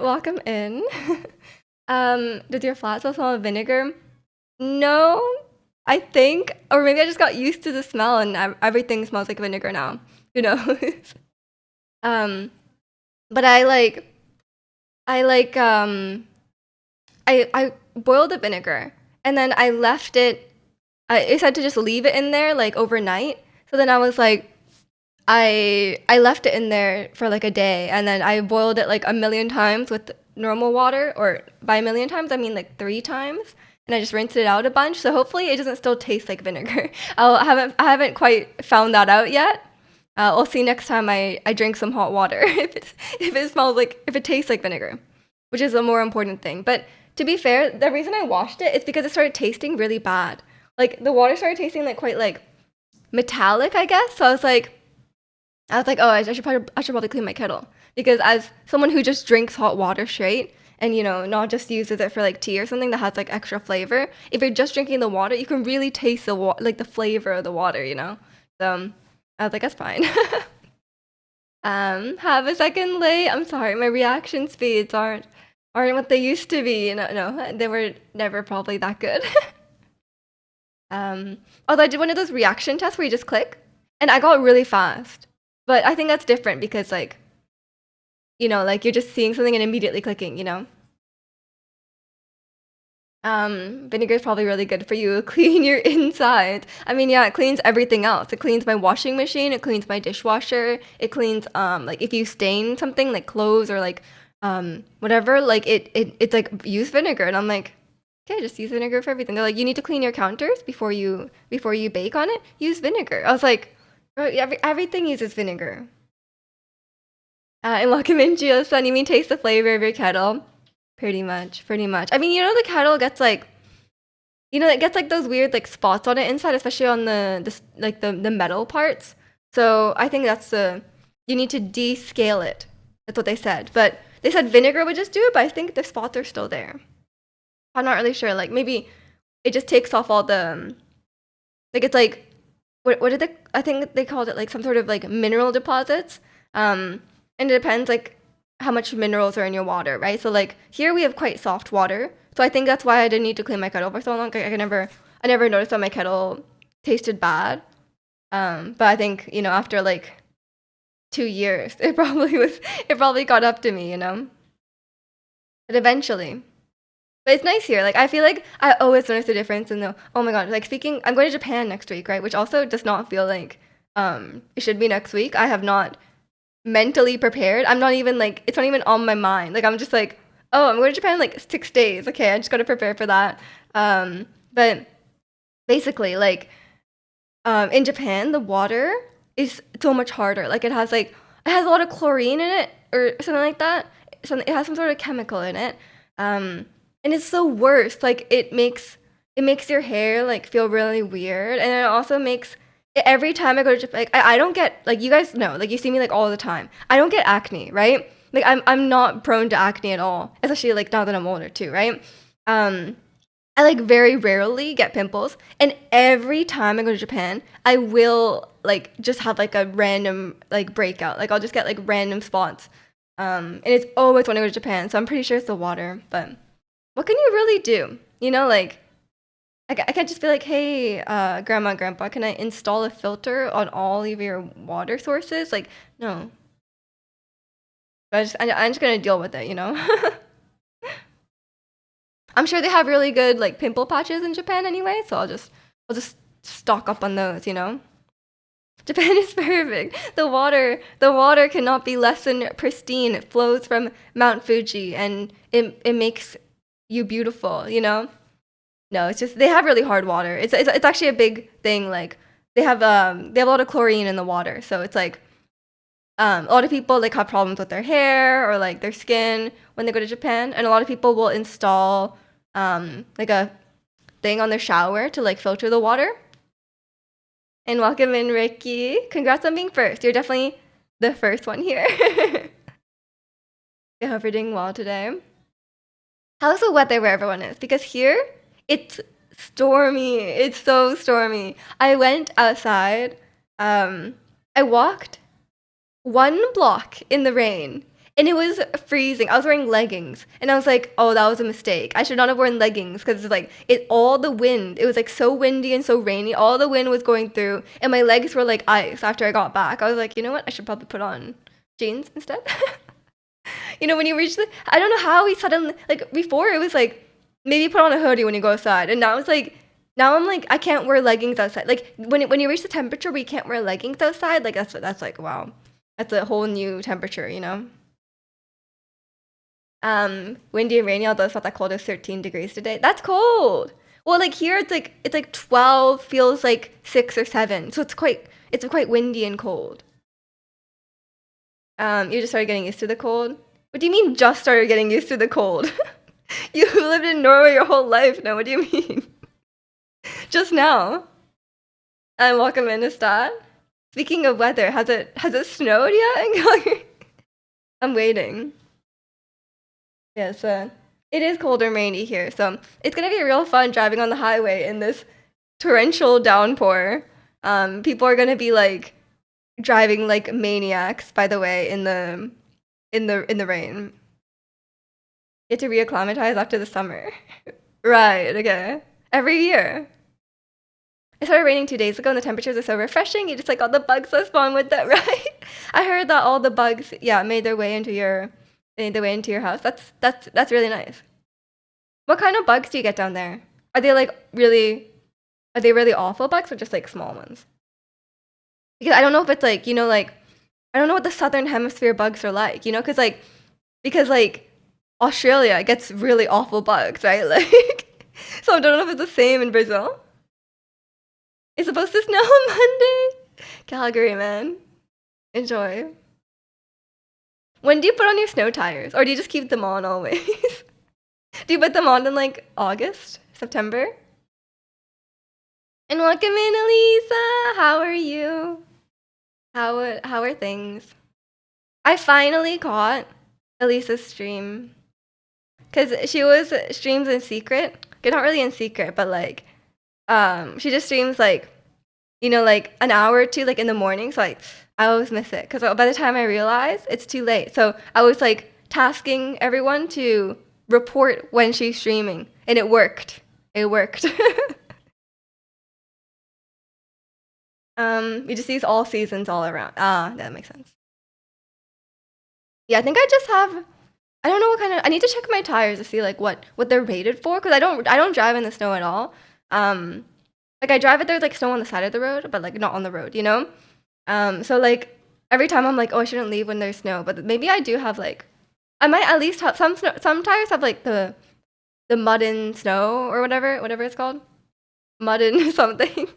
Welcome in. Does your flat still smell of vinegar? No, I think, or maybe I just got used to the smell and everything smells like vinegar now. Who knows? um, but I like, I boiled the vinegar and then I left it. It said to just leave it in there like overnight. So then I was like, I left it in there for like a day and then I boiled it like a million times with normal water, or by a million times I mean like 3 times, and I just rinsed it out a bunch. So hopefully it doesn't still taste like vinegar. I haven't quite found that out yet. We'll see next time I drink some hot water if it tastes like vinegar, which is a more important thing. But to be fair, the reason I washed it is because it started tasting really bad. Like the water started tasting like quite like metallic, I guess. So I was like, oh, I should probably clean my kettle, because as someone who just drinks hot water straight and not just uses it for like tea or something that has like extra flavor, if you're just drinking the water, you can really taste like the flavor of the water. So I was like, that's fine. Have a second late. I'm sorry, my reaction speeds aren't what they used to be. No, they were never probably that good. Although I did one of those reaction tests where you just click, and I got really fast. But I think that's different because like you're just seeing something and immediately clicking. Vinegar is probably really good for you. Clean your inside. I mean, yeah, it cleans everything else. It cleans my washing machine. It cleans my dishwasher. It cleans like if you stain something like clothes or like whatever. Like it's like use vinegar, and I'm like, okay, just use vinegar for everything. They're like, you need to clean your counters before you bake on it. Use vinegar. I was like, bro, everything uses vinegar. And welcome in, Gio-san. You mean taste the flavor of your kettle? Pretty much. I mean, the kettle gets like, it gets like those weird like spots on it inside, especially on the metal parts. So I think you need to descale it. That's what they said. But they said vinegar would just do it, but I think the spots are still there. I'm not really sure. Like maybe it just takes off all the, like it's like, what did I think they called it like some sort of like mineral deposits. And it depends like how much minerals are in your water, right? So like here we have quite soft water. So I think that's why I didn't need to clean my kettle for so long. Like, I never noticed that my kettle tasted bad. But I think, after like 2 years, it probably caught up to me. But eventually. But it's nice here. Like I feel like I always notice the difference in oh my god, like speaking, I'm going to Japan next week, right? Which also does not feel like it should be next week. I have not mentally prepared. I'm not even like, it's not even on my mind. Like I'm just like, oh, I'm going to Japan in like 6 days. Okay, I just got to prepare for that. But basically, like in Japan, the water is so much harder. Like it has a lot of chlorine in it or something like that. So it has some sort of chemical in it. And it's so worse. Like it makes your hair like feel really weird, and it also makes every time I go to Japan, like I don't get, like, you guys know, like you see me like all the time. I don't get acne, right? Like I'm not prone to acne at all, especially like now that I'm older too, right? I like very rarely get pimples, and every time I go to Japan, I will like just have like a random like breakout. Like I'll just get like random spots. And it's always when I go to Japan, so I'm pretty sure it's the water. But what can you really do? Like I can't just be like, hey, grandma, grandpa, can I install a filter on all of your water sources? Like, no. I'm just gonna deal with it. I'm sure they have really good like pimple patches in Japan anyway, so I'll just stock up on those. Japan is perfect. The water cannot be less than pristine. It flows from Mount Fuji, and it makes you beautiful. No, it's just they have really hard water. It's actually a big thing. Like they have a lot of chlorine in the water, so it's like a lot of people like have problems with their hair or like their skin when they go to Japan, and a lot of people will install like a thing on their shower to like filter the water. And welcome in, Ricky. Congrats on being first. You're definitely the first one here. I hope you're doing well today. How's the weather where everyone is? Because here, it's stormy. It's so stormy. I went outside. I walked 1 block in the rain, and it was freezing. I was wearing leggings, and I was like, "Oh, that was a mistake. I should not have worn leggings because it's like it all the wind. It was like so windy and so rainy. All the wind was going through, and my legs were like ice. After I got back, I was like, you know what? I should probably put on jeans instead. You know, when you reach the, I don't know how we suddenly like before it was like maybe put on a hoodie when you go outside, and now it's like now I'm like I can't wear leggings outside. Like when you reach the temperature where you can't wear leggings outside, like that's like wow, that's a whole new temperature, you know. Windy and rainy, although it's not that cold. It's 13 degrees today. That's cold. Well, like here it's like 12, feels like 6 or 7. So it's quite windy and cold. You just started getting used to the cold. What do you mean just started getting used to the cold? You lived in Norway your whole life. No, what do you mean? Just now. And welcome in, Estad. Speaking of weather, has it snowed yet in Calgary? I'm waiting. Yes, it is cold and rainy here, so it's gonna be real fun driving on the highway in this torrential downpour. People are gonna be like driving like maniacs, by the way, in the rain. Get to reacclimatize after the summer. Right, okay. Every year. It started raining 2 days ago and the temperatures are so refreshing. You just like all the bugs that spawn with that, right? I heard that all the bugs, yeah, made their way into your house. That's really nice. What kind of bugs do you get down there? Are they like really are they really awful bugs or just like small ones? Because I don't know if it's like, you know, like I don't know what the southern hemisphere bugs are like, you know, because like Australia gets really awful bugs, right? Like so I don't know if it's the same in Brazil. It's supposed to snow on Monday. Calgary, man. Enjoy. When do you put on your snow tires? Or do you just keep them on always? Do you put them on in like August, September? And welcome in, Elisa. How are you? How are things? I finally caught Elisa's stream because she was streams in secret. Okay, not really in secret, but like she just streams like you know like an hour or two like in the morning. So like I always miss it because by the time I realize it's too late. So I was like tasking everyone to report when she's streaming, and it worked. It worked. We just use all seasons all around. Ah, that makes sense. Yeah, I think I just have. I don't know what kind of. I need to check my tires to see like what they're rated for because I don't drive in the snow at all. Um, like I drive it there's like snow on the side of the road, but like not on the road, you know. So like every time I'm like, oh, I shouldn't leave when there's snow, but maybe I do have like. I might at least have some snow, some tires have like the mud and snow or whatever it's called, mud and something.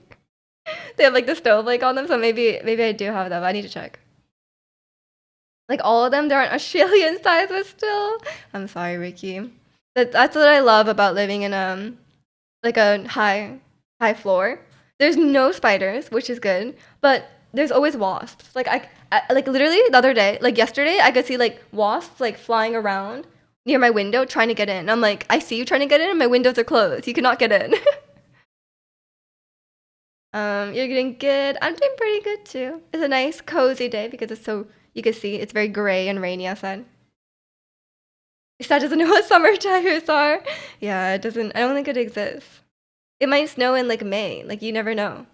They have like the stove like on them, so maybe I do have them. I need to check. Like all of them, they aren't Australian size, but still. I'm sorry, Ricky. That's what I love about living in like a high floor. There's no spiders, which is good, but there's always wasps. Like I like literally the other day, like yesterday, I could see like wasps like flying around near my window trying to get in. I'm like, I see you trying to get in, and my windows are closed. You cannot get in. You're doing good. I'm doing pretty good too. It's a nice cozy day because it's so you can see it's very gray and rainy outside. Stat doesn't know what summer tires are. Yeah, it doesn't. I don't think it exists. It might snow in like May. Like you never know.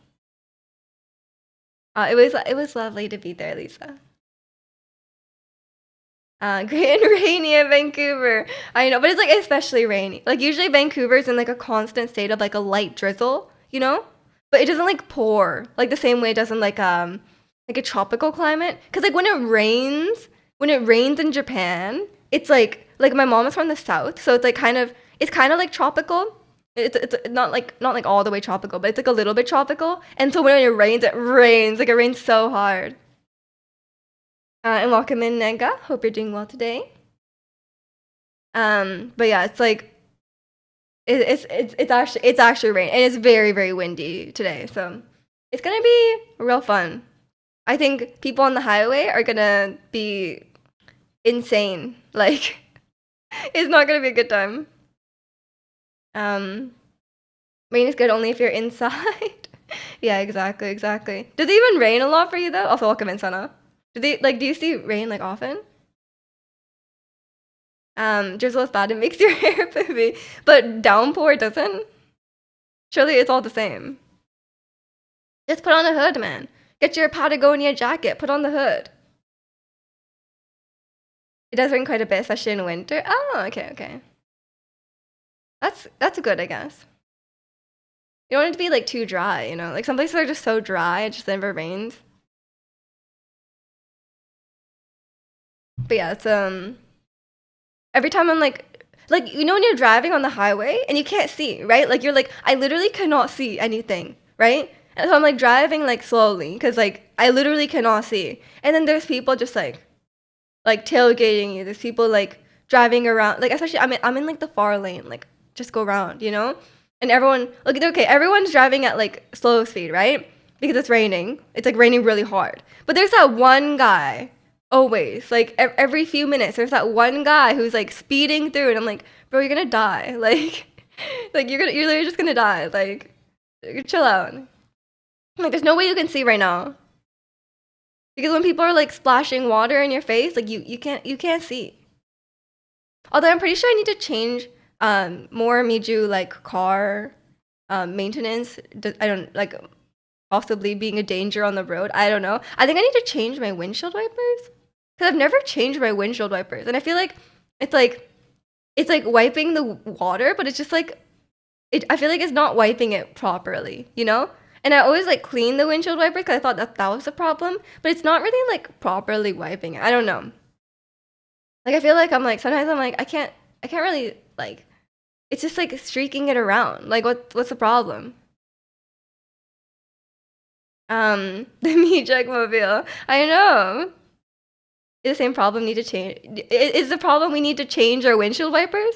It was lovely to be there, Lisa. Great and rainy in Vancouver. I know, but it's like especially rainy. Like usually Vancouver's in like a constant state of like a light drizzle, you know? But it doesn't like pour like the same way it does in like a tropical climate. Cause like when it rains in Japan, it's like my mom is from the south, so it's kind of like tropical. It's not like all the way tropical, but it's like a little bit tropical. And so when it rains like it rains so hard. And welcome in, Nega. Hope you're doing well today. But yeah, it's like it's actually rain and it's very very windy today, so it's gonna be real fun. I think people on the highway are gonna be insane. Like it's not gonna be a good time. Um, Rain is good only if you're inside. Yeah, exactly. Does it even rain a lot for you though? Also, welcome in, Sana. Do you see rain like often? Drizzle is bad, it makes your hair poofy, but downpour doesn't. Surely it's all the same. Just put on a hood, man. Get your Patagonia jacket, put on the hood. It does rain quite a bit, especially in winter. Oh, okay, okay. That's good, I guess. You don't want it to be like too dry, you know? Like some places are just so dry, it just never rains. But yeah, it's every time I'm like you know when you're driving on the highway and you can't see, right? Like you're like I literally cannot see anything, right? And so I'm like driving like slowly because like I literally cannot see. And then there's people just like tailgating you. There's people like driving around. Like especially I'm in like the far lane. Like just go around, you know? And everyone look okay, everyone's driving at like slow speed, right? Because it's raining. It's like raining really hard. But there's that one guy always like every few minutes there's that one guy who's like speeding through and I'm like, bro, you're gonna die. Like like you're literally just gonna die. Like chill out. Like there's no way you can see right now. Because when people are like splashing water in your face, like you can't see. Although I'm pretty sure I need to change more Miju like car maintenance. I don't like possibly being a danger on the road. I don't know. I think I need to change my windshield wipers because I've never changed my windshield wipers, and I feel like it's like it's like wiping the water, but it's just like I feel like it's not wiping it properly, you know? And I always like clean the windshield wiper because I thought that was the problem, but it's not really like properly wiping it. I don't know. Like I feel like I'm like sometimes I'm like I can't really like it's just like streaking it around. Like what's the problem? The Mijak mobile. I know. Is the same problem need to change? Is the problem we need to change our windshield wipers?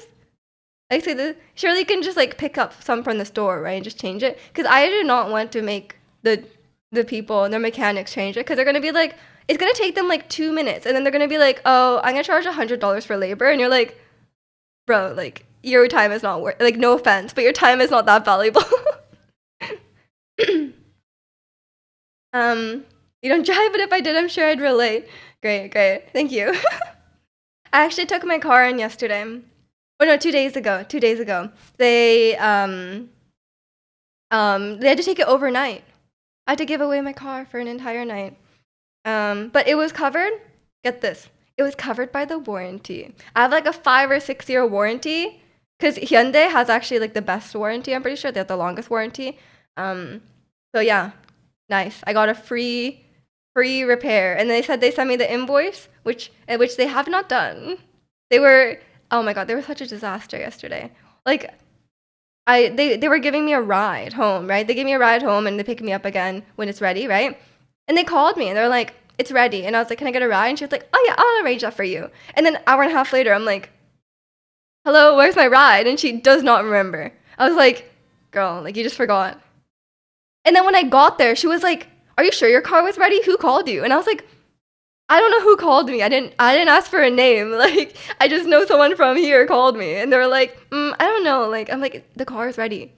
Like, say surely you can just like pick up some from the store, right, and just change it. Because I do not want to make the people and their mechanics change it, because they're gonna be like, it's gonna take them like 2 minutes, and then they're gonna be like, oh, I'm gonna charge $100 for labor, and you're like, bro, like your time is not worth. Like, no offense, but your time is not that valuable. You don't drive, but if I did, I'm sure I'd relate. Great, great, thank you. I actually took my car in yesterday. Oh no, 2 days ago. 2 days ago, they had to take it overnight. I had to give away my car for an entire night. But it was covered. Get this, it was covered by the warranty. I have like a 5 or 6 year warranty because Hyundai has actually like the best warranty. I'm pretty sure they have the longest warranty. So yeah, nice. I got a free repair, and they said they sent me the invoice, which they have not done. They were oh my god, they were such a disaster yesterday. Like they were giving me a ride home, right? They gave me a ride home and they pick me up again when it's ready, right? And they called me and they're like, it's ready. And I was like, can I get a ride? And she was like, oh yeah, I'll arrange that for you. And then an hour and a half later, I'm like, hello, where's my ride? And she does not remember. I was like, girl, like you just forgot. And then when I got there, she was like, are you sure your car was ready? Who called you? And I was like, I don't know who called me. I didn't ask for a name. Like I just know someone from here called me, and they were like, I don't know. Like I'm like the car is ready.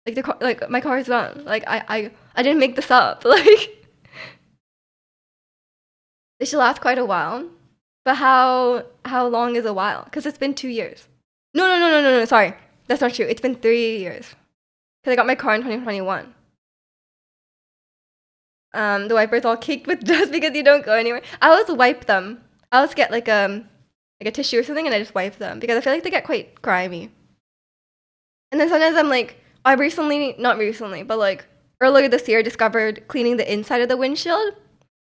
Like the car, like my car is done. Like I didn't make this up. Like they should last quite a while. But how long is a while? Because it's been 2 years. No. Sorry, that's not true. It's been 3 years. Because I got my car in 2021. The wipers all caked with dust because you don't go anywhere. I always wipe them. I always get like a tissue or something and I just wipe them because I feel like they get quite grimy. And then sometimes I'm like, not recently, but like earlier this year, discovered cleaning the inside of the windshield.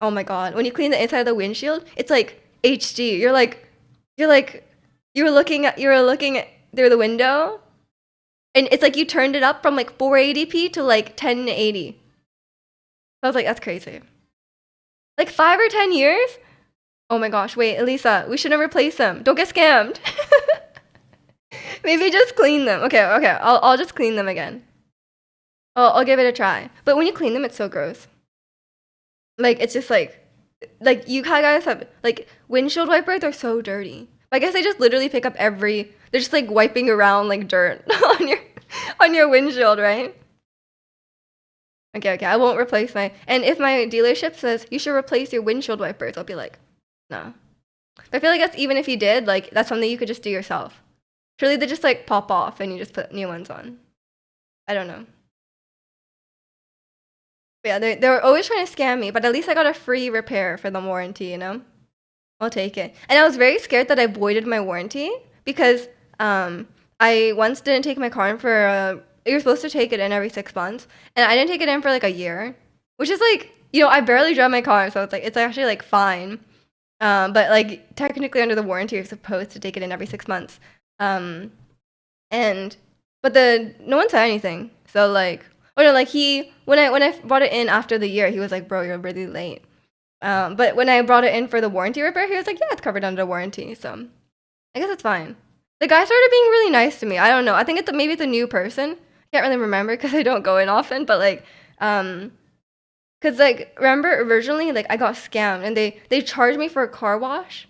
Oh my god, when you clean the inside of the windshield, it's like HD. You were looking at through the window, and it's like you turned it up from like 480p to like 1080. I was like, that's crazy. Like 5 or 10 years? Oh my gosh, wait, Elisa, we shouldn't replace them. Don't get scammed. Maybe just clean them. Okay, I'll just clean them again. I'll give it a try. But when you clean them, it's so gross. Like, it's just like you guys have, like, windshield wipers are so dirty. I guess they just literally pick up they're just like wiping around like dirt on your windshield, right? Okay, I won't replace and if my dealership says you should replace your windshield wipers, I'll be like, no. But I feel like that's even if you did, like that's something you could just do yourself. Surely they just like pop off and you just put new ones on. I don't know. But yeah, they were always trying to scam me, but at least I got a free repair for the warranty, you know? I'll take it. And I was very scared that I voided my warranty because I once didn't take my car in for you're supposed to take it in every 6 months, and I didn't take it in for like a year, which is like, you know, I barely drive my car, so it's actually like fine. But like technically under the warranty, you're supposed to take it in every 6 months. Um, and but no one said anything. So like, oh no, like when I brought it in after the year, he was like, bro, you're really late. But when I brought it in for the warranty repair, he was like, yeah, it's covered under warranty. So I guess it's fine. The guy started being really nice to me. I don't know. I think maybe it's a new person. I can't really remember because I don't go in often. But like, because like remember originally like I got scammed and they charged me for a car wash,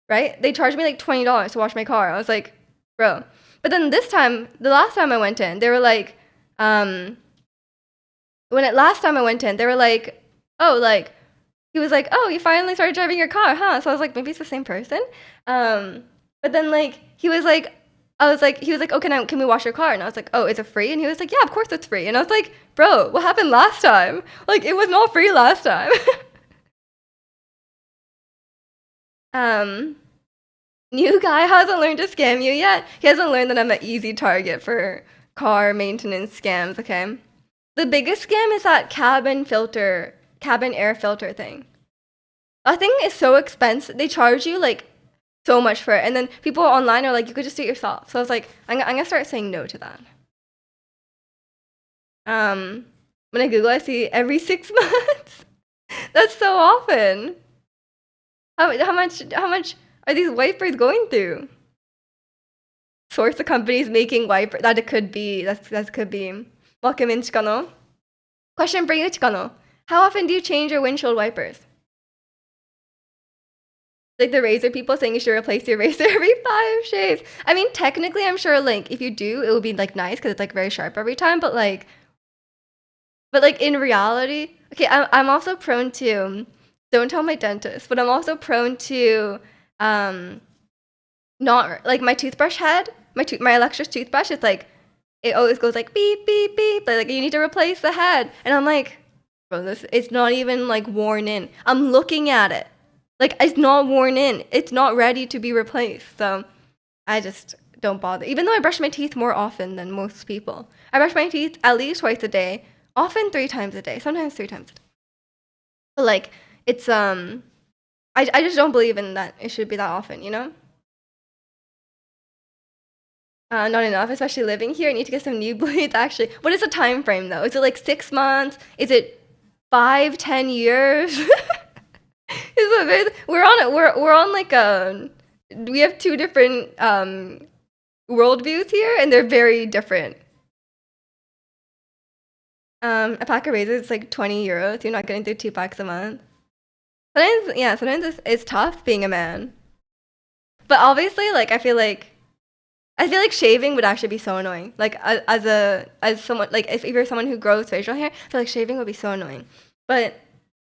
right? They charged me like $20 to wash my car. I was like, bro. But then this time, the last time I went in, they were like, last time I went in, they were like, oh, like he was like, oh, you finally started driving your car, huh? So I was like, maybe it's the same person. But then like he was like, oh, can we wash your car? And I was like, oh, is it free? And he was like, yeah, of course it's free. And I was like, bro, what happened last time? Like it was not free last time. New guy hasn't learned to scam you yet. He hasn't learned that I'm an easy target for car maintenance scams. Okay, the biggest scam is that cabin air filter thing. I think it's so expensive. They charge you like so much for it, and then people online are like, you could just do it yourself. So I was like, I'm gonna start saying no to that. When I Google, I see every 6 months. That's so often. How much are these wipers going through? Source of companies making wipers. That it could be. That could be. Welcome in, Chikano. Question for you, Chikano. How often do you change your windshield wipers? Like the razor people saying you should replace your razor every 5 shaves. I mean, technically, I'm sure like if you do, it would be like nice because it's like very sharp every time. But like in reality, okay, I'm also prone to. Don't tell my dentist, but I'm also prone to not like my toothbrush head, my electric toothbrush. It's like it always goes like beep beep beep. Like you need to replace the head, and I'm like, bro, it's not even like worn in. I'm looking at it, like it's not worn in. It's not ready to be replaced. So I just don't bother. Even though I brush my teeth more often than most people, I brush my teeth at least twice a day, often 3 times a day, sometimes 3 times a day. But like it's I just don't believe in that it should be that often, you know? Not enough, especially living here. I need to get some new blades. Actually, what is the time frame though? Is it like 6 months? Is it 5, 10 years? We're on like we have 2 different worldviews here, and they're very different. A pack of razors is like 20 euros. You're not getting through 2 packs a month. Sometimes it's tough being a man. But obviously, like I feel like shaving would actually be so annoying. Like as someone like if you're someone who grows facial hair, I feel like shaving would be so annoying. But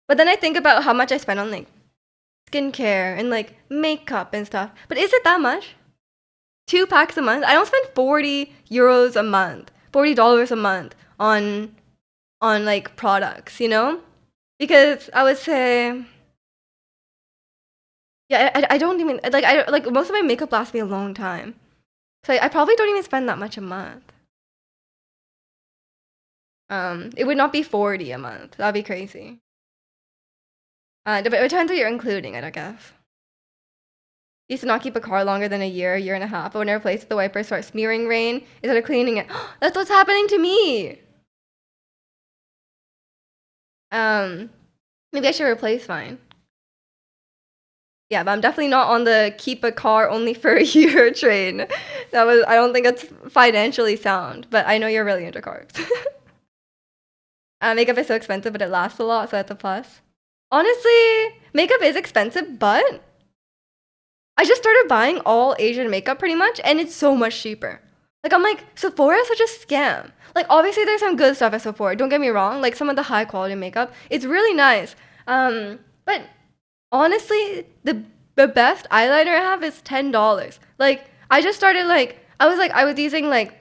then I think about how much I spend on like skincare and like makeup and stuff. But is it that much? 2 packs a month? I don't spend 40 euros a month, $40 a month on like products, you know? Because I would say, yeah, I don't even like most of my makeup lasts me a long time. So I probably don't even spend that much a month. It would not be 40 a month. That'd be crazy. It depends what you're including, I guess. Used to not keep a car longer than a year and a half, but when I replaced the wipers start smearing rain instead of cleaning it. That's what's happening to me. Maybe I should replace mine. Yeah, but I'm definitely not on the keep a car only for a year train. I don't think that's financially sound, but I know you're really into cars. Makeup is so expensive, but it lasts a lot, so that's a plus. Honestly, makeup is expensive, but I just started buying all Asian makeup pretty much, and it's so much cheaper. Like, I'm like, Sephora is such a scam. Like, obviously, there's some good stuff at Sephora. Don't get me wrong. Like, some of the high quality makeup, it's really nice. But honestly, the the best eyeliner I have is $10. Like I just started I was using like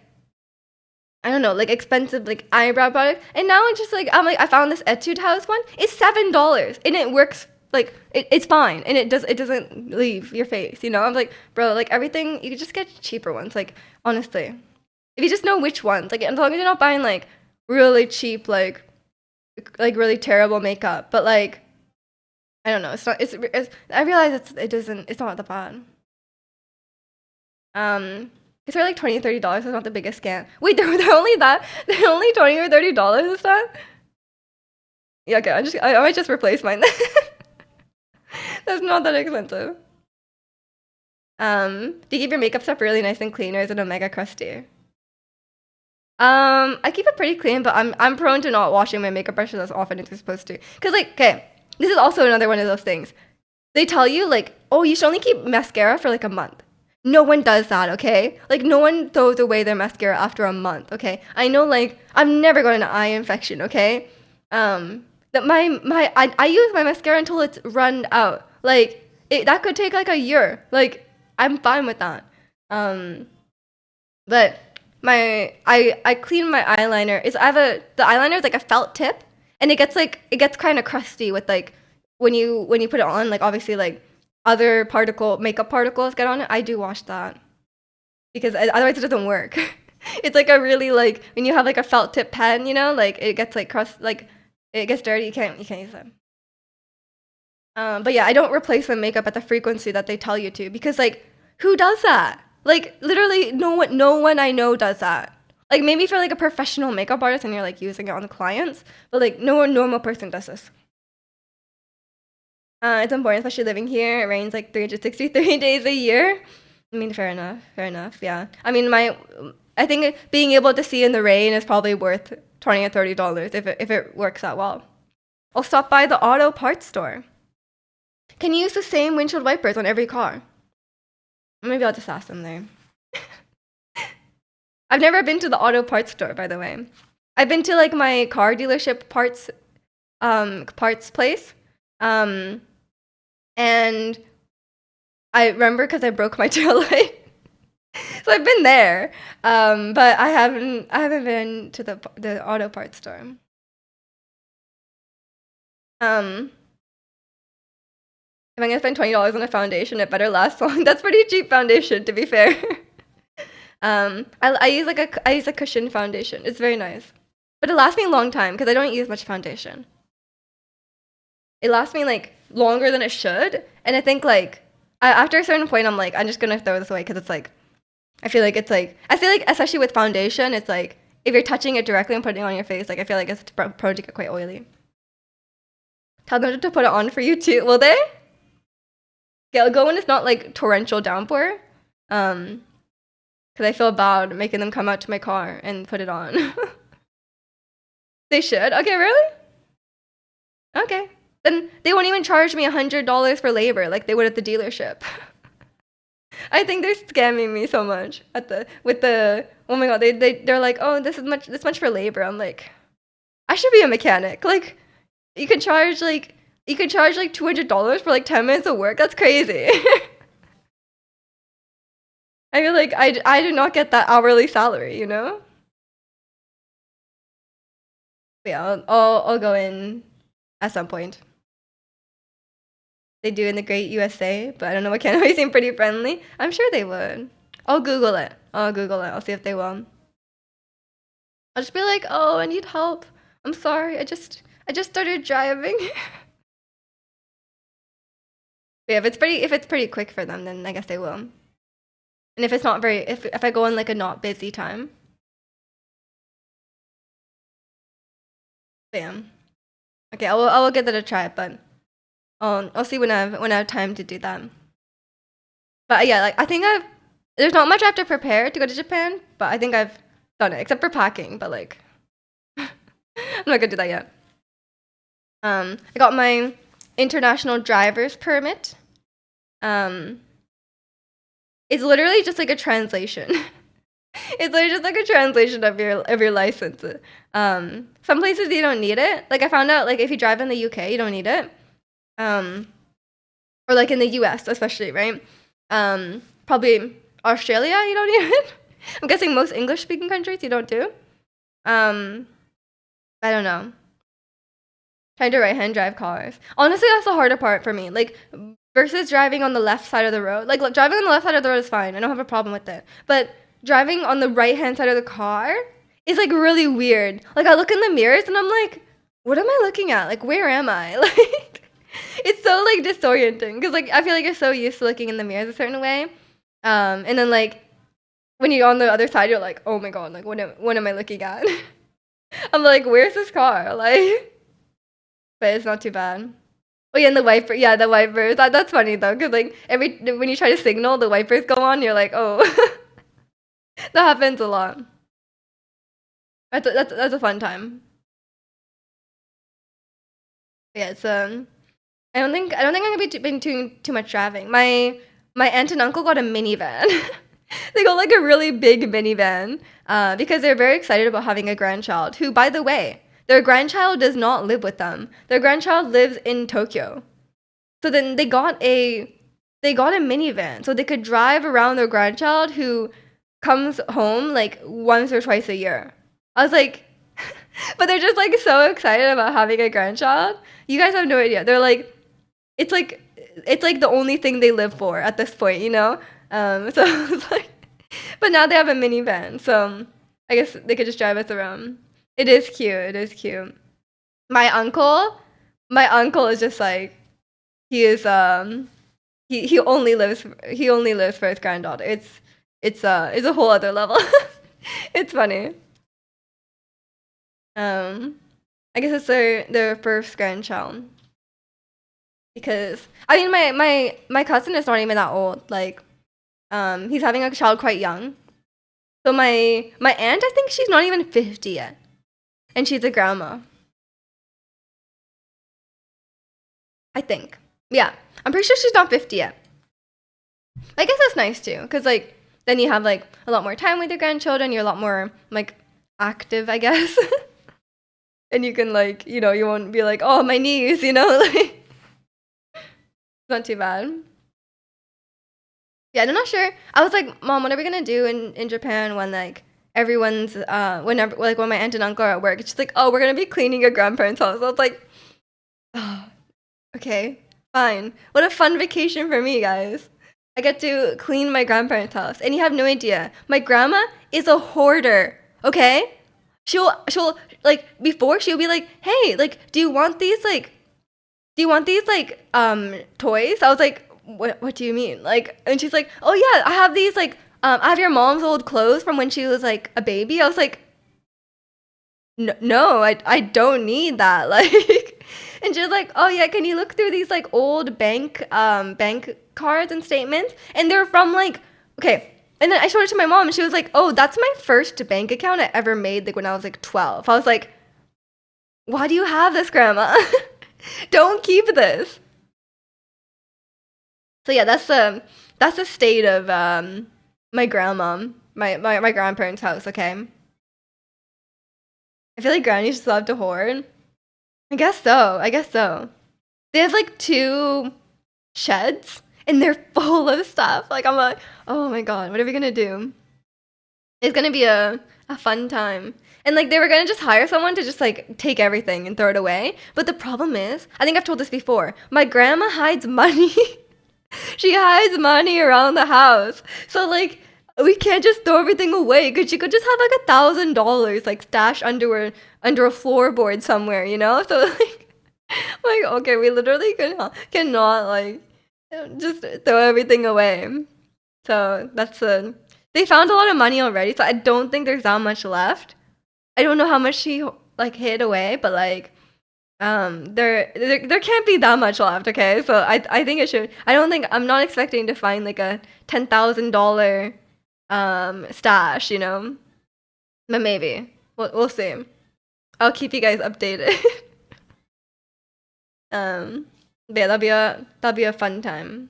I don't know, like expensive like eyebrow product, and now it's just like I found this Etude House one. It's $7, and it works like it's fine, and it doesn't leave your face. You know, I'm like, bro, like everything you could just get cheaper ones. Like honestly, if you just know which ones, like as long as you're not buying like really cheap like really terrible makeup, but like I don't know, I realize it's not that bad. It's for like $20 or $30. It's not the biggest scam. Wait, they're only that? They're only $20 or $30 this time? Yeah, okay. I might just replace mine. That's not that expensive. Do you keep your makeup stuff really nice and clean, or is it a mega crusty? I keep it pretty clean, but I'm prone to not washing my makeup brushes as often as you're supposed to. Cause like, okay, this is also another one of those things. They tell you like, oh, you should only keep mascara for like a month. No one does that, okay? Like no one throws away their mascara after a month, okay? I know like I've never got an eye infection, okay? That I use my mascara until it's run out. Like that could take like a year. Like I'm fine with that. But I clean my eyeliner. The eyeliner is like a felt tip, and it gets kind of crusty with like when you put it on, like obviously like other makeup particles get on it. I do wash that because otherwise it doesn't work. It's like a really like when you have like a felt tip pen, you know, like it gets like like it gets dirty. You can't use it. But yeah, I don't replace my makeup at the frequency that they tell you to, because like who does that? Like literally no one I know does that. Like maybe for like a professional makeup artist and you're like using it on the clients, but like no normal person does this. It's important, especially living here. It rains like 363 days a year. I mean, fair enough. Yeah. I mean, I think being able to see in the rain is probably worth $20 or $30 if it works out well. I'll stop by the auto parts store. Can you use the same windshield wipers on every car? Maybe I'll just ask them there. I've never been to the auto parts store, by the way. I've been to like my car dealership parts place. And I remember because I broke my tail light. So I've been there. But I haven't been to the auto parts store. If I'm gonna spend $20 on a foundation, it better last long. That's pretty cheap foundation, to be fair. I use a cushion foundation. It's very nice, but it lasts me a long time because I don't use much foundation. It lasts me like longer than it should, and I think like after a certain point, I'm like, I'm just gonna throw this away because it's like, I feel like especially with foundation, it's like if you're touching it directly and putting it on your face, like I feel like it's prone to get quite oily. Tell them to put it on for you too, will they? Yeah, I'll go when it's not like torrential downpour. Because I feel bad making them come out to my car and put it on. They should? Okay, really? Okay. Then they won't even charge me $100 for labor like they would at the dealership. I think they're scamming me so much oh my god, they're like, oh, this much for labor. I'm like, I should be a mechanic. Like you could charge like $200 for like 10 minutes of work. That's crazy. I feel like I do not get that hourly salary, you know? But yeah, I'll go in at some point. They do in the Great USA, but I don't know what Canada. They seem pretty friendly. I'm sure they would. I'll Google it. I'll see if they will. I'll just be like, oh, I need help. I'm sorry. I just started driving. But yeah, if it's pretty quick for them, then I guess they will. And if it's not if I go on like a not busy time. Bam. Okay, I will give that a try, but I'll see when I have time to do that. But yeah, like I think there's not much I have to prepare to go to Japan, but I think I've done it, except for packing, but like I'm not gonna do that yet. I got my international driver's permit. It's literally just like a translation. It's literally just like a translation of your license. Some places you don't need it. Like I found out, like if you drive in the UK, you don't need it. or like in the US especially, right? Probably Australia, you don't even. I'm guessing most English speaking countries you don't do. Um, I don't know. Trying to right hand drive cars. Honestly, that's the harder part for me. Like versus driving on the left side of the road. Like driving on the left side of the road is fine. I don't have a problem with it. But driving on the right hand side of the car is like really weird. Like I look in the mirrors and I'm like, what am I looking at? Like where am I? Like it's so like disorienting because like I feel like you're so used to looking in the mirrors a certain way. And then like when you're on the other side, you're like, oh my god, like what am I looking at? I'm like, where's this car? Like but it's not too bad. Oh yeah, and the wiper. Yeah, the wipers. That's funny though, because like every when you try to signal, the wipers go on. You're like, oh, that happens a lot. That's a fun time. Yeah, it's I don't think I'm gonna be doing too much driving. My aunt and uncle got a minivan. They got like a really big minivan because they're very excited about having a grandchild. Who, by the way, their grandchild does not live with them. Their grandchild lives in Tokyo. So then they got a minivan so they could drive around their grandchild who comes home like once or twice a year. I was like, but they're just like so excited about having a grandchild. You guys have no idea. They're like, it's like it's like the only thing they live for at this point, you know. So it's like, but now they have a minivan, so I guess they could just drive us around. It is cute. It is cute. My uncle, my uncle is just like he is he only lives for his granddaughter. It's a whole other level. It's funny. Um, I guess it's their first grandchild because I mean my cousin is not even that old. Like he's having a child quite young. So my aunt, I think she's not even 50 yet, and she's a grandma. I think. Yeah, I'm pretty sure she's not 50 yet. I guess that's nice too, cause like then you have like a lot more time with your grandchildren. You're a lot more like active, I guess, and you can like you won't be like oh my knees, like it's not too bad. Yeah, I'm not sure. I was like, Mom, what are we gonna do in Japan when like everyone's whenever like when my aunt and uncle are at work? It's just like oh we're gonna be cleaning your grandparents' house. I was like oh, okay, fine. What a fun vacation for me, guys. I get to clean my grandparents' house. And you have no idea. My grandma is a hoarder, okay? She'll like before she'll be like, "Hey, like do you want these toys?" I was like, "What do you mean?" Like and she's like, "Oh yeah, I have these like I have your mom's old clothes from when she was like a baby." I was like, no, I don't need that. Like, and she was like, oh yeah, can you look through these like old bank cards and statements? And they're from like, okay. And then I showed it to my mom, and she was like, oh, that's my first bank account I ever made, like when I was like 12. I was like, why do you have this, Grandma? Don't keep this. So yeah, that's the state of my grandma, my grandparents' house. Okay, I feel like grannies just love to hoard. I guess so. I guess so. They have like two sheds and they're full of stuff. Like I'm like, oh my god, what are we gonna do? It's gonna be a fun time. And like they were gonna just hire someone to just like take everything and throw it away. But the problem is, I think I've told this before, my grandma hides money. She hides money around the house. So like we can't just throw everything away because she could just have like $1,000 like stashed under a floorboard somewhere, you know? So like okay, we literally cannot like just throw everything away. So they found a lot of money already, so I don't think there's that much left. I don't know how much she like hid away, but like there can't be that much left, okay? So I think it should. I'm not expecting to find like a $10,000 stash, but maybe we'll see. I'll keep you guys updated. But yeah, that'll be a fun time.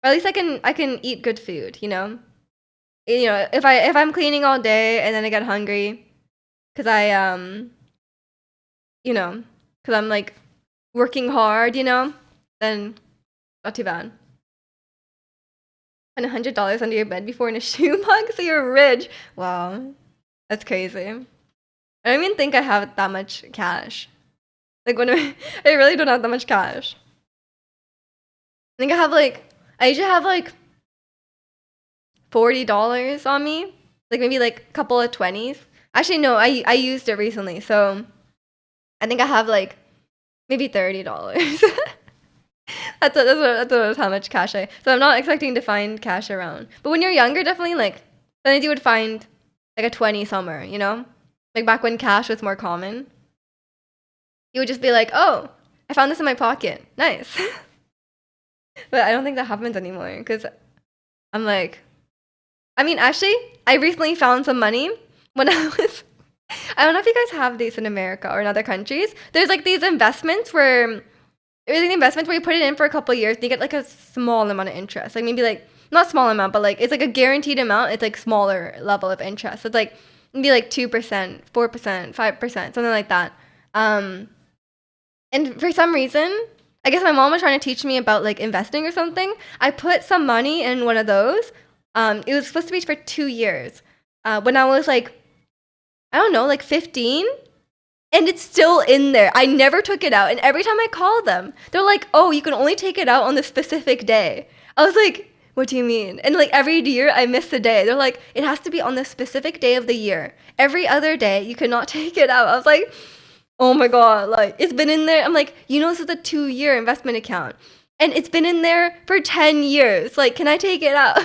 Or at least I can eat good food, if I'm cleaning all day and then I get hungry, cause I you know, cause I'm like working hard, then Not too bad. And $100 under your bed before in a shoebox, so you're rich. Wow, that's crazy. I don't even think I have that much cash. Like when I really don't have that much cash. I think I have like I usually have like $40 on me, like maybe like a couple of 20s. Actually, no, I used it recently, so I think I have like maybe $30. That's how much cash I. So I'm not expecting to find cash around. But when you're younger, definitely like then you would find like a 20 somewhere, you know, like back when cash was more common. You would just be like, oh, I found this in my pocket, nice. But I don't think that happens anymore because I'm like, I mean, actually, I recently found some money when I was. I don't know if you guys have these in America or in other countries. There's like these investments where there's an investment where you put it in for a couple of years and you get like a small amount of interest. Like maybe like not small amount, but like it's like a guaranteed amount. It's like smaller level of interest. It's like maybe like 2%, 4%, 5%, something like that. And for some reason, I guess my mom was trying to teach me about like investing or something. I put some money in one of those. It was supposed to be for 2 years. When I was like, I don't know, like 15, and it's still in there. I never took it out. And every time I call them, they're like, oh, you can only take it out on this specific day. I was like, what do you mean? And like every year I miss the day. They're like, it has to be on the specific day of the year. Every other day, you cannot take it out. I was like, oh my God, like it's been in there. I'm like, you know, this is a 2-year investment account. And it's been in there for 10 years. Like, can I take it out?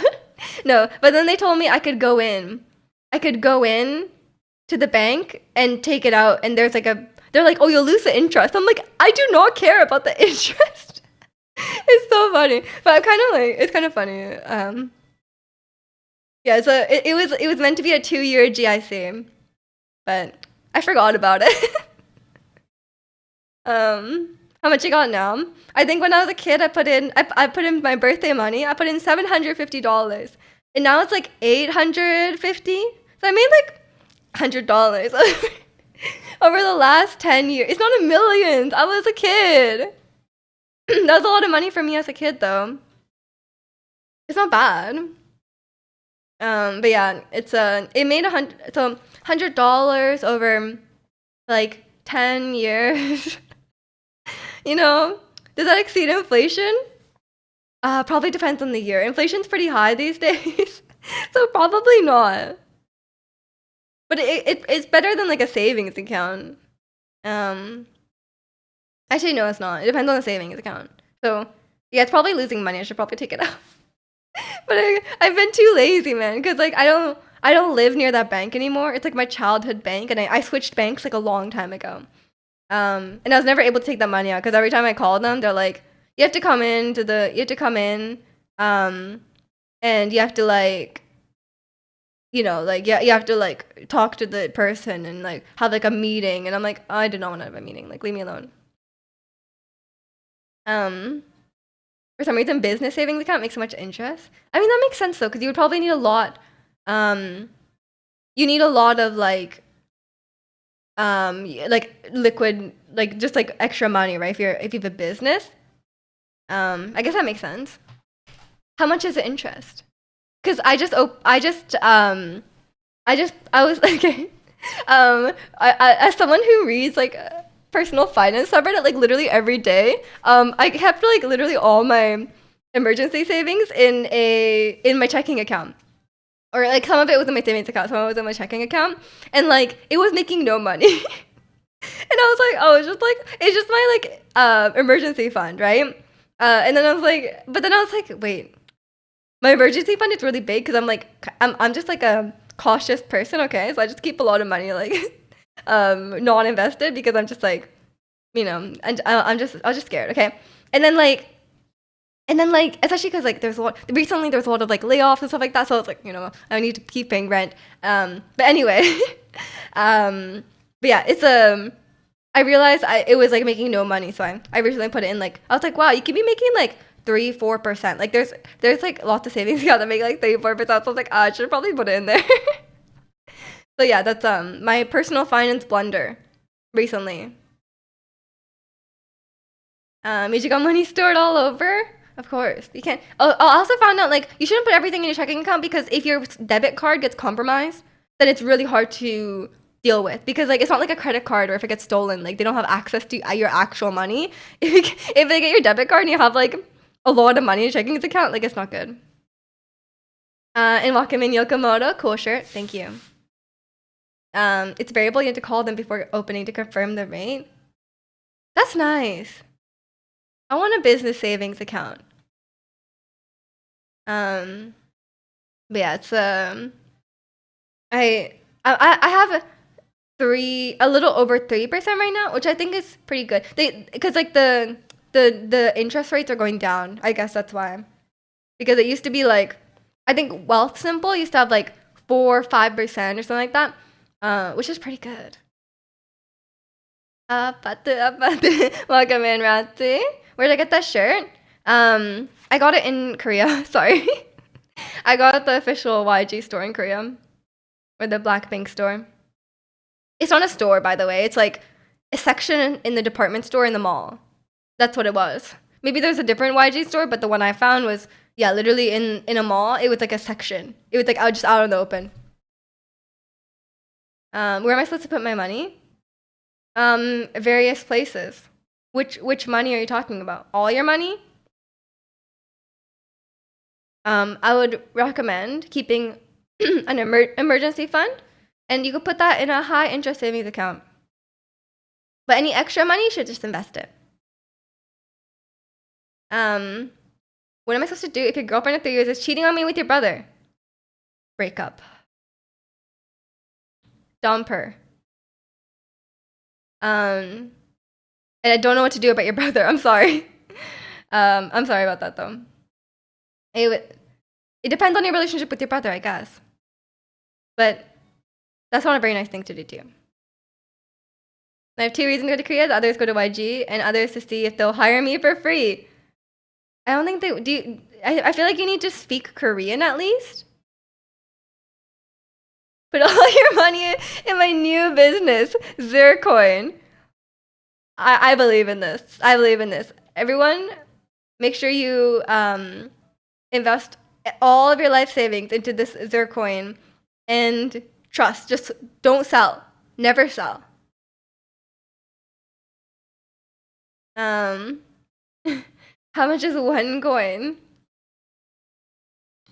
No, but then they told me I could go in. I could go in to the bank and take it out. And there's like they're like, oh, you'll lose the interest. I'm like, I do not care about the interest. It's so funny. But I'm kind of like, it's kind of funny. Yeah, so it was meant to be a 2-year GIC, but I forgot about it. How much I got now? I think when I was a kid, I put in my birthday money. I put in $750, and now it's like 850. So I made like $100 over the last 10 years. It's not a million. I was a kid. That was a lot of money for me as a kid, though. It's not bad. But yeah, it made $100 over like 10 years. You know, does that exceed inflation? Probably depends on the year. Inflation's pretty high these days, so probably not. But it's better than like a savings account. Actually, no, it's not. It depends on the savings account. So yeah, it's probably losing money. I should probably take it out. But I've been too lazy, man, because like I don't live near that bank anymore. It's like my childhood bank, and I switched banks like a long time ago. And I was never able to take that money out because every time I called them, they're like, you have to come in, and you have to like, you know, like yeah, you have to like talk to the person and like have like a meeting. And I'm like, I do not want to have a meeting. Like, leave me alone. Um, for some reason, business savings account makes so much interest. I mean, that makes sense though, because you would probably need a lot. Um, you need a lot of like liquid, like just like extra money, right? If you have a business. I guess that makes sense. How much is the interest? Because I was okay. As someone who reads like personal finance subreddit like literally every day, I kept like literally all my emergency savings in my checking account. Or like some of it was in my savings account, some of it was in my checking account, and like it was making no money. And I was like, oh, it's just my like emergency fund, right? And then I was like, but then I was like, wait, my emergency fund is really big because I'm just like a cautious person, okay? So I just keep a lot of money like non-invested because I'm just like, you know, and I was just scared, okay? And then like especially because like recently there was a lot of like layoffs and stuff like that, so it's like, you know, I need to keep paying rent. But anyway, but yeah, it's I realized it was like making no money, so I recently put it in. Like I was like, wow, you could be making like 3-4%. Like there's like lots of savings account that make like 3-4%. So I was like, I should probably put it in there. So yeah, that's my personal finance blunder recently. You got money stored all over. Of course. You can't. Oh, I also found out like you shouldn't put everything in your checking account because if your debit card gets compromised, then it's really hard to deal with because like it's not like a credit card or if it gets stolen, like they don't have access to your actual money. If they get your debit card and you have like a lot of money in your checking account, like it's not good. And Wakamin Yokomoto, cool shirt, thank you. It's variable. You have to call them before opening to confirm the rate. That's nice. I want a business savings account. But yeah, it's I have a little over 3% right now, which I think is pretty good. Because like the interest rates are going down. I guess that's why. Because it used to be like, I think Wealth Simple used to have like 4 or 5% or something like that, which is pretty good. Welcome in, Ratsi. Where did I get that shirt? I got it in Korea. Sorry. I got it at the official YG store in Korea. Or the Blackpink store. It's not a store, by the way. It's like a section in the department store in the mall. That's what it was. Maybe there's a different YG store, but the one I found was, yeah, literally in a mall. It was like a section. It was like just out in the open. Where am I supposed to put my money? Various places. Which money are you talking about? All your money? I would recommend keeping an emergency fund, and you could put that in a high interest savings account. But any extra money, you should just invest it. What am I supposed to do if your girlfriend of 3 years is cheating on me with your brother? Break up. Dump her. And I don't know what to do about your brother. I'm sorry. I'm sorry about that though. It depends on your relationship with your brother, I guess. But that's not a very nice thing to do too. I have 2 reasons to go to Korea. The others go to YG, and others to see if they'll hire me for free. I don't think they do. I feel like you need to speak Korean at least. Put all your money in my new business, Zircoin. I believe in this. I believe in this. Everyone, make sure you invest all of your life savings into this Zircoin and trust. Just don't sell. Never sell. How much is one coin?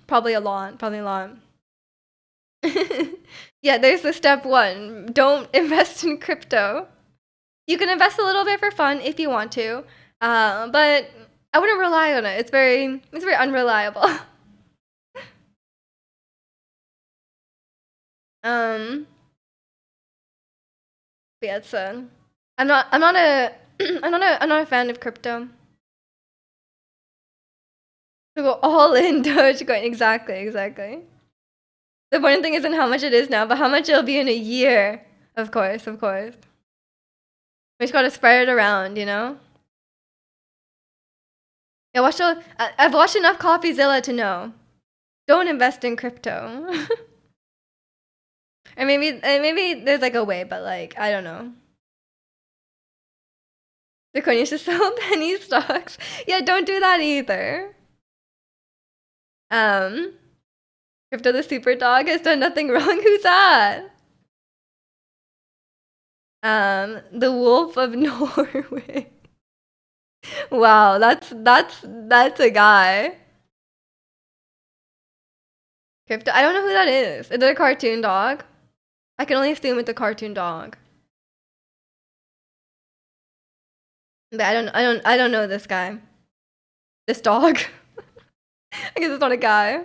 Probably a lot. Probably a lot. Yeah, there's the step 1. Don't invest in crypto. You can invest a little bit for fun if you want to, but I wouldn't rely on it. It's very unreliable. But yeah, it's I'm not a I'm not a fan of crypto. To go all in Dogecoin, exactly. The important thing isn't how much it is now, but how much it'll be in a year. Of course. We just gotta spread it around, you know? Yeah, I've watched enough CopyZilla to know. Don't invest in crypto. Or maybe there's like a way, but like, I don't know. The coin used to sell penny stocks. Yeah, don't do that either. Crypto the super dog has done nothing wrong. Who's that? The Wolf of Norway. Wow, that's a guy. Crypto. I don't know who that is. Is it a cartoon dog? I can only assume it's a cartoon dog. But I don't know this guy. This dog. I guess it's not a guy.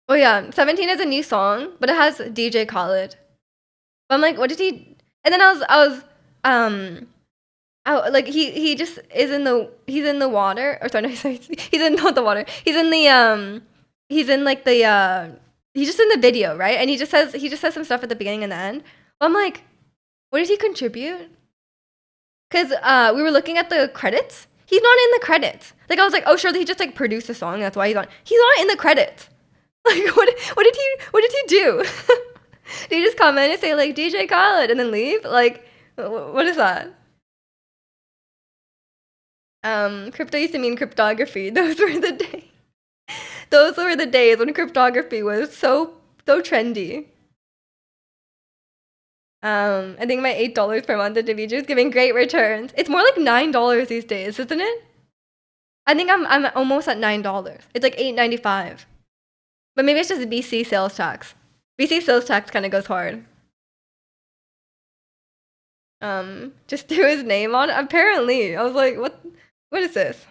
Oh yeah, 17 is a new song, but it has DJ Khaled. But I'm like, what did he? And then like he just is he's in the water, or sorry, no, sorry, he's in not the water. He's in the he's in like the he's just in the video, right? And he just says some stuff at the beginning and the end. But I'm like, what did he contribute? Because we were looking at the credits. He's not in the credits. Like I was like, oh sure, he just like produced a song. That's why he's on. He's not in the credits. Like what did he do? Did he just comment and say like DJ Khaled and then leave? Like what is that? Crypto used to mean cryptography. Those were the days. Those were the days when cryptography was so trendy. I think my $8 per month at Davichi is giving great returns. It's more like $9 these days, isn't it? I think I'm almost at $9. It's like $8.95. But maybe it's just BC sales tax. BC sales tax kind of goes hard. Just threw his name on it. Apparently, I was like, what is this?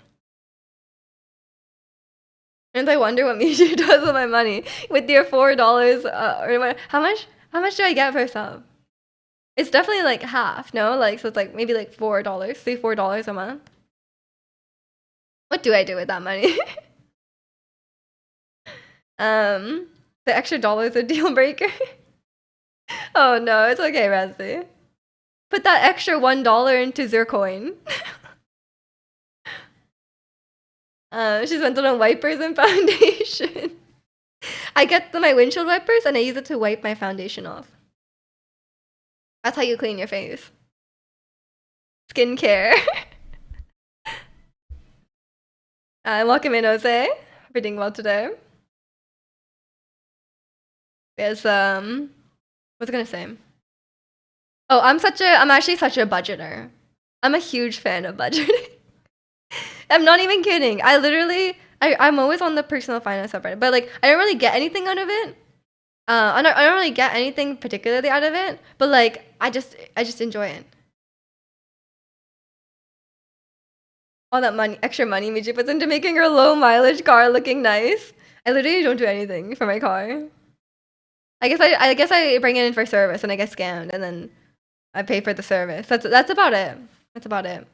And I wonder what Mishu does with my money. With your $4, or what, how much do I get per sub? It's definitely like half, no? Like, so it's like maybe like $4, $4 a month. What do I do with that money? The extra dollar is a deal breaker. Oh no, it's okay, Razzie. Put that extra $1 into Zircoin. She spent it on wipers and foundation. I get my windshield wipers and I use it to wipe my foundation off. That's how you clean your face. Skincare. Welcome in, Jose. We're doing well today. Yes, what's I gonna say? Oh, I'm actually such a budgeter. I'm a huge fan of budgeting. I'm not even kidding. I'm always on the personal finance subreddit, but like I don't really get anything out of it. I don't really get anything particularly out of it, but like I just enjoy it. All that money, extra money Miji puts into making her low mileage car looking nice. I literally don't do anything for my car. I guess I bring it in for service and I get scammed and then I pay for the service. That's about it. That's about it.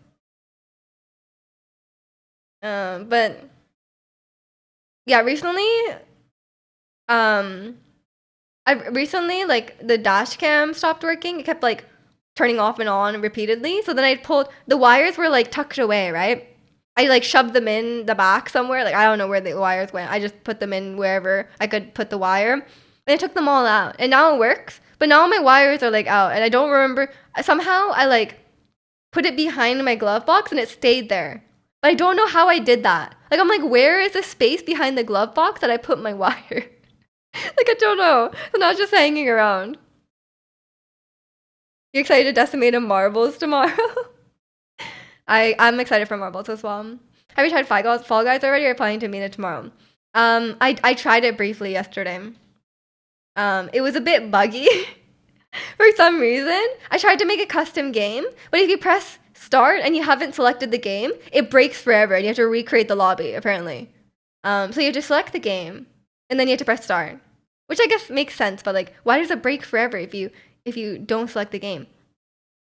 But yeah, recently, like the dash cam stopped working. It kept like turning off and on repeatedly. So then I pulled the wires were like tucked away, right? I like shoved them in the back somewhere. Like I don't know where the wires went. I just put them in wherever I could put the wire. And I took them all out. And now it works. But now my wires are like out and I don't remember somehow I like put it behind my glove box and it stayed there. But I don't know how I did that. Like I'm like, where is the space behind the glove box that I put my wire? Like I don't know. So now it's just hanging around. You excited to decimate in marbles tomorrow? I'm excited for marbles as well. Have you tried Fall Guys already or planning to meet it tomorrow? I tried it briefly yesterday. It was a bit buggy for some reason. I tried to make a custom game, but if you press start and you haven't selected the game, it breaks forever and you have to recreate the lobby, apparently. So you have to select the game and then you have to press start, which I guess makes sense, but like, why does it break forever if you don't select the game?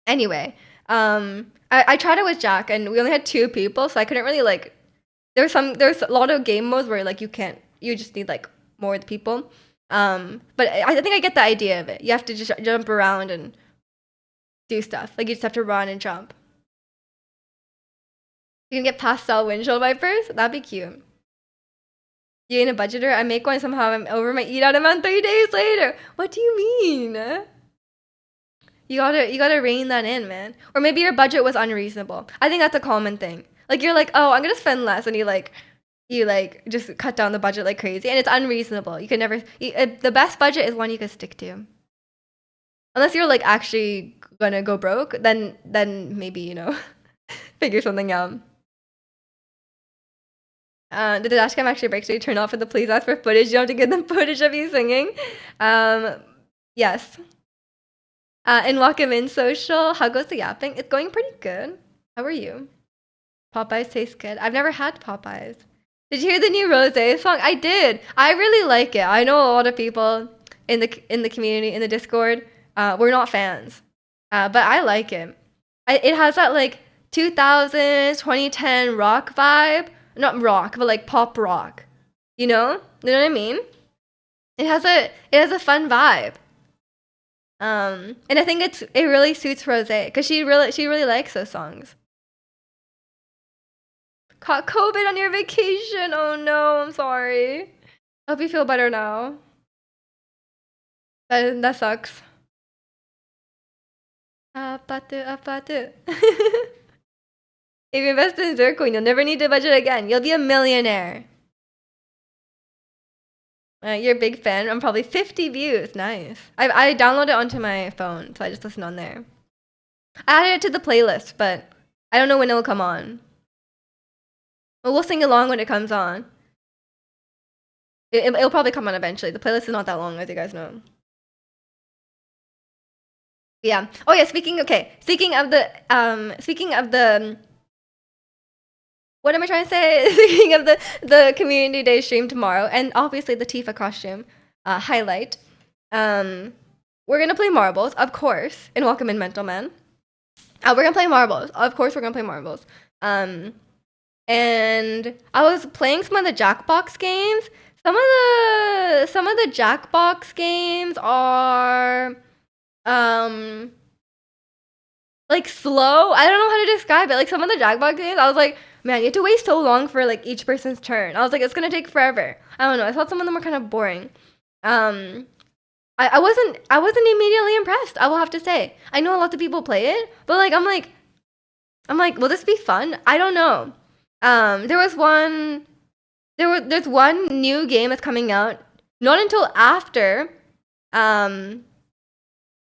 Anyway, I tried it with Jack and we only had 2 people, so I couldn't really like, there's a lot of game modes where like you just need like more people. But I think I get the idea of it. You have to just jump around and do stuff. Like you just have to run and jump. You can get pastel windshield wipers. That'd be cute. You ain't a budgeter? I make one somehow. I'm over my eat out amount 3 days later. What do you mean? You gotta rein that in, man. Or maybe your budget was unreasonable. I think that's a common thing. Like you're like, oh, I'm gonna spend less, and you just cut down the budget like crazy, and it's unreasonable. You can never. The best budget is one you can stick to. Unless you're like actually gonna go broke, then maybe figure something out. Did the dashcam actually break? So you turn off for the please ask for footage? You don't have to give them footage of you singing. Yes. And welcome in social. How goes the yapping? It's going pretty good. How are you? Popeyes tastes good. I've never had Popeyes. Did you hear the new Rose song? I did. I really like it. I know a lot of people in the community, in the Discord, we're not fans. But I like it. It has that like 2000s, 2010 rock vibe. Not rock, but like pop rock. You know? You know what I mean? It has a fun vibe. And I think it really suits Rose because she really likes those songs. Caught COVID on your vacation. Oh no, I'm sorry. I hope you feel better now. That sucks. Apatu. If you invest in Zircoin, you'll never need to budget again. You'll be a millionaire. You're a big fan. I'm probably 50 views. Nice. I downloaded it onto my phone, so I just listen on there. I added it to the playlist, but I don't know when it'll come on. But we'll sing along when it comes on. It'll probably come on eventually. The playlist is not that long, as you guys know. Yeah. Oh yeah. Speaking of the what am I trying to say? Speaking of the community day stream tomorrow, and obviously the Tifa costume highlight. We're gonna play marbles, of course, in Welcome in Mental Man. We're gonna play marbles. Of course, we're gonna play marbles. And I was playing some of the Jackbox games. Some of the Jackbox games are like slow. I don't know how to describe it. Like some of the Jackbox games, I was like, man, you have to wait so long for like each person's turn. I was like, it's gonna take forever. I don't know. I thought some of them were kind of boring. I wasn't immediately impressed. I will have to say. I know a lot of people play it, but like I'm like, will this be fun? I don't know. There's one new game that's coming out. Not until after.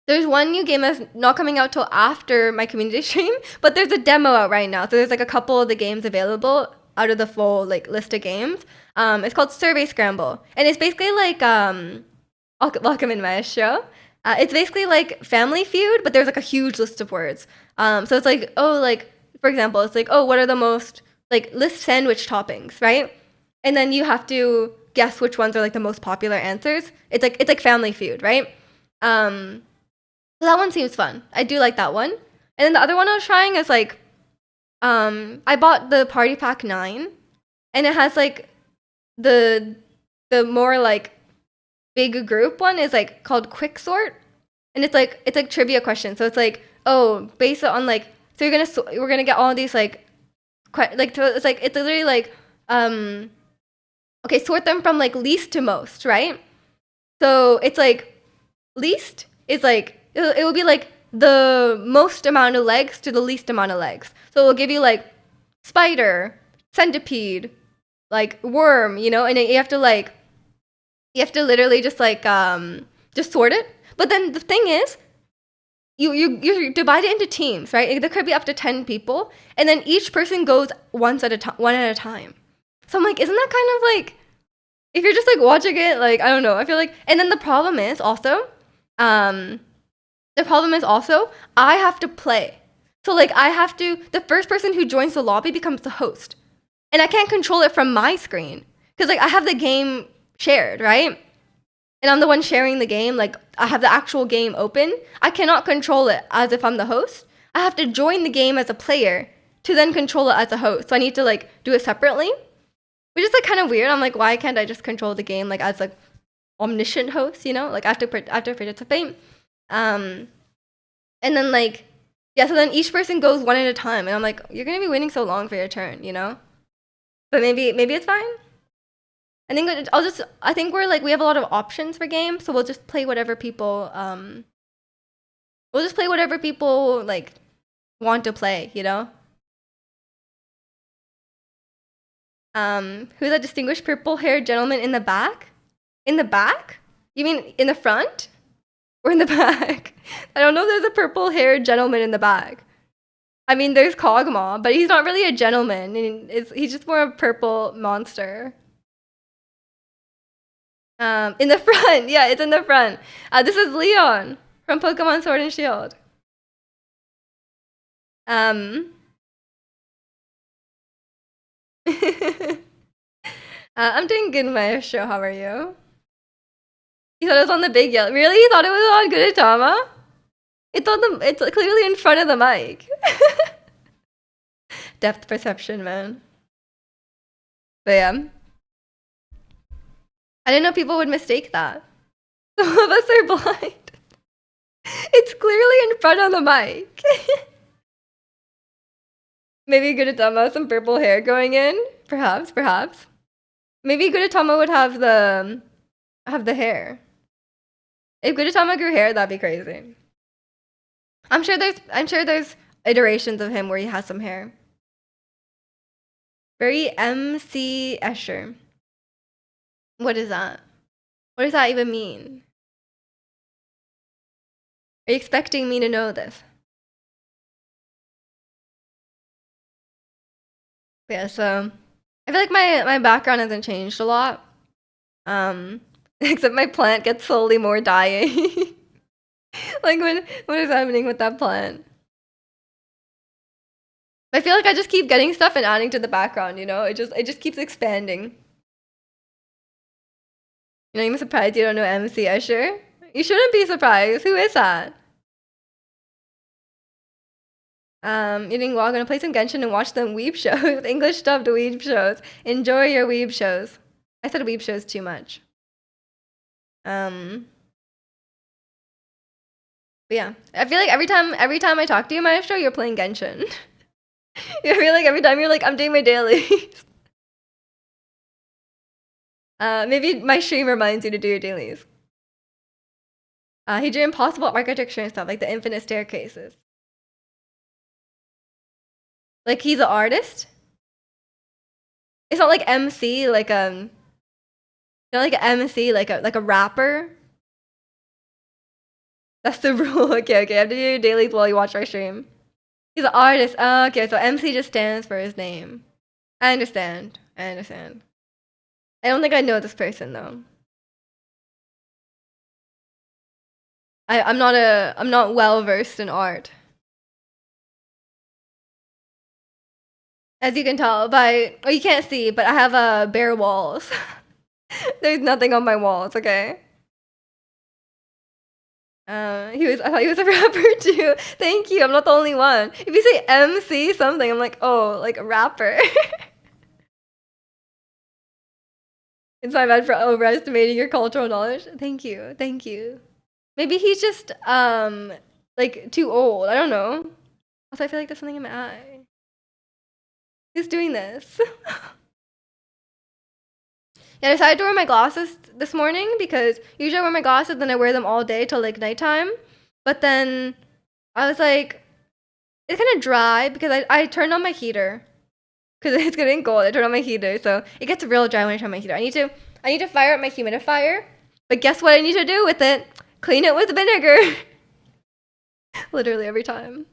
There's one new game that's not coming out till after my community stream, but there's a demo out right now. So there's like a couple of the games available out of the full like list of games. It's called Survey Scramble, and it's basically like Welcome in Maestro. It's basically like Family Feud, but there's like a huge list of words. So it's like, oh, like for example, it's like, oh, what are the most like list sandwich toppings, right? And then you have to guess which ones are like the most popular answers. It's like Family Feud, right? So that one seems fun. I do like that one. And then the other one I was trying is like, I bought the Party Pack 9, and it has like the more like big group one is like called Quick Sort, and it's like trivia questions. So it's like, oh, based on like, so we're gonna get all these like, so it's literally like, okay, sort them from like least to most, right? So it's like least is like it will be like the most amount of legs to the least amount of legs. So it will give you like spider, centipede, like worm, you know, and you have to literally just like just sort it. But then the thing is, you divide it into teams, right? There could be up to 10 people, and then each person goes one at a time. So I'm like, isn't that kind of like, if you're just like watching it, like I don't know, I feel like, and then the problem is also, I have to play. So like the first person who joins the lobby becomes the host. And I can't control it from my screen. Because like I have the game shared, right? And I'm the one sharing the game. Like I have the actual game open. I cannot control it as if I'm the host. I have to join the game as a player to then control it as a host. So I need to like do it separately. Which is like kind of weird. I'm like, why can't I just control the game like as like omniscient host, you know? Like I have to participate. And then like, yeah, so then each person goes one at a time, and I'm like, you're gonna be waiting so long for your turn, you know? But maybe it's fine. I think we're like, we have a lot of options for games, so we'll just play whatever people like want to play, you know? Who's that distinguished purple-haired gentleman in the back? In the back? You mean in the front? Or in the back? I don't know if there's a purple-haired gentleman in the back. I mean, there's Kog'Maw, but he's not really a gentleman. He's just more of a purple monster. In the front. Yeah, it's in the front. This is Leon from Pokemon Sword and Shield. I'm doing good, Maestro. How are you? You thought it was on the big yellow. Really? You thought it was on Gudetama? It's clearly in front of the mic. Depth perception, man. But yeah. I didn't know people would mistake that. Some of us are blind. It's clearly in front of the mic. Maybe Gudetama, some purple hair going in. Perhaps. Maybe Gudetama would have the hair. If Gudetama grew hair, that'd be crazy. I'm sure there's iterations of him where he has some hair. Very MC Escher. What is that? What does that even mean? Are you expecting me to know this? Yeah, so I feel like my background hasn't changed a lot. Except my plant gets slowly more dying. Like what is happening with that plant? I feel like I just keep getting stuff and adding to the background, you know? It just keeps expanding. You know, I'm surprised you don't know MC Escher. You shouldn't be surprised. Who is that? Eating well, gonna play some Genshin and watch them weeb shows. English dubbed weeb shows. Enjoy your weeb shows. I said weeb shows too much. Um, but yeah, I feel like every time I talk to you, Maestro, you're playing Genshin. I feel like every time you're like, I'm doing my daily. Maybe my stream reminds you to do your dailies. He drew impossible architecture and stuff, like the infinite staircases. Like he's an artist. It's not like MC, like not like an MC, like a rapper. That's the rule. Okay, okay. I have to do your dailies while you watch our stream. He's an artist. Oh, okay, so MC just stands for his name. I understand. I understand. I don't think I know this person though. I'm not well versed in art. As you can tell by, oh, you can't see, but I have bare walls. There's nothing on my walls, okay? I thought he was a rapper too. Thank you. I'm not the only one. If you say MC something, I'm like, oh, like a rapper. It's my bad for overestimating your cultural knowledge. Thank you. Thank you. Maybe he's just like too old. I don't know. Also, I feel like there's something in my eye. Who's doing this? Yeah, I decided to wear my glasses this morning because usually I wear my glasses, then I wear them all day till like nighttime. But then I was like, it's kind of dry because I turned on my heater because it's getting cold. I turned on my heater, so it gets real dry when I turn on my heater. I need to fire up my humidifier, but guess what I need to do with it? Clean it with vinegar. Literally every time.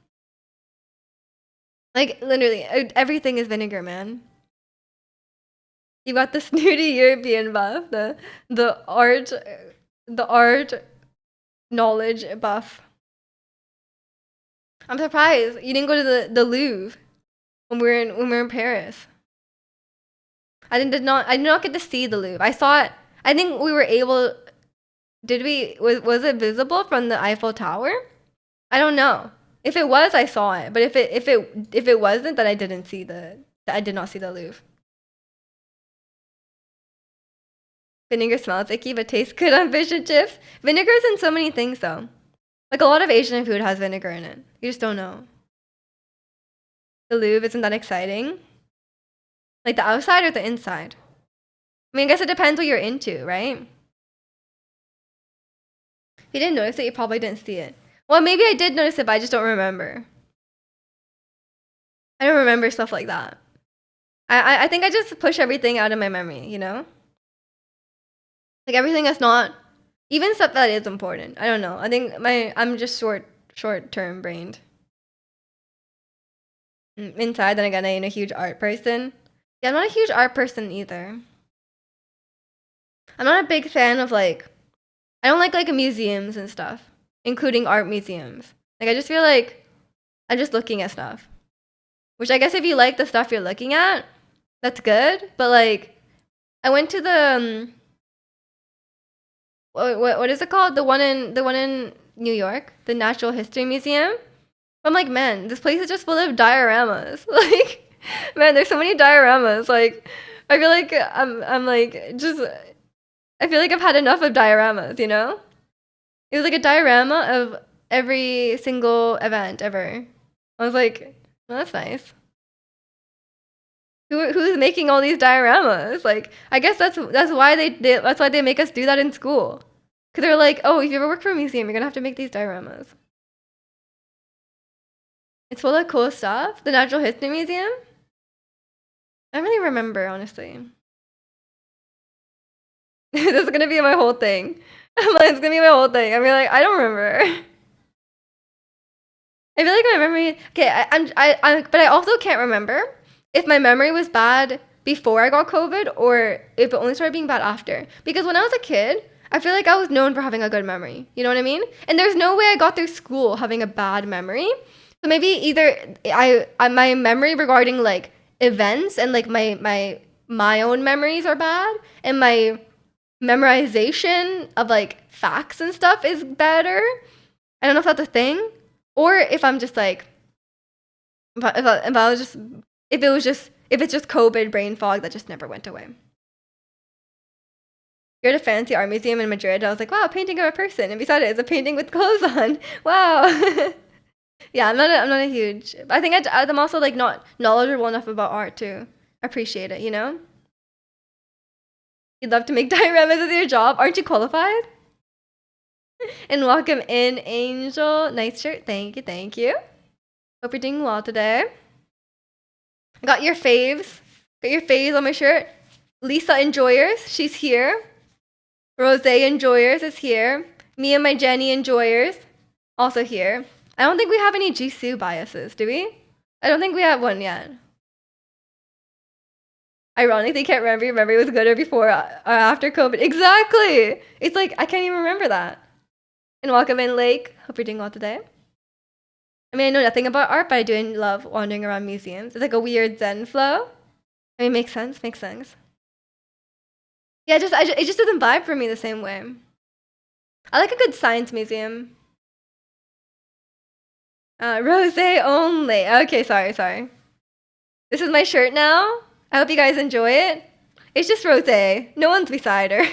Like literally everything is vinegar, man. You got the snooty European buff, the art knowledge buff. I'm surprised you didn't go to the Louvre when we were in Paris. I did not get to see the Louvre. I saw it. I think we were able. Did we? Was it visible from the Eiffel Tower? I don't know. If it was, I saw it. But if it wasn't, then I didn't see the. I did not see the Louvre. Vinegar smells icky but tastes good on fish and chips. Vinegar's in so many things though. Like a lot of Asian food has vinegar in it. You just don't know. The Louvre isn't that exciting. Like the outside or the inside? I mean, I guess it depends what you're into, right? If you didn't notice it, you probably didn't see it. Well, maybe I did notice it, but I just don't remember. I don't remember stuff like that. I think I just push everything out of my memory, you know? Like everything that's not, even stuff that is important. I don't know. I think I'm just short term brained. Inside, then again, I ain't a huge art person. Yeah, I'm not a huge art person either. I'm not a big fan of like, I don't like museums and stuff, including art museums. Like I just feel like I'm just looking at stuff. Which I guess if you like the stuff you're looking at, that's good. But like, I went to the what is it called? The one in New York, the Natural History Museum. I'm like, man, this place is just full of dioramas. Like, man, there's so many dioramas. Like, I feel like I'm like just. I feel like I've had enough of dioramas. You know, it was like a diorama of every single event ever. I was like, well, that's nice. Who's making all these dioramas? Like, I guess that's why that's why they make us do that in school. Cause they're like, oh, if you ever work for a museum, you're gonna have to make these dioramas. It's full of cool stuff. The Natural History Museum. I don't really remember, honestly. This is gonna be my whole thing. I'm like, it's gonna be my whole thing. I mean, like, I don't remember. I feel like my memory. Okay, but I also can't remember if my memory was bad before I got COVID or if it only started being bad after. Because when I was a kid, I feel like I was known for having a good memory. You know what I mean? And there's no way I got through school having a bad memory. So maybe either my memory regarding like events and like my own memories are bad, and my memorization of like facts and stuff is better. I don't know if that's a thing, or if I'm just like, if I was just, if it was just, if it's just COVID brain fog that just never went away. You're at a fancy art museum in Madrid. I was like, wow, a painting of a person, and beside it is a painting with clothes on. Wow. Yeah, I'm not a huge. I think I'm also like not knowledgeable enough about art to appreciate it. You know. You'd love to make dioramas as your job. Aren't you qualified? And welcome in, Angel. Nice shirt. Thank you. Thank you. Hope you're doing well today. Got your faves. Got your faves on my shirt. Lisa Enjoyers. She's here. Rose Enjoyers is here. Me and my Jenny Enjoyers. Also here. I don't think we have any Jisoo biases, do we? I don't think we have one yet. Ironically, can't remember. Remember, it was good or before or after COVID. Exactly. It's like I can't even remember that. And welcome in, Lake. Hope you're doing well today. I mean, I know nothing about art, but I do love wandering around museums. It's like a weird Zen flow. I mean, makes sense. Makes sense. Yeah, it just doesn't vibe for me the same way. I like a good science museum. Rosé only. Okay, sorry. This is my shirt now. I hope you guys enjoy it. It's just rosé. No one's beside her.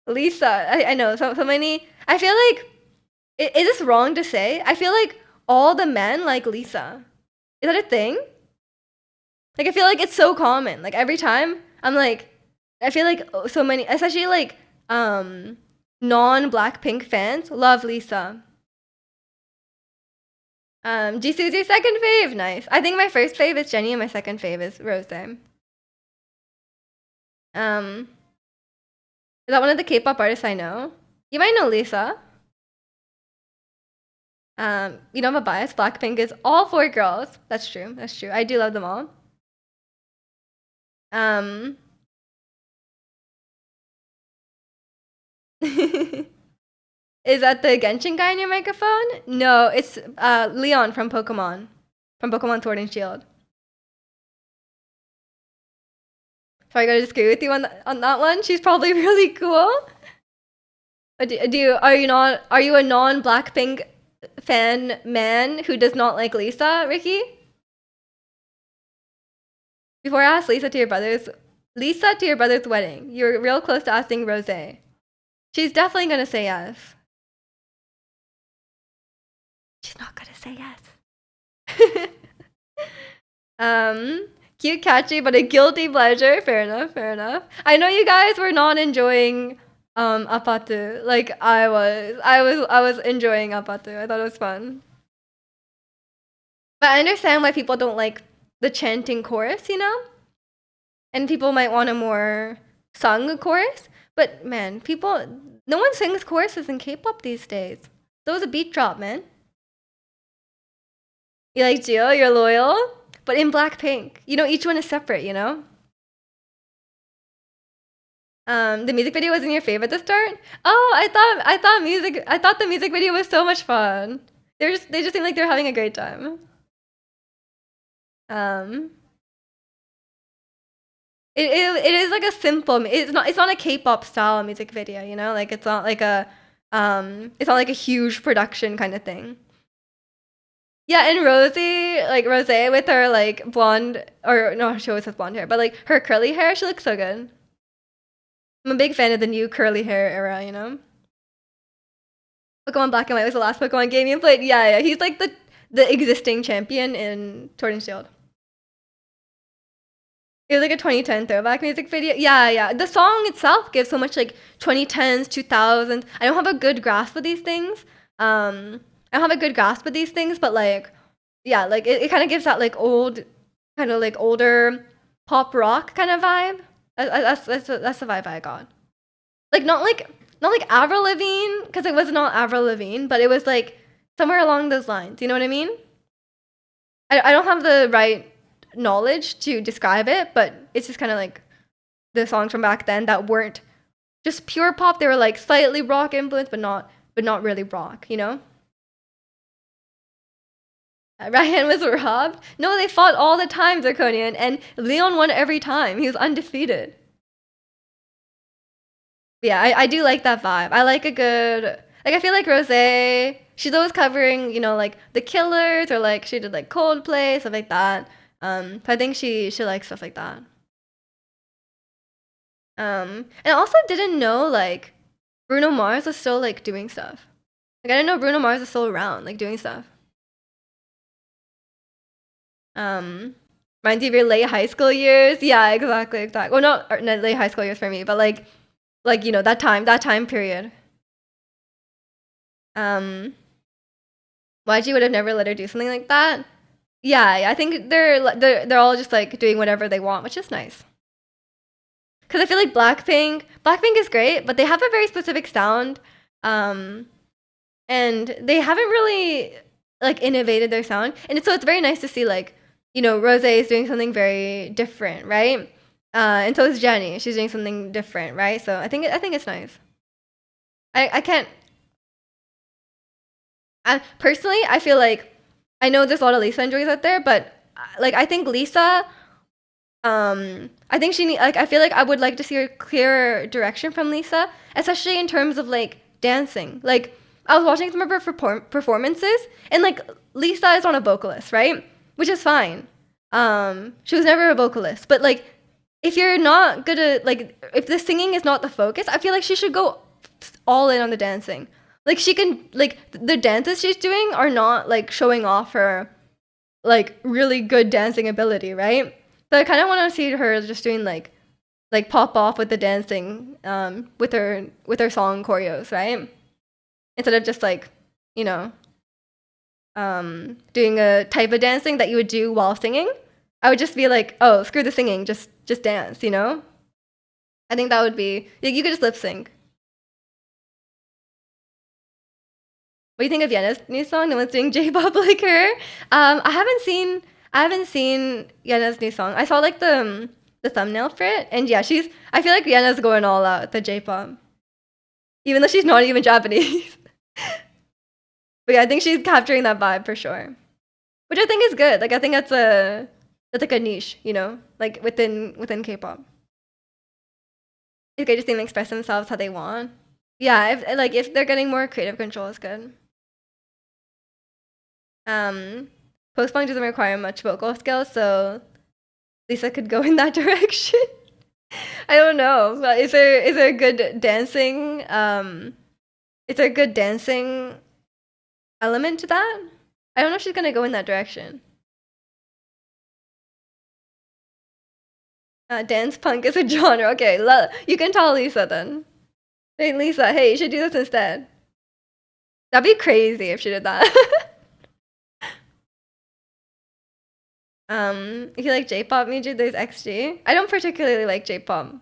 Lisa, I know. So many. I feel like, is this wrong to say? I feel like all the men like Lisa. Is that a thing? Like, I feel like it's so common. Like, every time I'm like, I feel like so many, especially like non-Blackpink fans love Lisa. Jisoo's your second fave. Nice. I think my first fave is Jenny and my second fave is Rose. Is that one of the K-pop artists I know? You might know Lisa. You don't have a bias. Blackpink is all four girls. That's true. That's true. I do love them all. Is that the Genshin guy in your microphone? No, it's Leon from Pokemon. From Pokemon Sword and Shield. So I gotta disagree with you on that one. She's probably really cool. Are you a non-Blackpink fan man who does not like Lisa, Ricky? Before I ask Lisa to your brother's wedding, you're real close to asking Rose. She's definitely gonna say yes. She's not gonna say yes. Cute, catchy, but a guilty pleasure. Fair enough. I know you guys were not enjoying Apatu. Like I was enjoying Apatu. I thought it was fun. But I understand why people don't like the chanting chorus, you know? And people might want a more sung chorus. But man, no one sings choruses in K-pop these days. So it was a beat drop, man. You like Jio, you're loyal? But in Blackpink, you know, each one is separate, you know? The music video wasn't your favorite to start? Oh, I thought the music video was so much fun. They just seem like they're having a great time. It is like a simple. It's not a K-pop style music video, you know? Like it's not like a huge production kind of thing. Yeah, and Rose with her like blonde, or no, she always has blonde hair, but like her curly hair, she looks so good. I'm a big fan of the new curly hair era, you know? Pokemon Black and White was the last Pokemon game you played. Yeah, he's like the existing champion in Sword and Shield. It was like a 2010 throwback music video. Yeah. The song itself gives so much like 2010s, 2000s. I don't have a good grasp of these things. But like, yeah, like it kind of gives that like old kind of like older pop rock kind of vibe. That's the vibe I got. Like not like Avril Lavigne because it was not Avril Lavigne, but it was like somewhere along those lines. You know what I mean? I don't have the right knowledge to describe it, but it's just kind of like the songs from back then that weren't just pure pop. They were like slightly rock influenced, but not really rock. You know? Ryan was robbed. No, they fought all the time, Zirconian, and Leon won every time. He was undefeated. Yeah, I do like that vibe. I like a good like I feel like Rosé, she's always covering, you know, like The Killers or like she did like Coldplay, stuff like that. So I think she likes stuff like that. And I also didn't know like Bruno Mars was still like doing stuff. Like I didn't know Bruno Mars was still around, like doing stuff. Um Reminds you of your late high school years. Yeah, exactly, exactly. Well, not late high school years for me, but like you know that time period. Um YG would have never let her do something like that. Yeah, I think they're all just like doing whatever they want, which is nice. Cause I feel like Blackpink is great, but they have a very specific sound, um, and they haven't really like innovated their sound, and it's very nice to see like you know Rose is doing something very different, right? And so is Jenny. She's doing something different, right? So I think it's nice. I can't personally, I feel like I know there's a lot of Lisa enjoys out there, but like I think Lisa, I think she need like I feel like I would like to see a clearer direction from Lisa, especially in terms of like dancing. Like I was watching some of her performances, and like Lisa is not a vocalist, right? Which is fine. She was never a vocalist, but like if you're not good at like if the singing is not the focus, I feel like she should go all in on the dancing. Like she can like the dances she's doing are not like showing off her like really good dancing ability, right? So I kind of want to see her just doing like pop off with the dancing with her song choreos, right? Instead of just like, you know, doing a type of dancing that you would do while singing. I would just be like, "Oh, screw the singing, just dance," you know? I think that would be you could just lip sync. What do you think of Yena's new song? No one's doing J-pop like her. I haven't seen Yena's new song. I saw like the thumbnail for it, and yeah, she's. I feel like Yena's going all out with the J-pop, even though she's not even Japanese. But yeah, I think she's capturing that vibe for sure, which I think is good. Like I think that's like a niche, you know, like within K-pop. It's great to see them express themselves how they want. Yeah, if they're getting more creative control, is good. Um, Post punk doesn't require much vocal skills, so Lisa could go in that direction. I don't know. But is there a good dancing? Is there a good dancing element to that? I don't know if she's gonna go in that direction. Dance punk is a genre. Okay, you can tell Lisa then. Hey Lisa, hey, you should do this instead. That'd be crazy if she did that. If you like J-pop music, there's XG. I don't particularly like J-pop.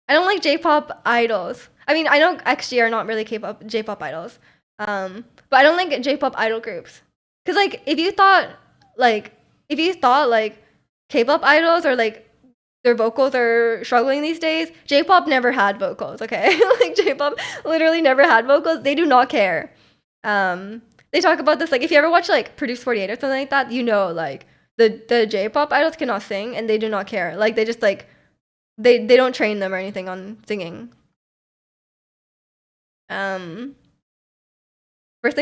I don't like J-pop idols. I mean, I know XG are not really K-pop J-pop idols. But I don't like J-pop idol groups. Cause like if you thought like K-pop idols or like their vocals are struggling these days, J-pop never had vocals. Okay, like J-pop literally never had vocals. They do not care. They talk about this like if you ever watch like Produce 48 or something like that, you know like the J-pop idols cannot sing and they do not care. Like they just like they don't train them or anything on singing. Personally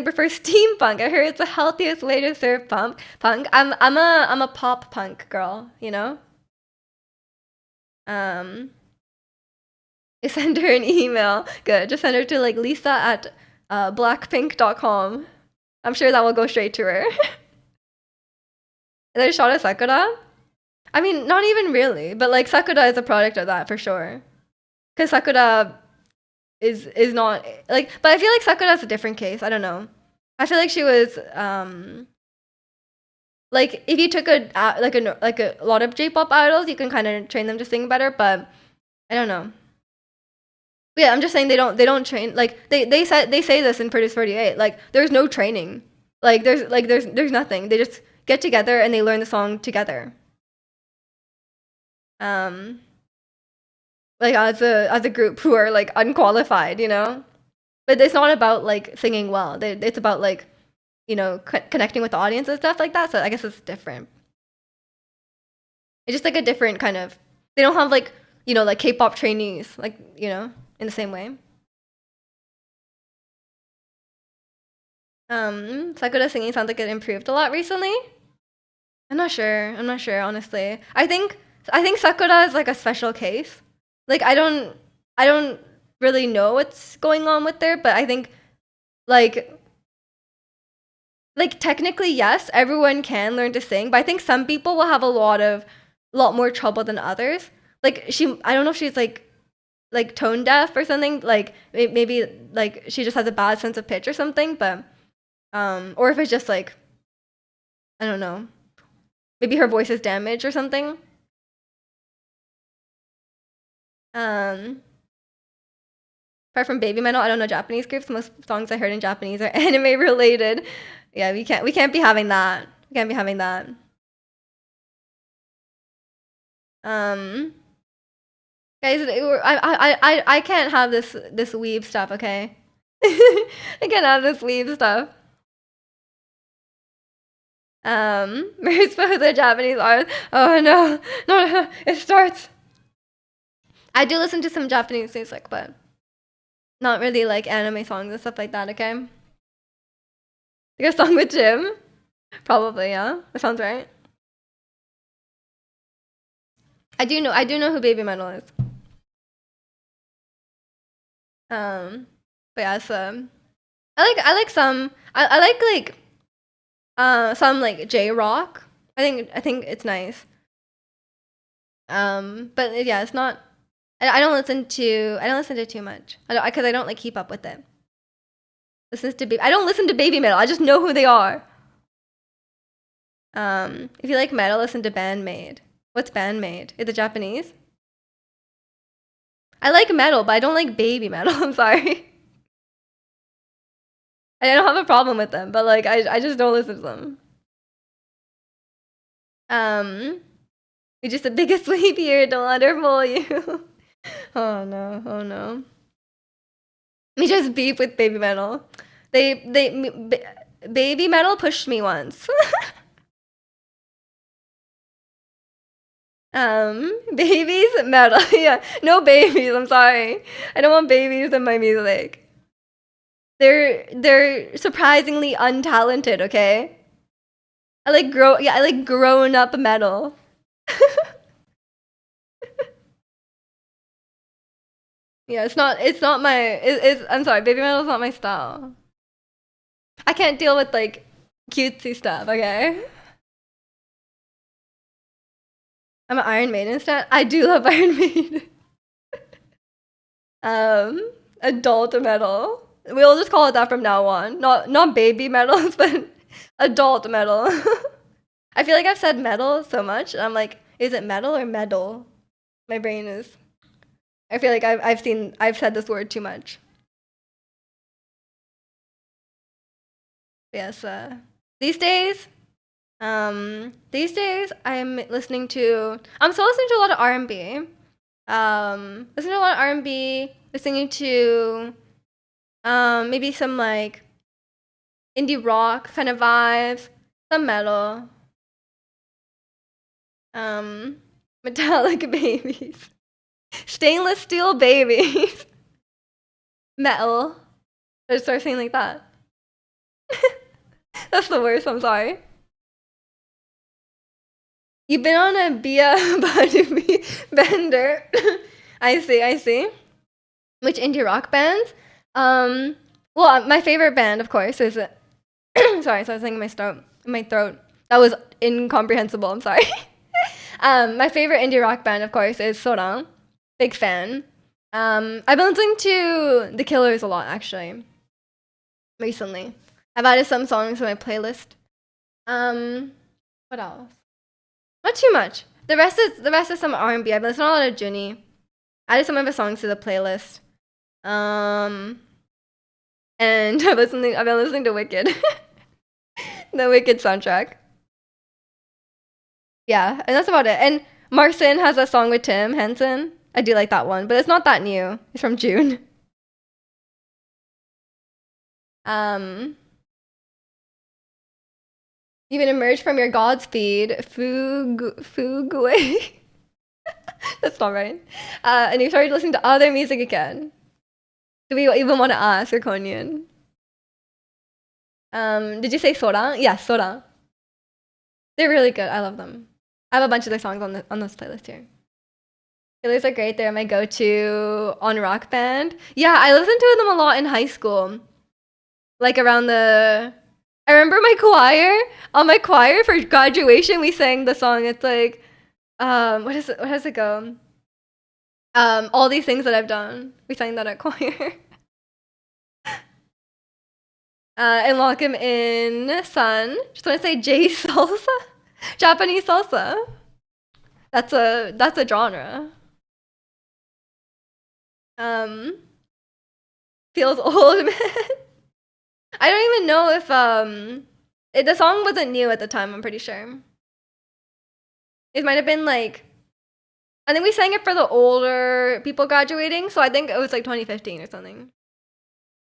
prefer steampunk. I heard it's the healthiest way to serve punk. I'm a pop punk girl, you know? Um send her an email. Good. Just send her to like Lisa at blackpink.com. I'm sure that will go straight to her. Is there Shada Sakura? I mean, not even really, but like Sakura is a product of that for sure. Cause Sakura is not like but I feel like Sakura's a different case. I don't know. I feel like she was Like if you took a lot of J-pop idols, you can kind of train them to sing better. But I don't know. But yeah, I'm just saying they don't train. Like they say this in Produce 48. Like there's no training. Like there's nothing. They just get together and they learn the song together. Um, like as a group who are like unqualified, you know. But it's not about like singing well. It's about like connecting with the audience and stuff like that. So I guess it's different. It's just like a different kind of. They don't have like like K-pop trainees like in the same way. Sakura singing sounds like it improved a lot recently. I'm not sure. I'm not sure honestly. I think Sakura is like a special case. Like I don't really know what's going on with her, but I think like technically yes, everyone can learn to sing, but I think some people will have a lot more trouble than others. Like I don't know if she's like tone deaf or something. Like maybe like she just has a bad sense of pitch or something. But or if it's just like I don't know, maybe her voice is damaged or something. Um, Apart from Baby Metal, I don't know Japanese groups. Most songs I heard in Japanese are anime related. Yeah, we can't be having that. We can't be having that. Um, Guys, I can't have this weeb stuff. Okay, I can't have this weeb stuff. Most of the Japanese artists. Oh no, no, it starts. I do listen to some Japanese music, but not really like anime songs and stuff like that. Okay, like a song with Jim, probably. Yeah, that sounds right. I do know who Baby Metal is. But yeah, so I like some I like some like J rock. I think it's nice. But yeah, it's not. I don't listen to too much. I don't like keep up with it. I don't listen to Baby Metal. I just know who they are. If you like metal, listen to Bandmade. What's Bandmade? Is it Japanese? I like metal, but I don't like baby metal. I'm sorry. I don't have a problem with them, but like I just don't listen to them. Um, you're just the biggest sleepy here. Don't let her fool you. Oh no, oh no. Me just beef with baby metal. Baby metal pushed me once. Babies metal. Yeah, no babies. I'm sorry. I don't want babies in my music. They're surprisingly untalented. Okay. I like grown up metal. Yeah, it's not my I'm sorry, baby metal is not my style. I can't deal with like cutesy stuff, okay? I'm an Iron Maiden stan. I do love Iron Maiden. Um, Adult metal. We'll just call it that from now on. Not baby metals, but adult metal. I feel like I've said metal so much, and I'm like, is it metal or metal? My brain is. I feel like I've said this word too much. Yes. These days, I'm still listening to a lot of R&B. Listening to a lot of R&B. Listening to maybe some like indie rock kind of vibes, some metal. Metallic babies, stainless steel babies, metal. I just start saying like that. That's the worst. I'm sorry. You've been on a Bia Badumi bender. I see. I see. Which indie rock bands? Well, my favorite band, of course, is sorry. So I was saying my throat. That was incomprehensible. I'm sorry. My favorite indie rock band, of course, is Sorang. Big fan. I've been listening to The Killers a lot, actually, recently. I've added some songs to my playlist. Um, What else? Not too much. The rest is some R&B. I've been listening to a lot of Junie. Added some of his songs to the playlist. Um, and I've been listening to Wicked, the Wicked soundtrack. Yeah, and that's about it. And Marcin has a song with Tim Henson. I do like that one, but it's not that new. It's from June. Um, Even emerge from your Godspeed, Fugue away. That's not right. And you started listening to other music again. Do we even want to ask Erkonian? Did you say Sora? Yeah, Sora. They're really good. I love them. I have a bunch of their songs on this playlist here. Killers are great. They're my go-to on Rock Band. Yeah, I listened to them a lot in high school. Like around the... I remember my choir. On my choir for graduation, we sang the song. It's like... what is it? What does it go? All these things that I've done. We sang that at choir. And welcome in, Sun. Just want to say J salsa, Japanese salsa. That's a genre. Feels old, man. I don't even know if the song wasn't new at the time. I'm pretty sure. It might have been like, I think we sang it for the older people graduating, so I think it was like 2015 or something.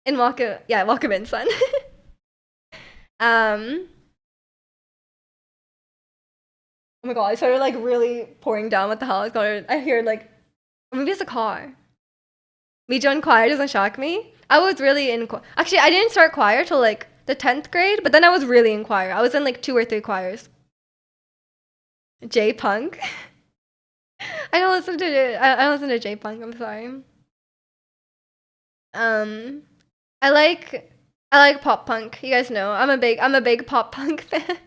And welcome in, Sun. Oh my god, I started like really pouring down. What the hell? I hear like, maybe it's a car. Me join choir doesn't shock me. I was really in actually, I didn't start choir till like the 10th grade, but then I was really in choir. I was in like 2 or 3 choirs. J-punk. I don't listen to J-punk. I'm sorry. I like pop punk. You guys know I'm a big pop punk fan.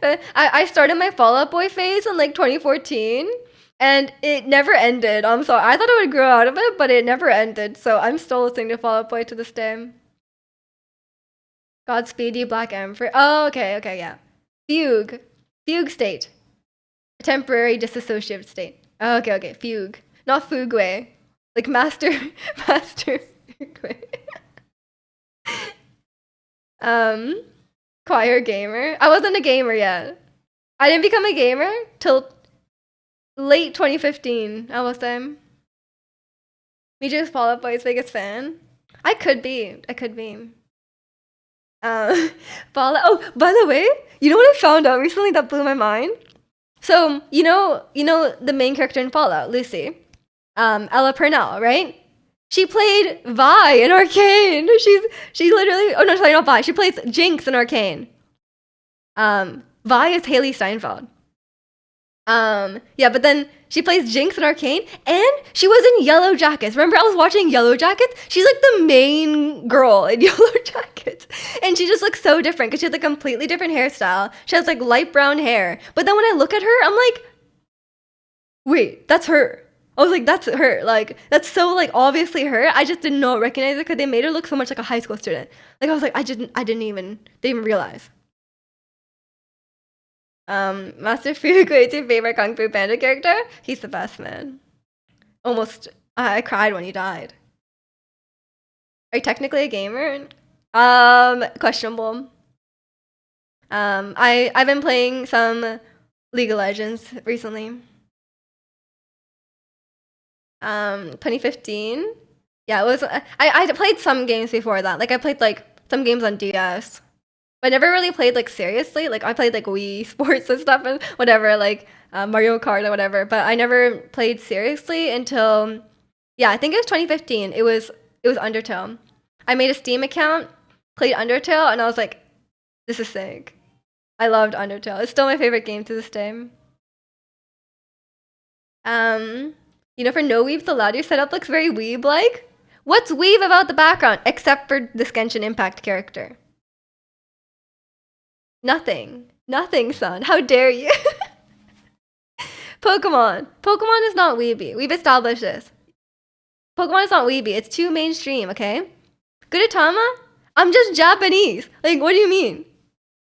I started my Fall Out Boy phase in like 2014, and it never ended. I'm sorry. I thought I would grow out of it, but it never ended. So I'm still listening to Fall Out Boy to this day. Godspeed You, Black Emperor. Oh, okay, yeah. Fugue state. Temporary dissociative state. Oh, okay. Fugue, not fugue. Like master fugue. Choir gamer. I wasn't a gamer yet. I didn't become a gamer till late 2015, I will say. Me just Fall Out Boy's biggest fan. I could be. Fallout. Oh, by the way, you know what I found out recently that blew my mind? So you know the main character in Fallout, Lucy, Ella Purnell, right? She played Vi in Arcane. She literally. Oh no, sorry, not Vi. She plays Jinx in Arcane. Vi is Haley Steinfeld. Yeah, but then she plays Jinx in Arcane, and she was in Yellow Jackets. Remember, I was watching Yellow Jackets? She's like the main girl in Yellow Jackets, and she just looks so different because she has a completely different hairstyle. She has like light brown hair, but then when I look at her, I'm like, wait, that's her. I was like, that's her. Like, that's so like obviously her. I just did not recognize it because they made her look so much like a high school student. Like I was like, didn't even realize. Master Fugu is your favorite Kung Fu Panda character? He's the best, man. Almost, I cried when he died. Are you technically a gamer? Questionable. I've been playing some League of Legends recently. 2015. Yeah, it was. I played some games before that. Like I played like some games on DS. But I never really played like seriously. Like I played like Wii Sports and stuff and whatever, like Mario Kart or whatever. But I never played seriously until, yeah, I think it was 2015. It was Undertale. I made a Steam account, played Undertale, and I was like, this is sick. I loved Undertale. It's still my favorite game to this day. For No Weebs Allowed, your setup looks very weeb-like. What's weeb about the background except for the Genshin Impact character? Nothing, son. How dare you? Pokemon is not weeby. We've established this. Pokemon is not weeby. It's too mainstream, okay? Gudetama? I'm just Japanese. Like, what do you mean?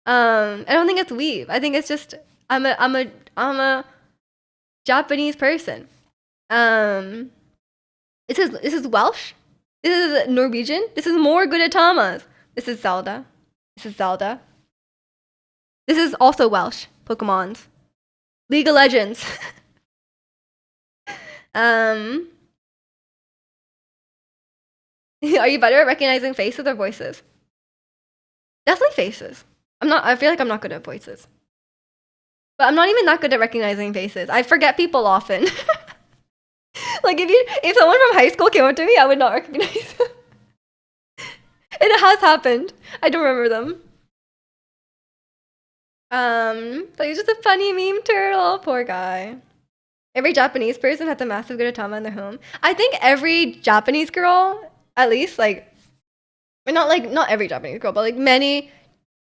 I don't think it's weeb. I think it's just I'm a Japanese person. Um, this is Welsh. This is Norwegian. This is more Gudetamas. This is Zelda. This is Zelda. This is also Welsh Pokemons. League of Legends. um, are you better at recognizing faces or voices? Definitely faces. I'm not. I feel like I'm not good at voices, but I'm not even that good at recognizing faces. I forget people often. Like if someone from high school came up to me, I would not recognize them. It has happened. I don't remember them. But he's just a funny meme turtle. Poor guy. Every Japanese person has a massive Gudetama in their home. I think every Japanese girl, at least, not every Japanese girl, but like many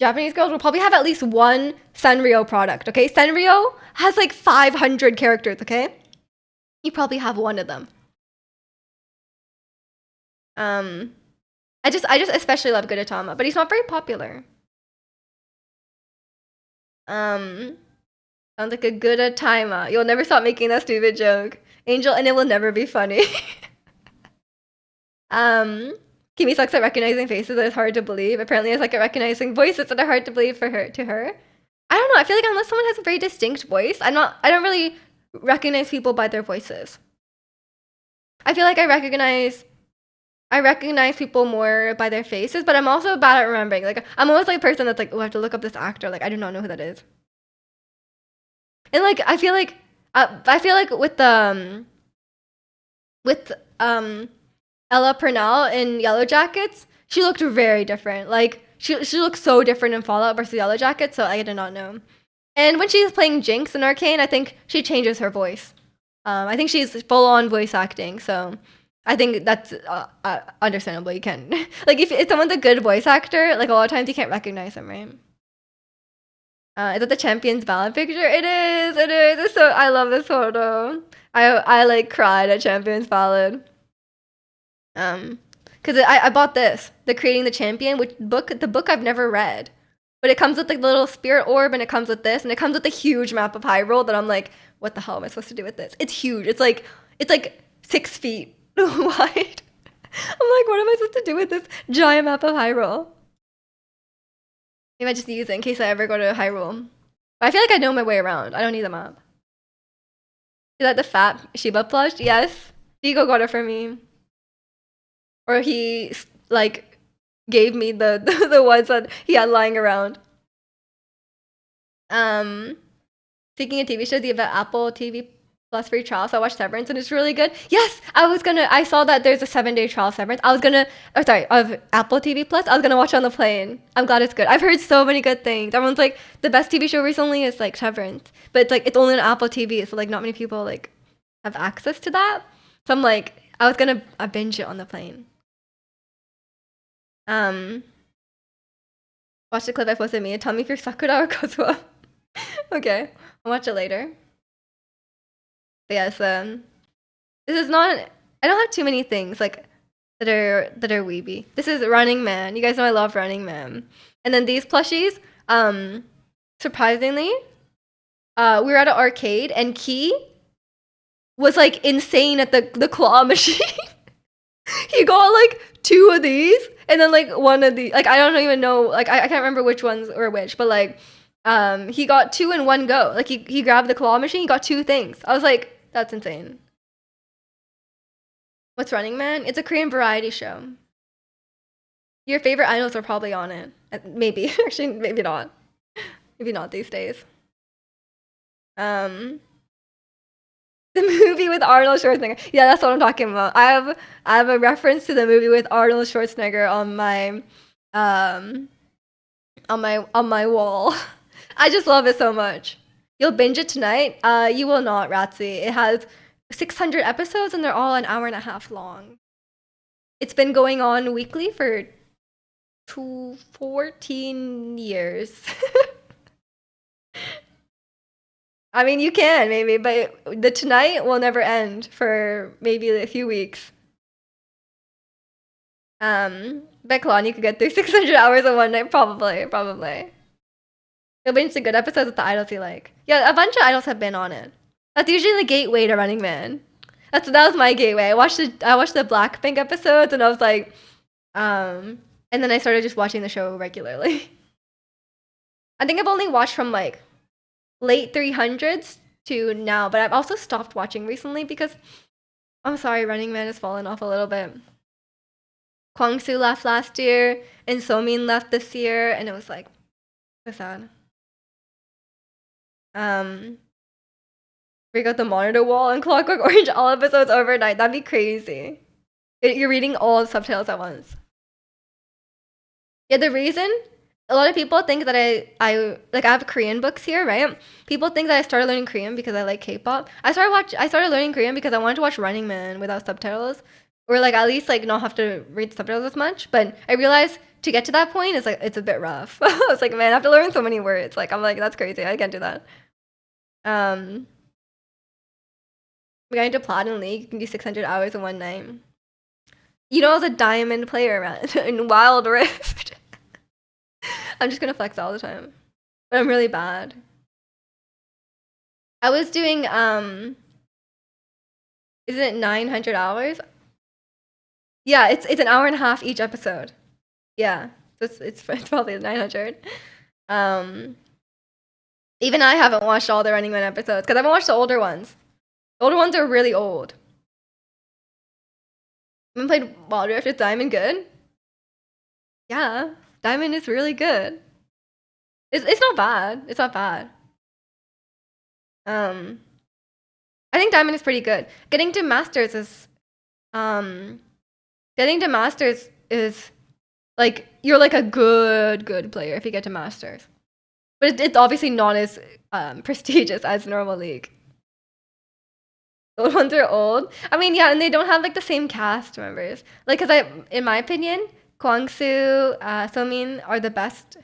Japanese girls will probably have at least one Sanrio product, okay? Sanrio has like 500 characters, okay? You probably have one of them. I just especially love Gudetama, but he's not very popular. Sounds like a Gudetama. You'll never stop making that stupid joke. Angel, and it will never be funny. Kimi sucks at recognizing faces that is hard to believe. Apparently, I suck at recognizing voices that are hard to believe for her. To her, I don't know. I feel like unless someone has a very distinct voice, I don't really recognize people by their voices. I feel like I recognize people more by their faces, but I'm also bad at remembering. Like I'm always like a person that's like, oh, I have to look up this actor. Like I do not know who that is. And like I feel like with Ella Purnell in Yellow Jackets, she looked very different. Like she looked so different in Fallout versus Yellow Jackets, so I did not know. And when she's playing Jinx in Arcane, I think she changes her voice. I think she's full on voice acting, so I think that's understandable. You can like if someone's a good voice actor, like a lot of times you can't recognize them, right? Is that the Champions Ballad picture? It is. It is. It's so I love this photo. I like cried at Champions Ballad. Because I bought this, the Creating the Champion, the book I've never read, but it comes with like the little spirit orb, and it comes with this, and it comes with a huge map of Hyrule that I'm like, what the hell am I supposed to do with this? It's huge. It's like 6 feet wide. I'm like, what am I supposed to do with this giant map of Hyrule? Maybe I just use it in case I ever go to Hyrule. But I feel like I know my way around. I don't need a map. Is that the fat Shiba plush? Yes. Digo got it for me. Or he like gave me the the ones that he had lying around. Speaking of TV shows, you have Apple TV Plus free trial. So I watched Severance and it's really good. Yes, I saw that there's a 7-day trial of Severance. Of Apple TV Plus. I was gonna watch it on the plane. I'm glad it's good. I've heard so many good things. Everyone's like the best TV show recently is like Severance, but it's like it's only on Apple TV, so like not many people like have access to that. So I'm like, I was gonna binge it on the plane. Watch the clip I posted me and tell me if you're Sakura or Kazuha. Okay, I'll watch it later. But yes, this is not. I don't have too many things like that are weeby. This is Running Man. You guys know I love Running Man. And then these plushies. Surprisingly, we were at an arcade and Key was like insane at the claw machine. He got like 2 of these and then like 1 of the like I don't even know like I can't remember which ones or which, but like he got 2 in one go. Like he grabbed the claw machine, he got 2 things. I was like, that's insane. What's Running Man? It's a Korean variety show. Your favorite idols are probably on it. Maybe. Actually, maybe not. Maybe not these days. The movie with Arnold Schwarzenegger. Yeah, that's what I'm talking about. I have a reference to the movie with Arnold Schwarzenegger on my wall. I just love it so much. You'll binge it tonight. You will not, Ratsy. It has 600 episodes and they're all an hour and a half long. It's been going on weekly for 14 years. I mean, you can maybe, but the tonight will never end for maybe a few weeks. Becklon, you could get through 600 hours in one night, probably. You'll binge the good episodes of the idols you like. Yeah, a bunch of idols have been on it. That's usually the gateway to Running Man. That was my gateway. I watched the Blackpink episodes and I was like, and then I started just watching the show regularly. I think I've only watched from like late 300s to now, but I've also stopped watching recently because I'm sorry, Running Man has fallen off a little bit. Kwangsu left last year and Somin left this year, and it was like, so sad. Break out the monitor wall and Clockwork Orange all episodes overnight. That'd be crazy. You're reading all the subtitles at once. Yeah, the reason a lot of people think that I have Korean books here, right? People think that I started learning Korean because I like K-pop. I started learning Korean because I wanted to watch Running Man without subtitles, or like at least like not have to read subtitles as much. But I realized to get to that point is like it's a bit rough. I was like, man, I have to learn so many words. Like I'm like that's crazy. I can't do that. We're going to Platinum League. You can do 600 hours in one night. You know, I was a diamond player, man, in Wild Rift. I'm just gonna flex all the time, but I'm really bad. I was doing isn't it 900 hours? Yeah, it's an hour and a half each episode. Yeah, it's probably 900. Even I haven't watched all the Running Man episodes because I haven't watched the older ones. The older ones are really old. I haven't played Wild Rift. Is Diamond good? Yeah, Diamond is really good. It's not bad. It's not bad. I think Diamond is pretty good. Getting to Masters is like you're like a good player if you get to Masters, but it's obviously not as prestigious as normal league. Those ones are old. I mean, yeah, and they don't have like the same cast members. Like, cause in my opinion, Kwangsu, Somin are the best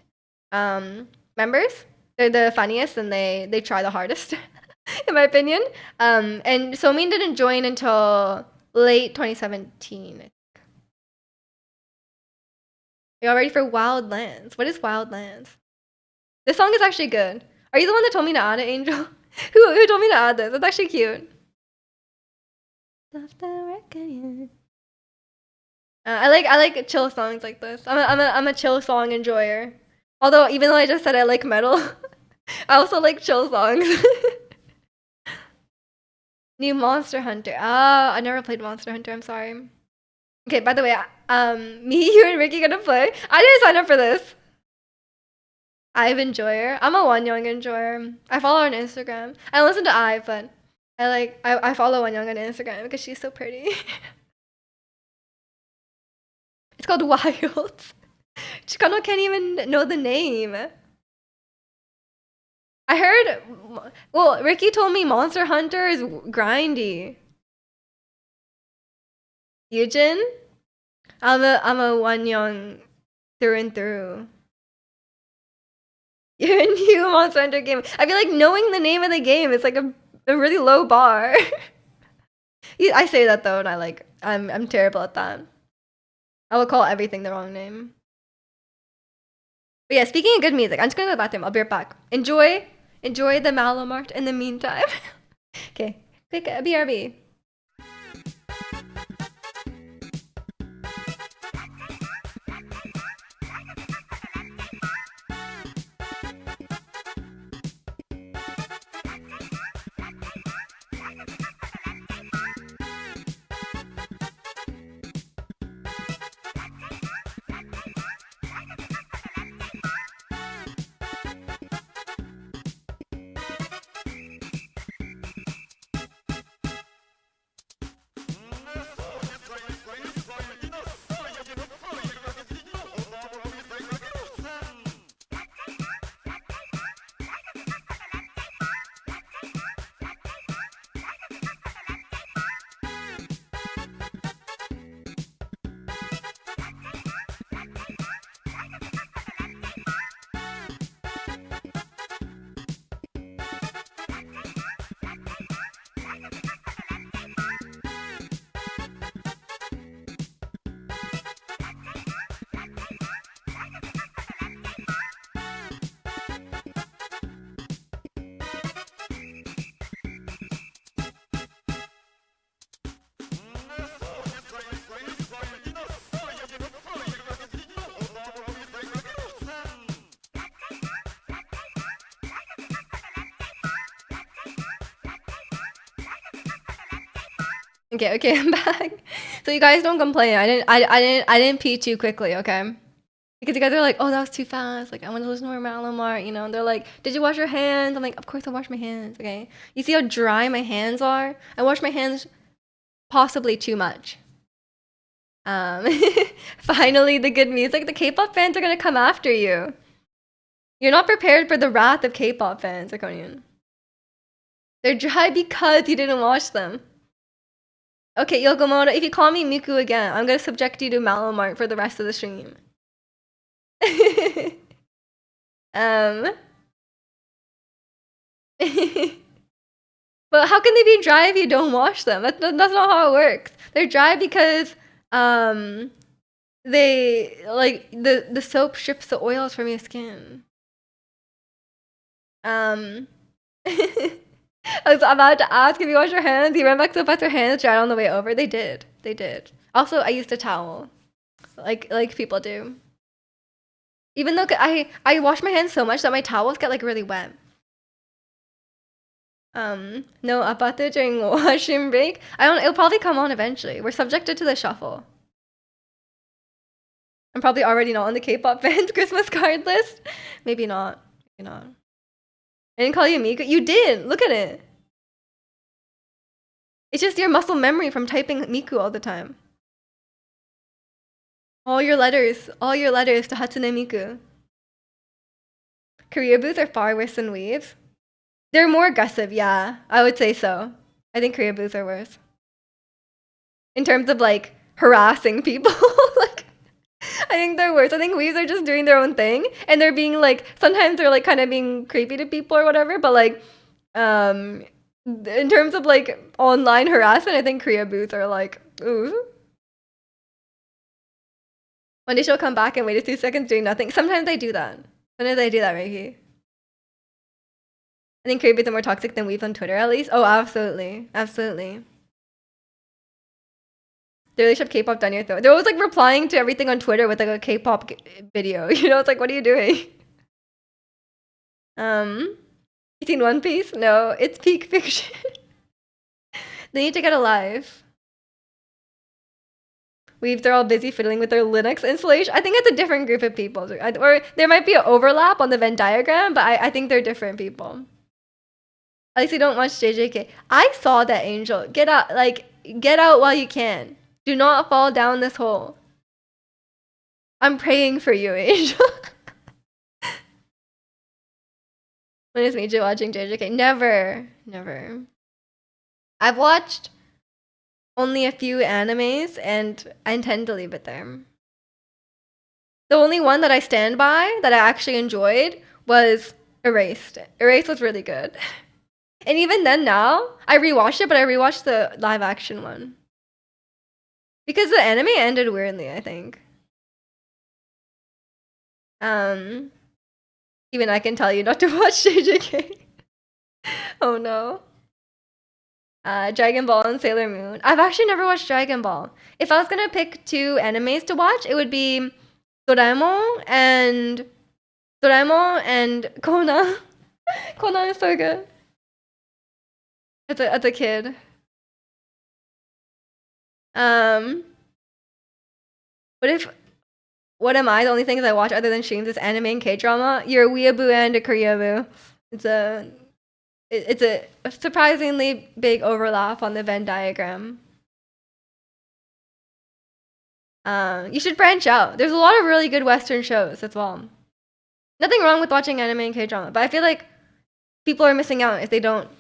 members. They're the funniest and they try the hardest, in my opinion. And Somin didn't join until late 2017. Are you all ready for Wildlands? What is Wildlands? This song is actually good. Are you the one that told me to add it, Angel? Who told me to add this? It's actually cute. I like chill songs like this. I'm a chill song enjoyer. Although even though I just said I like metal, I also like chill songs. New Monster Hunter. I never played Monster Hunter. I'm sorry. Okay, by the way, me, you, and Ricky gonna play. I didn't sign up for this. Ive enjoyer. I'm a Wonyoung enjoyer. I follow her on Instagram. I don't listen to Ive, but I follow Wonyoung on Instagram because she's so pretty. It's called Wilds. Chikano can't even know the name. I heard. Well, Ricky told me Monster Hunter is grindy. Yujin, I'm a Wonyoung through and through. You're a new Monster Hunter game. I feel like knowing the name of the game is like a really low bar. I say that though, and I'm terrible at that. I will call everything the wrong name. But yeah, speaking of good music, I'm just gonna go to the bathroom. I'll be right back. Enjoy the Malamart in the meantime. Okay, quick BRB. Okay, okay, I'm back. So you guys don't complain. I didn't pee too quickly, okay? Because you guys are like, oh, that was too fast. Like, I want to listen to more Malamar, you know? And they're like, did you wash your hands? I'm like, of course I wash my hands, okay? You see how dry my hands are? I wash my hands possibly too much. Um, Finally, the good music. The K-pop fans are gonna come after you. You're not prepared for the wrath of K-pop fans, Iconian. They're dry because you didn't wash them. Okay, Yokomoto, if you call me Miku again, I'm gonna subject you to Malamart for the rest of the stream. um. But how can they be dry if you don't wash them? That's not how it works. They're dry because they like the soap strips the oils from your skin. I was about to ask if you wash your hands. You ran back so fast your hands dried on the way over. They did. They did. Also, I used a towel, like people do. Even though I wash my hands so much that my towels get like really wet. No apate during washing break. I don't. It'll probably come on eventually. We're subjected to the shuffle. I'm probably already not on the K-pop fans Christmas card list. Maybe not. Maybe not. I didn't call you Miku. You did. Look at it. It's just your muscle memory from typing Miku all the time. All your letters to Hatsune Miku. Career boots are far worse than weaves. They're more aggressive, yeah. I would say so. I think career boots are worse. In terms of like harassing people. Like I think they're worse. I think weaves are just doing their own thing. And they're being like sometimes they're like kind of being creepy to people or whatever, but like in terms of like online harassment, I think career boots are like, ooh. One day she'll come back and wait a few seconds doing nothing. Sometimes I do that. Sometimes I do that, Reiki. I think career boots are more toxic than weaves on Twitter, at least. Oh, absolutely. Absolutely. They really shoved K-pop down your throat. They're always like replying to everything on Twitter with like a K-pop video. You know, it's like, what are you doing? You seen One Piece? No, it's peak fiction. They need to get a life. They're all busy fiddling with their Linux installation. I think it's a different group of people. Or there might be an overlap on the Venn diagram, but I think they're different people. At least you don't watch JJK. I saw that, Angel. Get out, get out while you can. Do not fall down this hole. I'm praying for you, Angel. When is Meiji watching JJK? Never. Never. I've watched only a few animes and I intend to leave it there. The only one that I stand by that I actually enjoyed was Erased. Erased was really good. And even then now, I rewatched it, but I rewatched the live action one. Because the anime ended weirdly, I think. Even I can tell you not to watch JJK. Oh no. Dragon Ball and Sailor Moon. I've actually never watched Dragon Ball. If I was gonna pick two animes to watch, it would be Doraemon and Conan. Conan is so good. As a kid. What am I? The only things I watch other than streams is anime and K-drama. You're a weeaboo and a Koreaboo. It's a surprisingly big overlap on the Venn diagram. You should branch out. There's a lot of really good Western shows as well. Nothing wrong with watching anime and K-drama, but I feel like people are missing out if they don't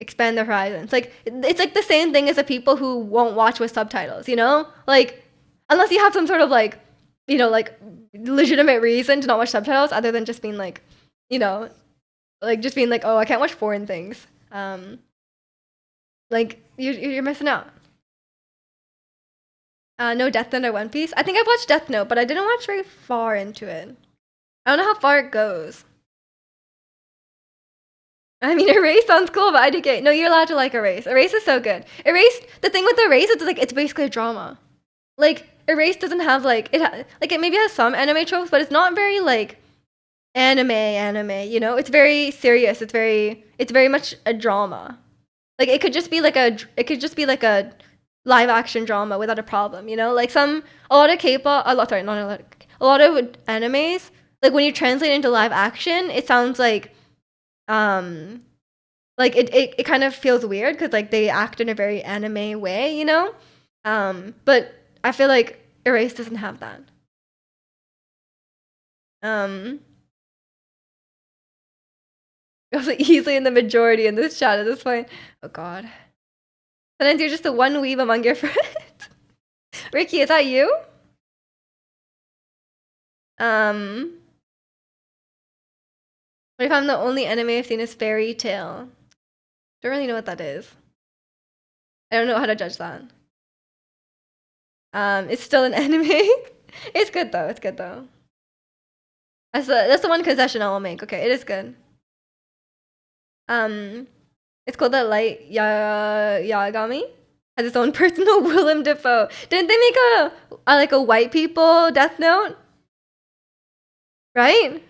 expand their horizons. Like it's like the same thing as the people who won't watch with subtitles, you know? Like unless you have some sort of like, you know, like legitimate reason to not watch subtitles other than just being like, you know, like just being like, oh, I can't watch foreign things. Like you're missing out. No Death Note or One Piece. I think I've watched Death Note, but I didn't watch very far into it. I don't know how far it goes. I mean, Erase sounds cool, but IDK. No, you're allowed to like Erase. Erase is so good. Erase. The thing with Erase is like it's basically a drama. Like Erase doesn't have like it maybe has some anime tropes, but it's not very like anime. You know, it's very serious. It's very much a drama. Like it could just be like a live action drama without a problem, you know? Like a lot of K-pop, a lot, sorry, not a lot of animes, like when you translate into live action, it sounds um like it kind of feels weird because like they act in a very anime way, you know? But I feel like Erase doesn't have that. Um also easily in the majority in this chat at this point. Oh god. Sometimes you're just the one weeb among your friends. Ricky, is that you? Um What if I'm the only anime I've seen is Fairy Tale? Don't really know what that is. I don't know how to judge that. It's still an anime. It's good though. It's good though. That's the one concession I will make. Okay, it is good. It's called the Light Yagami. Has its own personal Willem Dafoe. Didn't they make a like a white people Death Note? Right?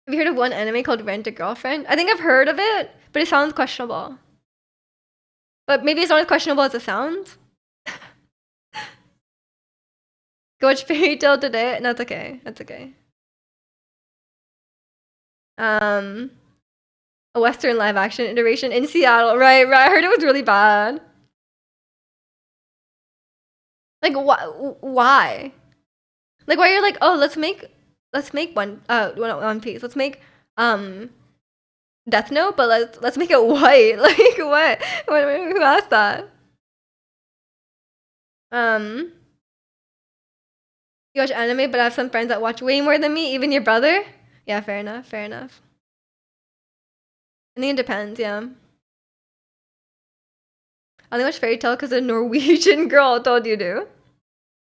Have you heard of one anime called Rent a Girlfriend? I think I've heard of it, but it sounds questionable. But maybe it's not as questionable as it sounds. Go watch Fairy Tale today. No, it's okay. That's okay. A Western live action iteration in Seattle. Right. I heard it was really bad. Like why? Like why you're like, oh, let's make One Piece. Let's make Death Note, but let's make it white. Like what? Who asked that? You watch anime, but I have some friends that watch way more than me, even your brother? Yeah, fair enough. I think it depends, yeah. I only watch Fairy Tale because a Norwegian girl told you to.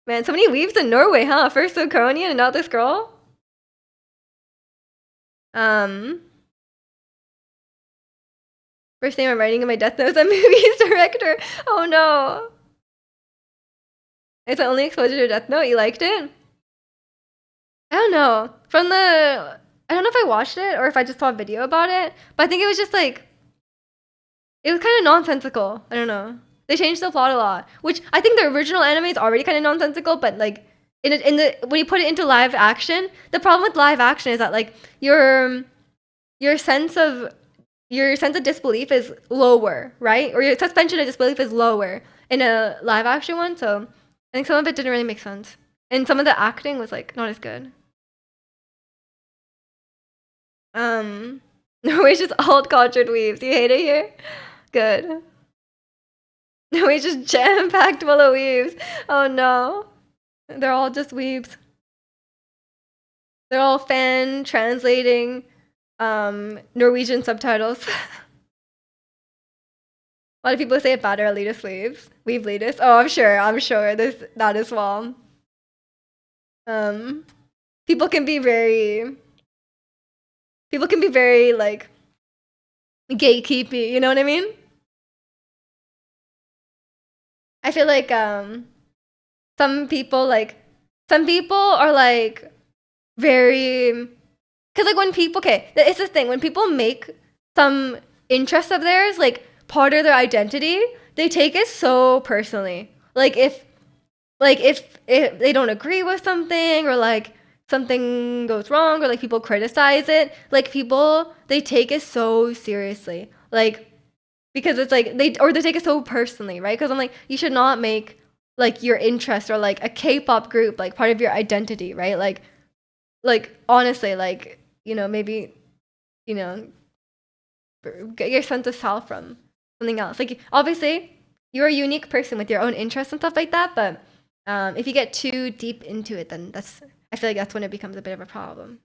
Man, so many weaves in Norway, huh? First Zirconian and now this girl? First name I'm writing in my death notes, I'm movie's director. Oh no. It's the only exposure to Death Note. You liked it? I don't know. I don't know if I watched it or if I just saw a video about it, but I think it was just like, it was kind of nonsensical. I don't know. They changed the plot a lot, which I think the original anime is already kind of nonsensical, but like when you put it into live action, the problem with live action is that like your sense of disbelief is lower, right? Or your suspension of disbelief is lower in a live action one. So I think some of it didn't really make sense, and some of the acting was like not as good. No, it's just alt cultured weaves. You hate it here? Good. No, it's just jam packed full of weaves. Oh no. They're all just weebs. They're all fan translating Norwegian subtitles. A lot of people say it better, elitist weaves. Weave elitist. Oh, I'm sure. There's that as well. People can be very like gatekeepy, you know what I mean? I feel like some people are like very, because like when people, okay, it's this thing, when people make some interest of theirs like part of their identity, they take it so personally. Like if they don't agree with something, or like something goes wrong, or like people criticize it, like people, they take it so seriously, like because it's like they take it so personally, right? Because I'm like, you should not make like your interest or like a K-pop group like part of your identity, right? Like honestly, like, you know, maybe, you know, get your sense of self from something else. Like obviously you're a unique person with your own interests and stuff like that, but if you get too deep into it, then I feel like that's when it becomes a bit of a problem.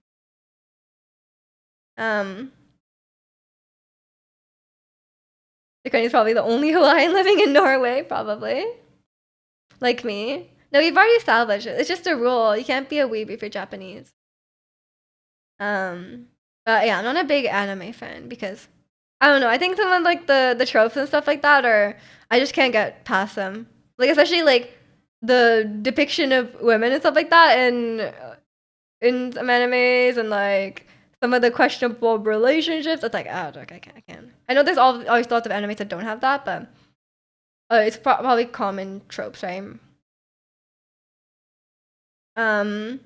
Ukraine is probably the only Hawaiian living in Norway, probably. Like me. No, we've already established it. It's just a rule. You can't be a weeb if you're Japanese. But yeah, I'm not a big anime fan because I don't know. I think some of like the tropes and stuff like that, or I just can't get past them. Like especially like the depiction of women and stuff like that in some animes, and like some of the questionable relationships. It's like, oh, okay, I can't. I know there's always lots of animes that don't have that, but it's probably common tropes, right? Some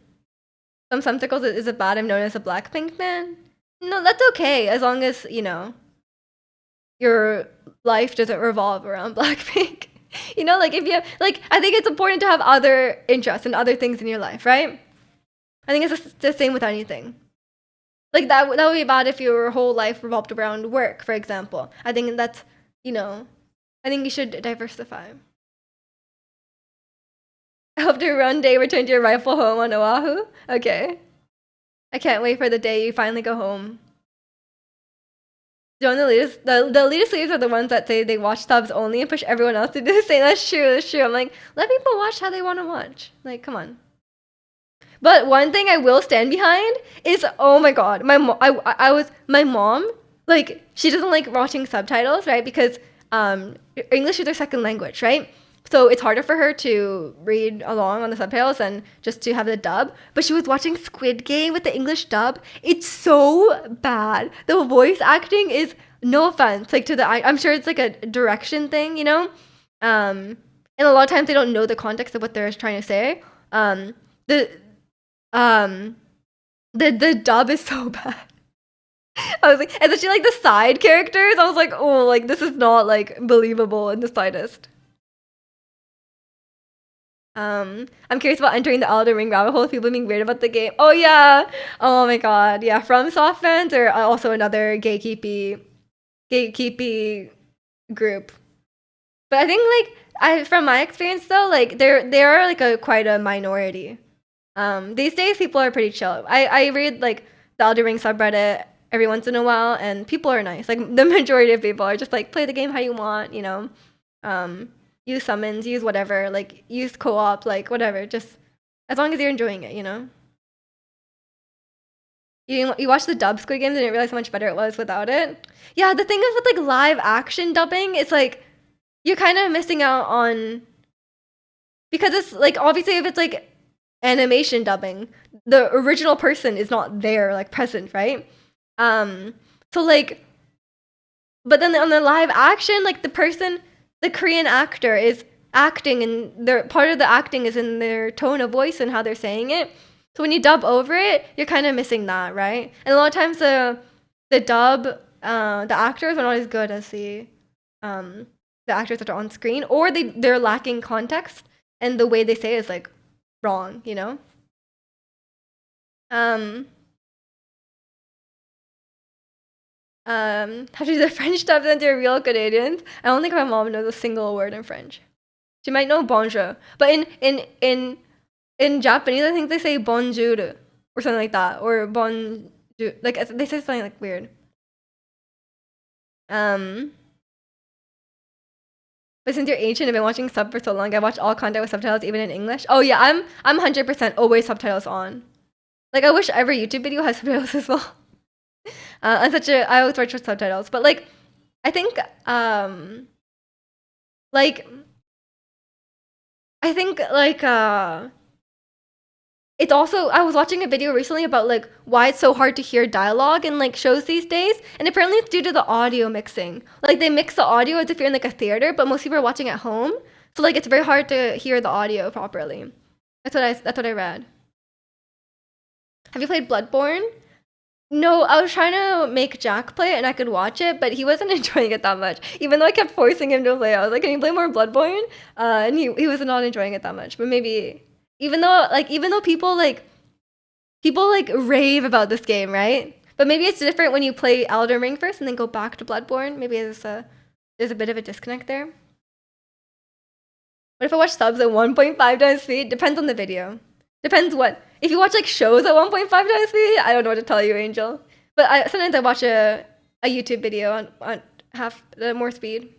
Sumsicles, is it bad I'm known as a Blackpink man? No, that's okay, as long as, you know, your life doesn't revolve around Blackpink. You know, like, if you have, like, I think it's important to have other interests and other things in your life, right? I think it's the same with anything. Like, that would be bad if your whole life revolved around work, for example. I think that's, you know, I think you should diversify. I hope to one day return to your rightful home on Oahu. Okay. I can't wait for the day you finally go home. Join the elitist. The elitist leaders are the ones that say they watch subs only and push everyone else to do the same. That's true. That's true. I'm like, let people watch how they want to watch. Like, come on. But one thing I will stand behind is, oh my god, my mom, like, she doesn't like watching subtitles, right? Because English is her second language, right? So it's harder for her to read along on the subtitles and just to have the dub. But she was watching Squid Game with the English dub. It's so bad. The voice acting is, no offense, like, to the, I'm sure it's like a direction thing, you know? And a lot of times they don't know the context of what they're trying to say. The dub is so bad. I was like, especially like the side characters, I was like, oh, like, this is not like believable in the slightest. I'm curious about entering the Elden Ring rabbit hole of people being weird about the game. Oh yeah. Oh my god. Yeah, FromSoft fans are also another gatekeepy group. But I think, like, from my experience though, like, they are like quite a minority. These days people are pretty chill. I read like the Elden Ring subreddit every once in a while, and people are nice. Like, the majority of people are just like, play the game how you want, you know. Use summons, use whatever, like, use co-op, like, whatever, just as long as you're enjoying it, you know? You watched the dub Squid Games and didn't realize how much better it was without it? Yeah, the thing is with, like, live action dubbing, it's like, you're kind of missing out on, because it's, like, obviously if it's, like, animation dubbing, the original person is not there, like, present, right? So, like, but then on the live action, like, the Korean actor is acting, and their part of the acting is in their tone of voice and how they're saying it. So when you dub over it, you're kind of missing that, right? And a lot of times the dub, the actors are not as good as the actors that are on screen, or they're lacking context, and the way they say it is like wrong, you know? How to do the French dub then to real Canadians? I don't think my mom knows a single word in French. She might know bonjour, but in Japanese, I think they say bonjour or something like that, or bonjour. Like, they say something like weird. But since you're Asian and been watching sub for so long, I watch all content with subtitles, even in English. Oh yeah, I'm 100% always subtitles on. Like, I wish every YouTube video has subtitles as well. I always watch with subtitles, but like, I think it's also, I was watching a video recently about like why it's so hard to hear dialogue in like shows these days, and apparently it's due to the audio mixing. Like, they mix the audio as if you're in like a theater, but most people are watching at home, so like it's very hard to hear the audio properly. That's what I read. Have you played Bloodborne? No, I was trying to make Jack play it and I could watch it, but he wasn't enjoying it that much. Even though I kept forcing him to play, I was like, "Can you play more Bloodborne?" And he was not enjoying it that much. But maybe, even though people rave about this game, right? But maybe it's different when you play Elden Ring first and then go back to Bloodborne. Maybe there's a bit of a disconnect there. What if I watch subs at 1.5 times speed? Depends on the video. Depends what. If you watch like shows at 1.5 times speed, I don't know what to tell you, Angel. But sometimes I watch a YouTube video on half the more speed.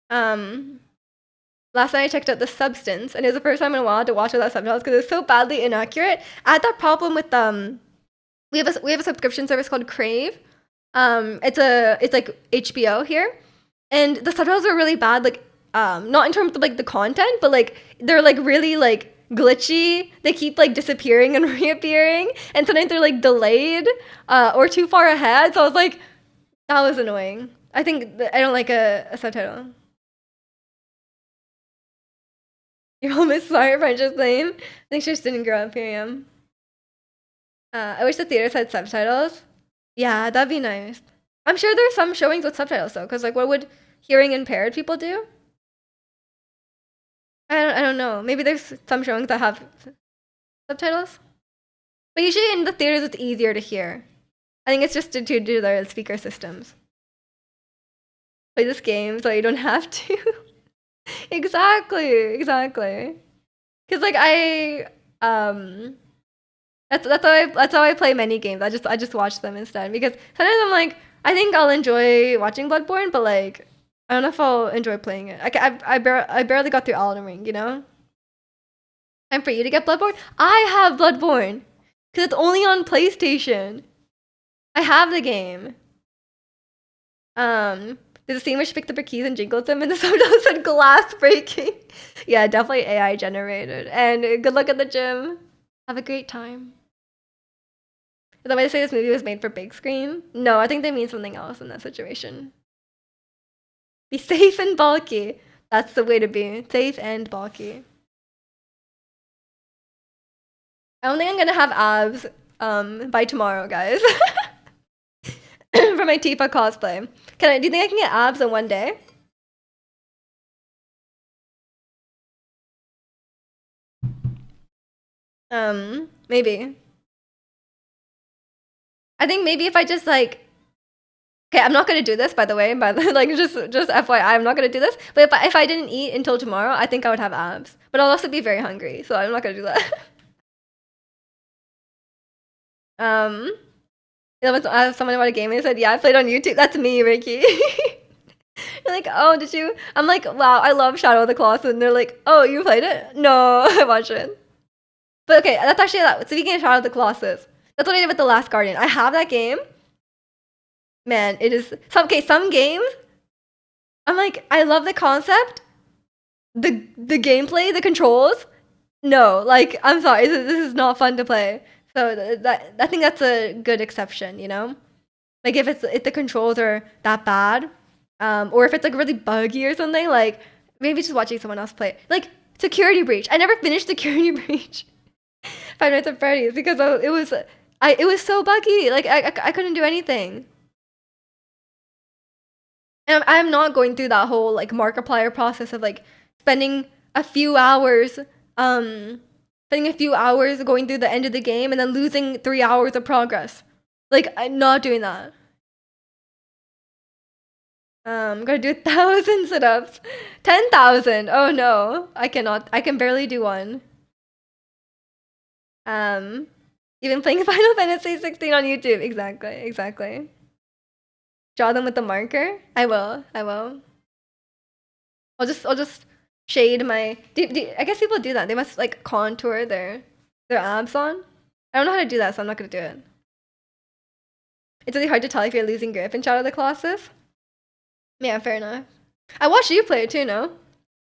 Last night I checked out The Substance, and it was the first time in a while to watch without subtitles because it's so badly inaccurate. I had that problem with we have a subscription service called Crave. It's like HBO here, and the subtitles are really bad. Like, not in terms of like the content, but like they're like really like glitchy. They keep like disappearing and reappearing, and sometimes they're like delayed or too far ahead. So I was like, that was annoying. I think I don't like a subtitle. Your home is sorry, French's name. I think she just didn't grow up here. Yeah. I wish the theaters had subtitles. Yeah, that'd be nice. I'm sure there's some showings with subtitles though, because like, what would hearing impaired people do? I don't know. Maybe there's some showings that have subtitles, but usually in the theaters it's easier to hear. I think it's just to do their speaker systems. Play this game so you don't have to. Exactly. Because like that's how I play many games. I just watch them instead because sometimes I'm like I think I'll enjoy watching Bloodborne, but like I don't know if I'll enjoy playing it. I barely got through Elden Ring, you know. Time for you to get Bloodborne. I have Bloodborne because it's only on PlayStation. I have the game. There's a scene where she picked up her keys and jingled them, and the subtitle said glass breaking. Yeah, definitely AI generated. And good luck at the gym. Have a great time. Is that why they say this movie was made for big screen? No, I think they mean something else in that situation. Be safe and bulky. That's the way to be. Safe and bulky. I don't think I'm gonna have abs by tomorrow, guys. For my Tifa cosplay. Do you think I can get abs in one day? Maybe. I think maybe if I just like okay, I'm not gonna do this by the way, but like just FYI, I'm not gonna do this. But if I didn't eat until tomorrow, I think I would have abs. But I'll also be very hungry, so I'm not gonna do that. Asked someone about a game and said, yeah, I played on YouTube. That's me, Ricky. You're like, oh, did you? I'm like, wow, I love Shadow of the Colossus. And they're like, oh, you played it? No, I watched it. But okay, that's actually that. Speaking of Shadow of the Colossus, that's what I did with The Last Guardian. I have that game. Man, it is some games. I'm like, I love the concept, the gameplay, the controls. No, like, I'm sorry, this is not fun to play. So that I think that's a good exception, you know. Like if the controls are that bad, or if it's like really buggy or something, like maybe just watching someone else play. Like Security Breach, I never finished Security Breach. Five Nights at Freddy's because it was so buggy. Like I couldn't do anything. And I'm not going through that whole like Markiplier process of like spending a few hours going through the end of the game and then losing 3 hours of progress. Like I'm not doing that. Gotta do 1,000 sit-ups. 10,000. Oh no, I cannot. I can barely do one. Even playing Final Fantasy 16 on YouTube. Exactly. Draw them with the marker. I will. I'll just shade my. I guess people do that. They must like contour their abs on. I don't know how to do that, so I'm not gonna do it. It's really hard to tell if you're losing grip in Shadow of the Colossus. Yeah, fair enough. I watched you play it too, no?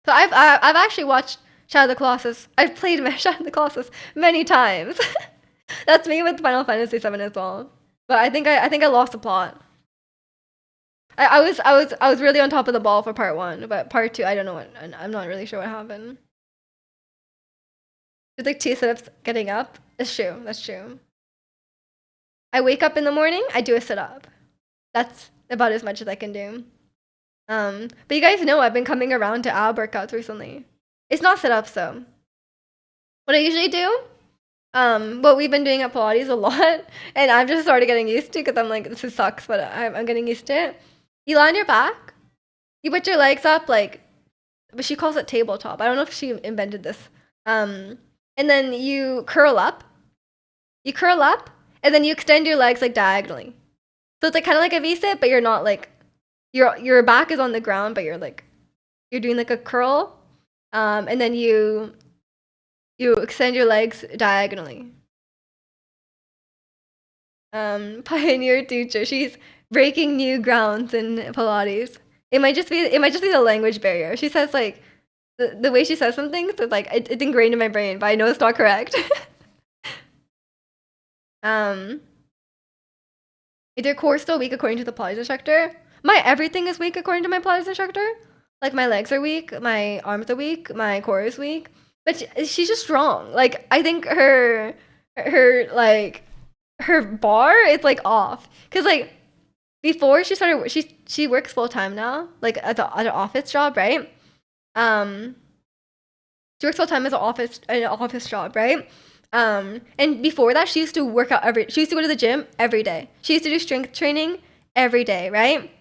So I've actually watched Shadow of the Colossus. I've played Shadow of the Colossus many times. That's me with Final Fantasy 7 as well. But I think I lost the plot. I was really on top of the ball for part 1, but part 2 I don't know what. I'm not really sure what happened. It's like 2 sit-ups getting up. That's true. I wake up in the morning, I do a sit-up. That's about as much as I can do. But you guys know I've been coming around to ab workouts recently. It's not sit-ups though. What I usually do, what we've been doing at Pilates a lot, and I've just started getting used to because I'm like, this sucks, but I'm getting used to it. You lie on your back, you put your legs up like, but she calls it tabletop. I don't know if she invented this. And then you curl up. And then you extend your legs like diagonally. So it's like kind of like a V-sit, but you're not like, your back is on the ground, but you're doing like a curl. And then you extend your legs diagonally. Pioneer teacher, she's breaking new grounds in Pilates. It might just be the language barrier. She says like the way she says some things, it's like it's ingrained in my brain, but I know it's not correct. um, is your core still weak according to the Pilates instructor? My everything is weak according to my Pilates instructor. Like my legs are weak, my arms are weak, my core is weak. But she's just strong. Like I think her her bar is like off. Cause like before she started, she works full time now, like at an office job, right? Um, she works full time as an office job, right? And before that, she used to work out she used to go to the gym every day. She used to do strength training every day, right?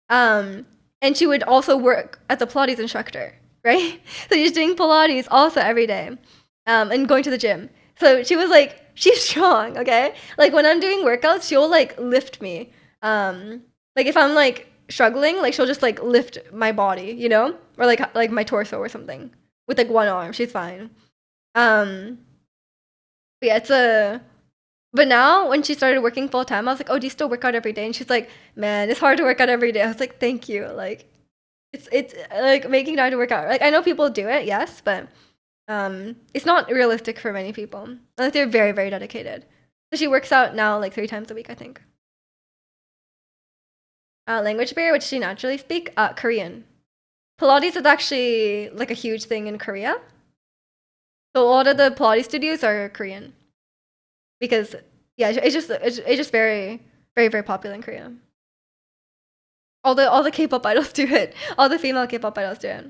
And she would also work as a Pilates instructor, right? So she's doing Pilates also every day, and going to the gym. So she was like, she's strong, okay? Like when I'm doing workouts, she'll like lift me. Like if I'm like struggling, like she'll just like lift my body, you know, or like my torso or something with like one arm. She's fine. But yeah, But now when she started working full time, I was like, "Oh, do you still work out every day?" And she's like, "Man, it's hard to work out every day." I was like, "Thank you." Like, it's like making time to work out. Like I know people do it, yes, but it's not realistic for many people unless they're very very dedicated. So she works out now like 3 times a week, I think. Language barrier, which she naturally speak, Korean. Pilates is actually like a huge thing in Korea. So a lot of the Pilates studios are Korean because yeah, it's just very very very popular in Korea. All the K-pop idols do it. All the female K-pop idols do it.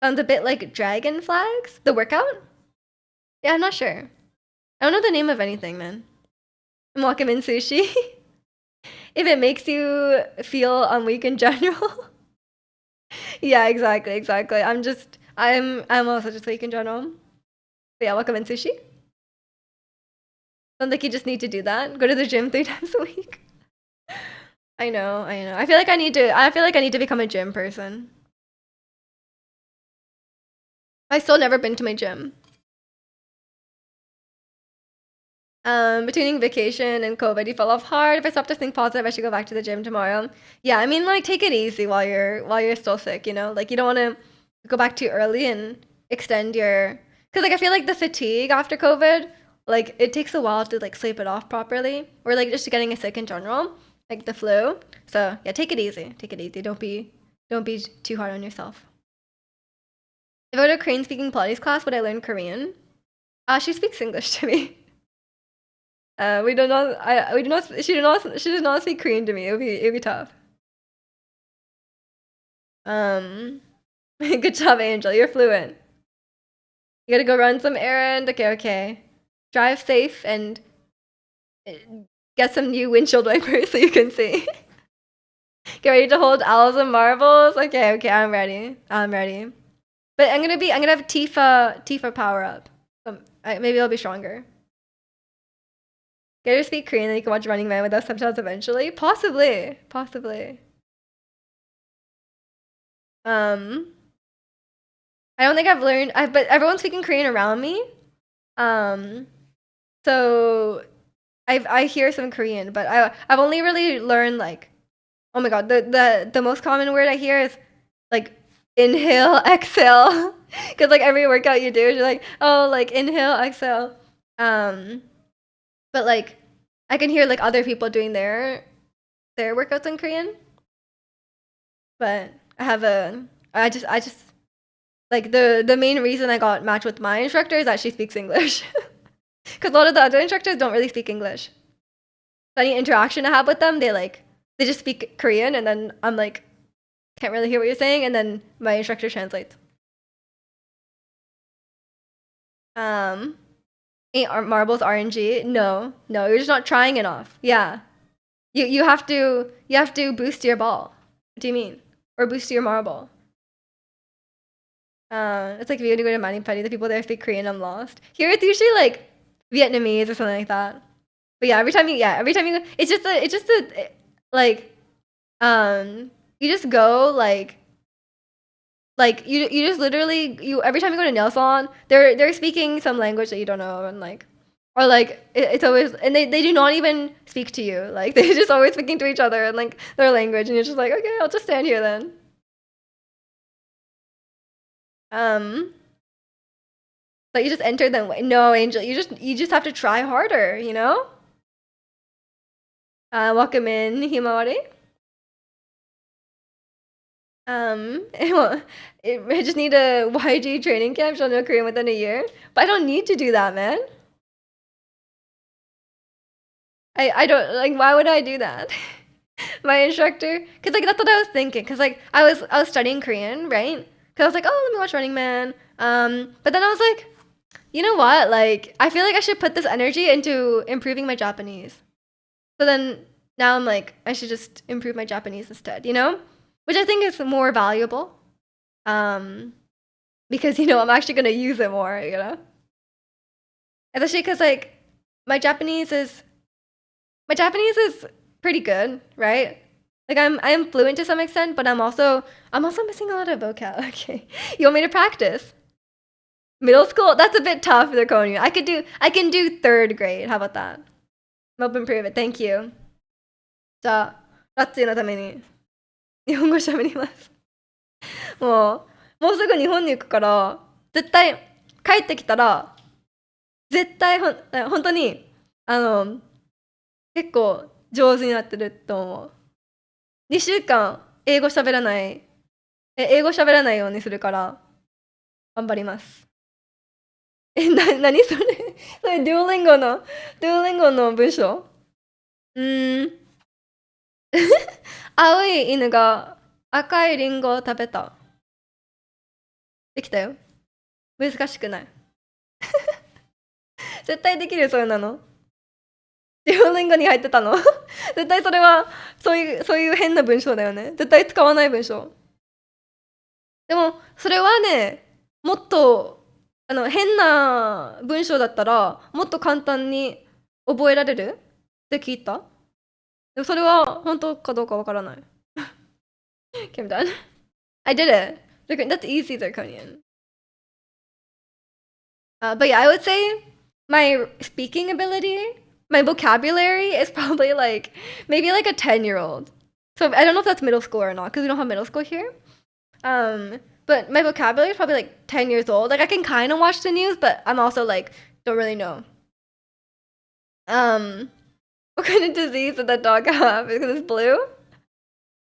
Sounds a bit like dragon flags. The workout? Yeah, I'm not sure. I don't know the name of anything, man. Wakamin sushi. If it makes you feel weak in general. Yeah, exactly, exactly. I'm also just weak in general. But yeah, wakamin sushi. Sounds like you just need to do that. Go to the gym 3 times a week. I know, I know. I feel like I need to become a gym person. I still never been to my gym. Between vacation and COVID, you fell off hard. If I stop to think positive, I should go back to the gym tomorrow. Yeah, I mean, like, take it easy while you're still sick. You know, like you don't want to go back too early and extend your. Because like I feel like the fatigue after COVID, like it takes a while to like sleep it off properly, or like just getting sick in general, like the flu. So yeah, take it easy. Take it easy. Don't be too hard on yourself. If I go to a Korean speaking Pilates class, would I learn Korean? She speaks English to me. We do not. We do not. She do not. She does not speak Korean to me. It would be tough. Um, good job, Angel. You're fluent. You gotta go run some errand. Okay, okay. Drive safe and uh, get some new windshield wipers so you can see. Get ready to hold owls and marbles. Okay, okay. I'm ready. I'm ready. But I'm gonna have Tifa power up. Maybe I'll be stronger. Get her to speak Korean, then you can watch Running Man without subtitles eventually. Possibly, possibly. Um, I don't think I've learned. But everyone's speaking Korean around me. Um, so I hear some Korean, but I've only really learned like, oh my god, the most common word I hear is like inhale, exhale, because like every workout you do, you're like, oh, like inhale, exhale. Um, but like I can hear like other people doing their workouts in Korean, but I just like the main reason I got matched with my instructor is that she speaks English. Because a lot of the other instructors don't really speak English. So any interaction I have with them, they just speak Korean, and then I'm like, can't really hear what you're saying, and then my instructor translates. Um, ain't marbles RNG? No, no, you're just not trying enough. Yeah, you have to boost your ball. What do you mean? Or boost your marble? It's like if you go to Mani Pedi, the people there speak Korean, I'm lost. Here it's usually like Vietnamese or something like that. But yeah, every time you go, it's just a like you just go like you just literally you every time you go to nail salon, they're speaking some language that you don't know, and like or like it's always, and they do not even speak to you, like they just always speaking to each other and like their language, and you're just like, okay, I'll just stand here then. Um, but you just enter them. No, Angel, you just have to try harder, you know? Welcome in, Himawari. Well, I just need a YG training camp. She'll know Korean within a year. But I don't need to do that, man. I don't like. Why would I do that? My instructor, because like that's what I was thinking. Because like I was studying Korean, right? Because I was like, oh, let me watch Running Man. But then I was like, you know what? Like I feel like I should put this energy into improving my Japanese. So then now I'm like, I should just improve my Japanese instead, you know? Which I think is more valuable. Um, because I'm actually gonna use it more, you know? Especially because like my Japanese is my Japanese is pretty good, right? Like I'm fluent to some extent, but I'm also missing a lot of vocab. Okay. You want me to practice? Middle school? That's a bit tough for Korean. I can do third grade. How about that? Help improve it. Thank you. じゃあ、ラッツィのために日本語喋ります。もうすぐ日本に行くから、絶対帰ってきたら、絶対本当に、あの、結構上手になってると思う。2週間英語喋らないようにするから、頑張ります。何それそれ、デュオリンゴの文章うーん。青い犬が赤いリンゴを食べた。できたよ。難しくない。絶対できるよ、そういうの。デュオリンゴに入ってたの絶対それは、そういう変な文章だよね。絶対使わない文章。でも、それはね、もっと、変な文章だったら、もっと簡単に覚えられるって聞いた。でもそれは本当かどうかわからない。Okay, I'm done. I did it. That's easy, Zirconian. But yeah, I would say my speaking ability, my vocabulary is probably like maybe like a 10-year-old. So I don't know if that's middle school or not because we don't have middle school here. But my vocabulary is probably like 10 years old. Like I can kind of watch the news, but I'm also like don't really know. What kind of disease did that dog have? Because it's blue.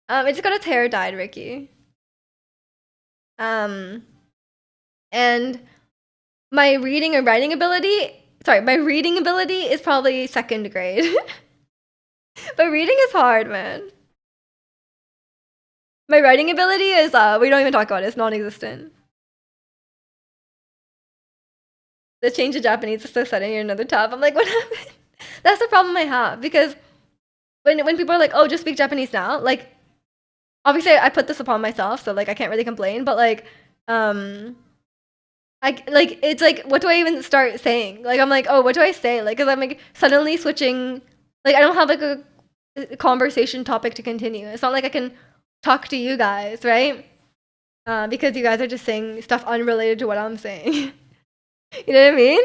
It's got its hair dyed, Ricky. Um, and my reading and writing ability. Sorry, my reading ability is probably second grade. But reading is hard, man. My writing ability is we don't even talk about it. It's non-existent. The change to Japanese is so sudden. You're another tab. I'm like, what happened? That's the problem I have because when people are like, oh, just speak Japanese now, like obviously I put this upon myself, so like I can't really complain, but like I like it's like what do I even start saying? Like I'm like, oh, what do I say? Like cuz I'm like suddenly switching like I don't have like a conversation topic to continue. It's not like I can talk to you guys, right? Because you guys are just saying stuff unrelated to what I'm saying. You know what I mean?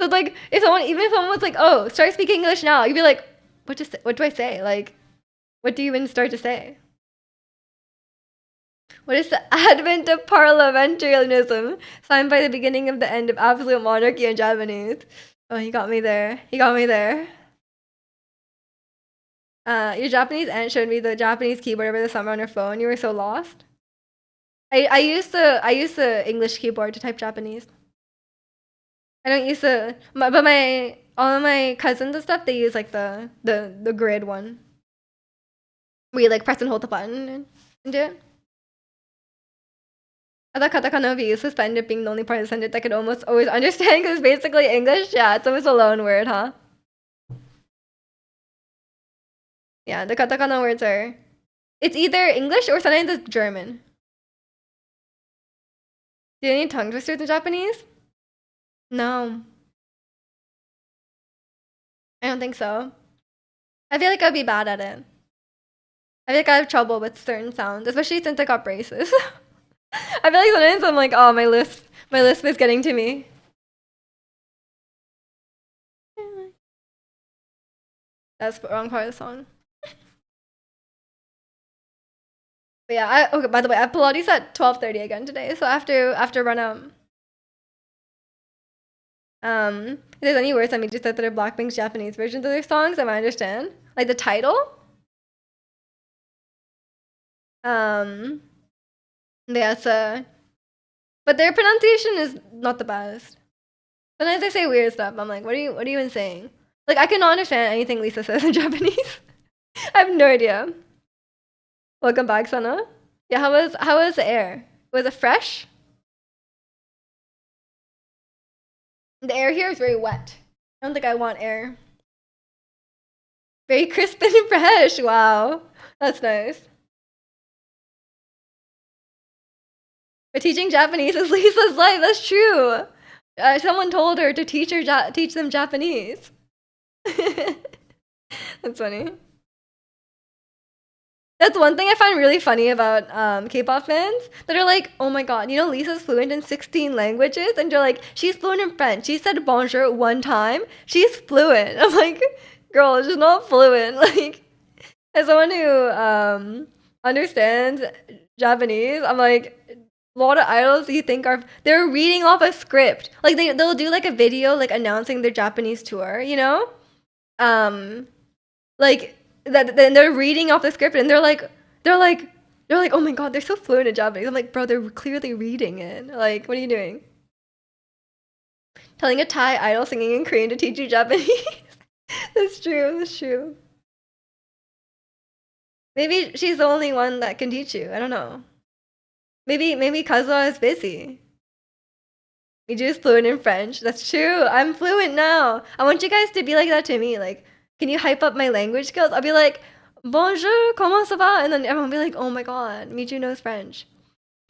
So it's like even if someone was like, "Oh, start speaking English now," you'd be like, what do I say? Like, what do you even start to say? What is the advent of parliamentarianism signed by the beginning of the end of absolute monarchy in Japanese? Oh, he got me there. He got me there. Your Japanese aunt showed me the Japanese keyboard over the summer on her phone. You were so lost. I use the English keyboard to type Japanese. I don't use but my all of my cousins and stuff they use like the grid one where you like press and hold the button and do it. I thought katakana would be used suspended being the only part of the sentence I could almost always understand because it's basically English. Yeah, it's always a loan word, huh? Yeah, the katakana words are. It's either English or sometimes it's German. Do you need tongue twisters in Japanese? No, I don't think so. I feel like I'd be bad at it. I feel like I have trouble with certain sounds, especially since I got braces. I feel like sometimes I'm like, oh, my lisp is getting to me. That's the wrong part of the song. But yeah, okay, by the way, I have Pilates at 12:30 again today, so after run out. If there's any words that mean just that they're Blackpink's Japanese versions of their songs, I might understand. Like the title. Um, yeah, so but their pronunciation is not the best. Sometimes they say weird stuff. I'm like, what are you even saying? Like I cannot understand anything Lisa says in Japanese. I have no idea. Welcome back, Sana. Yeah, how was the air? Was it fresh? The air here is very wet. I don't think I want air. Very crisp and fresh. Wow. That's nice. But teaching Japanese is Lisa's life. That's true. Someone told her to teach them Japanese. That's funny. That's one thing I find really funny about K-pop fans that are like, oh my god, you know Lisa's fluent in 16 languages, and they're like, she's fluent in French. She said bonjour one time. She's fluent. I'm like, girl, she's not fluent. Like, as someone who understands Japanese, I'm like, a lot of idols you think are they're reading off a script. Like they'll do like a video like announcing their Japanese tour, you know? Um like that then they're reading off the script and they're like they're like, oh my god, they're so fluent in Japanese. I'm like, bro, they're clearly reading it. Like, what are you doing? Telling a Thai idol singing in Korean to teach you Japanese. That's true, that's true. Maybe she's the only one that can teach you. I don't know. Maybe Kazuha is busy. Miju is fluent in French. That's true. I'm fluent now. I want you guys to be like that to me. Like, can you hype up my language skills? I'll be like, bonjour, comment ça va? And then everyone will be like, oh my god, Miju knows French.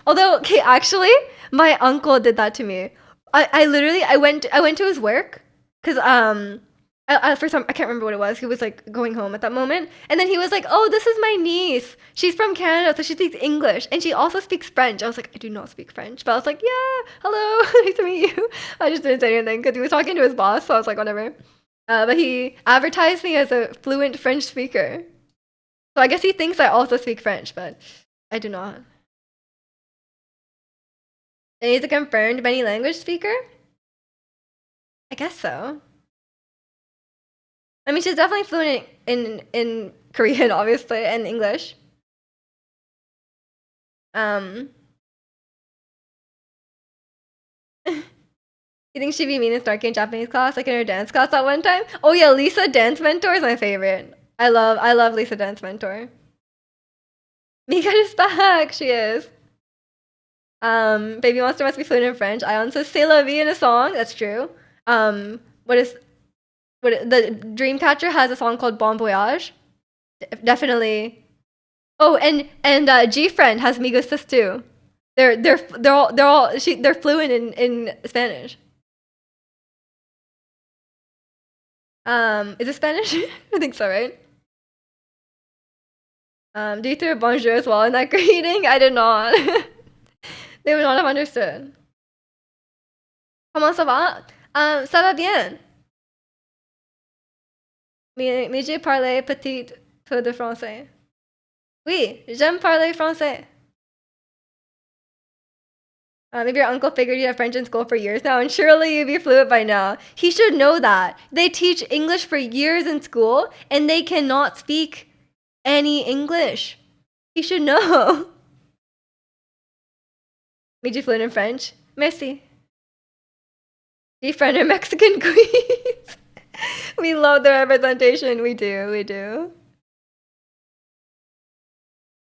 Although, okay, actually, my uncle did that to me. I literally I went to his work because for some I can't remember what it was. He was like going home at that moment, and then he was like, "Oh, this is my niece. She's from Canada, so she speaks English, and she also speaks French." I was like, "I do not speak French," but I was like, "Yeah, hello, nice to meet you." I just didn't say anything because he was talking to his boss, so I was like, "Whatever." But he advertised me as a fluent French speaker, so I guess he thinks I also speak French, but I do not. And he's a confirmed many language speaker. I guess so. I mean, she's definitely fluent in Korean, obviously, and English. Um, you think she'd be mean and snarky in Japanese class, like in her dance class at one time? Oh yeah, Lisa Dance Mentor is my favorite. I love Lisa Dance Mentor. Mika is back. She is. Baby Monster must be fluent in French. Ion says "C'est la vie" in a song. That's true. What is the Dreamcatcher has a song called Bon Voyage. Definitely. Oh, and G Friend has Me Gustas too. They're fluent in Spanish. Is it Spanish? I think so, right? Do you throw bonjour as well in that greeting? I did not. They would not have understood. Comment ça va? Ça va bien. Mais j'ai parlé petit peu de français. Oui, j'aime parler français. Maybe your uncle figured you have French in school for years now, and surely you'd be fluent by now. He should know that. They teach English for years in school, and they cannot speak any English. He should know. Made you fluent in French? Merci. Befriend our Mexican queens. We love the representation. We do, we do.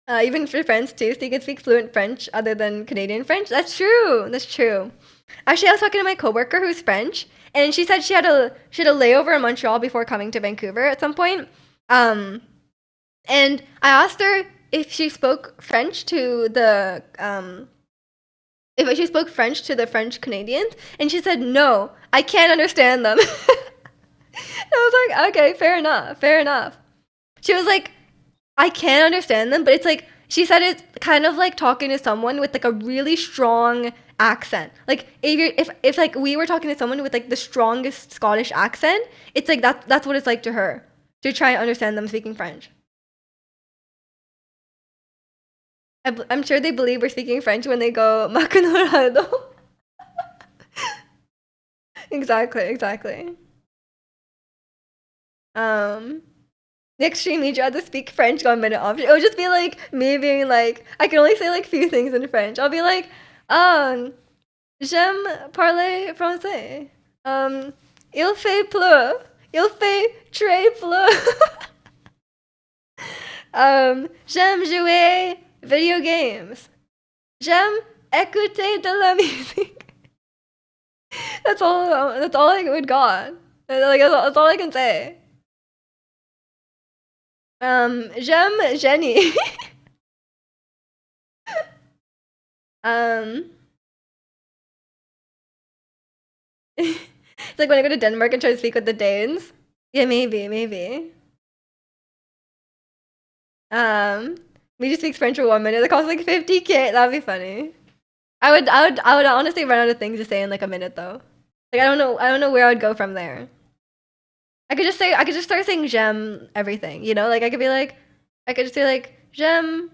Even for French too, so you can speak fluent French other than Canadian French. That's true. That's true. Actually, I was talking to my coworker who's French, and she said she had a layover in Montreal before coming to Vancouver at some point. And I asked her if she spoke French to the if she spoke French to the French Canadians, and she said no, I can't understand them. I was like, okay, fair enough, fair enough. She was like, I can understand them, but it's like she said it's kind of like talking to someone with like a really strong accent. Like if like we were talking to someone with like the strongest Scottish accent, it's like that's what it's like to her to try and understand them speaking French. I'm sure they believe we're speaking French when they go Macanorado. Exactly, exactly. Um, the extreme need you had to speak French 1 minute off. It would just be like me being like, I can only say like few things in French. I'll be like, j'aime parler français. Il fait pleu. Il fait très pleu. J'aime jouer video games. J'aime écouter de la musique. That's all. That's all I would got. Like that's all I can say. J'aime Jenny. um, it's like when I go to Denmark and try to speak with the Danes. Yeah, maybe, maybe. Um, we just speak French for 1 minute. It costs like 50K. That'd be funny. I would honestly run out of things to say in like a minute though. Like I don't know where I would go from there. I could just start saying j'aime everything, you know? Like I could just say like j'aime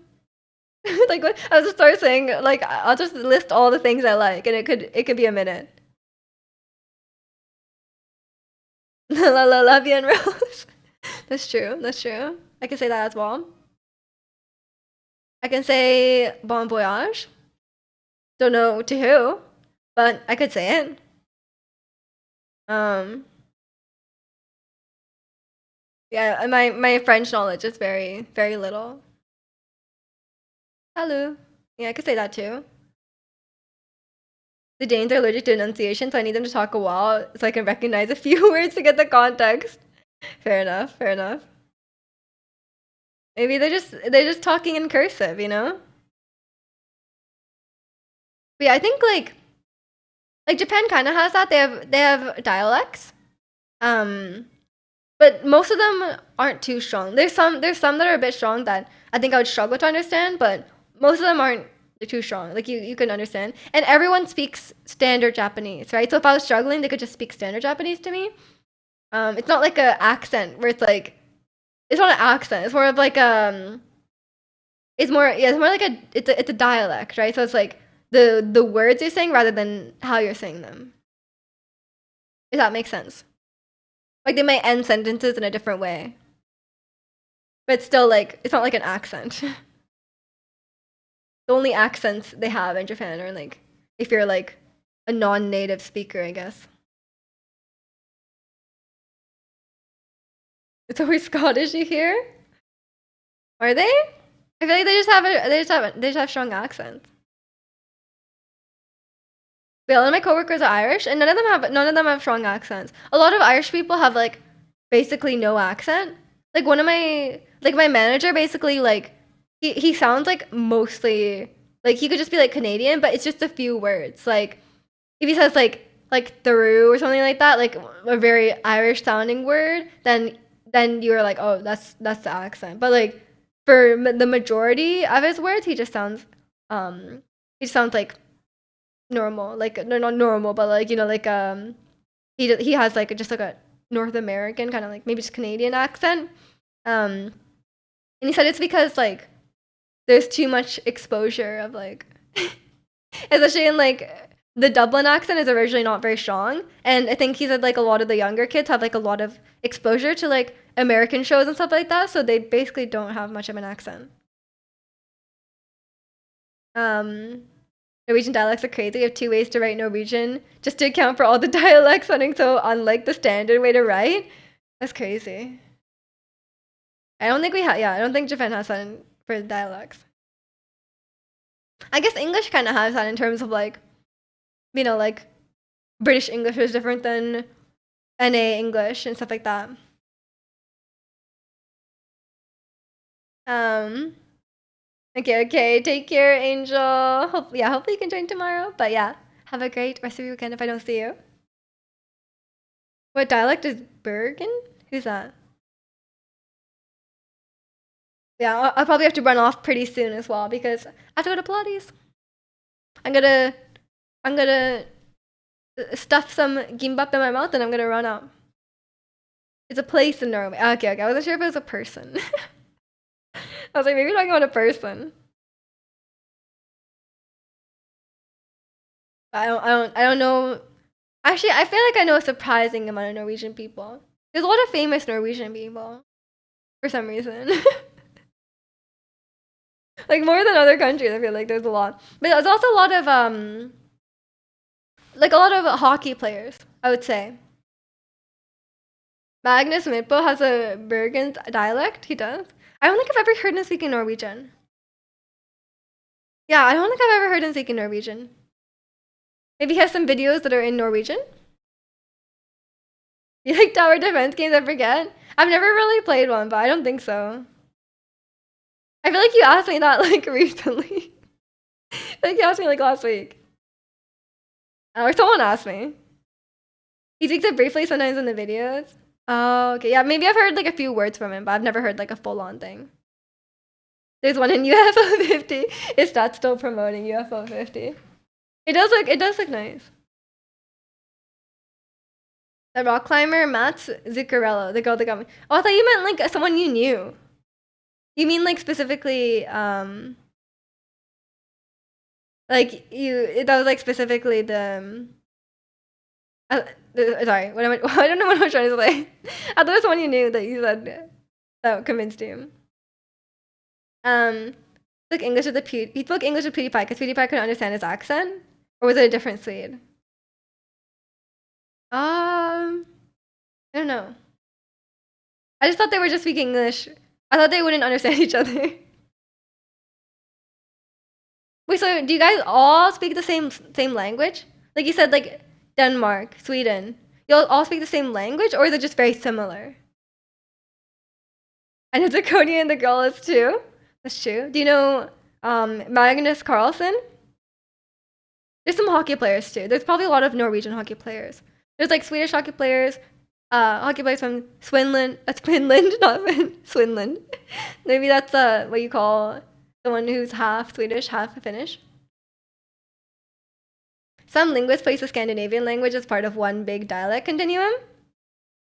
like what I would just start saying like I'll just list all the things I like and it could be a minute. La vie en rose. That's true. That's true. I can say that as well. I can say bon voyage. Don't know to who, but I could say it. Um yeah, and my French knowledge is very little. Hello. Yeah, I could say that too. The Danes are allergic to enunciation, so I need them to talk a while so I can recognize a few words to get the context. Fair enough, fair enough. Maybe they're just talking in cursive, you know? But yeah, I think like Japan kind of has that. They have dialects. Um but most of them aren't too strong. There's some that are a bit strong that I think I would struggle to understand, but most of them aren't too strong. Like you can understand. And everyone speaks standard Japanese, right? So if I was struggling, they could just speak standard Japanese to me. It's not like a accent where it's like it's not an accent. It's more of like it's more like it's a dialect, right? So it's like the words you're saying rather than how you're saying them. If that makes sense. Like they might end sentences in a different way. But it's still like it's not like an accent. The only accents they have in Japan are like if you're like a non-native speaker, I guess. It's always Scottish you hear? Are they? I feel like they just have strong accents. But all of my coworkers are Irish, and none of them have strong accents. A lot of Irish people have like basically no accent. Like one of my manager basically like he sounds like mostly like he could just be like Canadian, but it's just a few words. Like if he says like through or something like that, like a very Irish sounding word, then you're like, oh, that's the accent. But like for the majority of his words, he just sounds like normal, like no, not normal, but like you know, like he has like just like a North American kind of like maybe just Canadian accent. And he said it's because like there's too much exposure of like, especially in like the Dublin accent is originally not very strong, and I think he said like a lot of the younger kids have like a lot of exposure to like American shows and stuff like that, so they basically don't have much of an accent. Um, Norwegian dialects are crazy. We have two ways to write Norwegian just to account for all the dialects sounding so unlike the standard way to write. That's crazy. I don't think we have. Yeah, I don't think Japan has that for dialects. I guess English kind of has that in terms of like, you know, like British English is different than NA English and stuff like that. Um. Okay. Okay. Take care, Angel. Hopefully you can join tomorrow. But yeah, have a great rest of your weekend. If I don't see you. What dialect is Bergen? Who's that? Yeah, I'll probably have to run off pretty soon as well because I have to go to Pilates. I'm gonna I'm gonna stuff some gimbap in my mouth and I'm gonna run out. It's a place in Norway. Okay, okay. I wasn't sure if it was a person. I was like, maybe you're talking about a person. I don't know. Actually, I feel like I know a surprising amount of Norwegian people. There's a lot of famous Norwegian people for some reason. Like more than other countries, I feel like there's a lot. But there's also a lot of like a lot of hockey players, I would say. Magnus Midtbo has a Bergen dialect. He does. I don't think I've ever heard him speaking Norwegian. Yeah, I don't think I've ever heard him speaking Norwegian. Maybe he has some videos that are in Norwegian. You like tower defense games? I forget. I've never really played one, but I don't think so. I feel like you asked me that like recently. Like you asked me like last week. Or someone asked me. He speaks it briefly sometimes in the videos. Oh, okay. Yeah, maybe I've heard like a few words from him, but I've never heard like a full on thing. There's one in UFO 50. Is that still promoting UFO 50? It does look nice. The rock climber Mats Zuccarello, the girl that got me. Oh, I thought you meant like someone you knew. You mean like specifically like you that was like specifically sorry, what am I I don't know what I'm trying to say. I thought it was someone you knew that you said that convinced you. Spoke English with he spoke English with PewDiePie because PewDiePie couldn't understand his accent? Or was it a different Swede? I don't know. I just thought they were just speaking English. I thought they wouldn't understand each other. Wait, so do you guys all speak the same language? Like you said, like Denmark, Sweden. You all speak the same language, or is it just very similar? And it's Draconian, the girl is too. That's true. Do you know Magnus Carlsen? There's some hockey players too. There's probably a lot of Norwegian hockey players. There's like Swedish hockey players from Swinland. That's Finland, not Swinland. Maybe that's what you call someone who's half Swedish, half Finnish. Some linguists place the Scandinavian language as part of one big dialect continuum.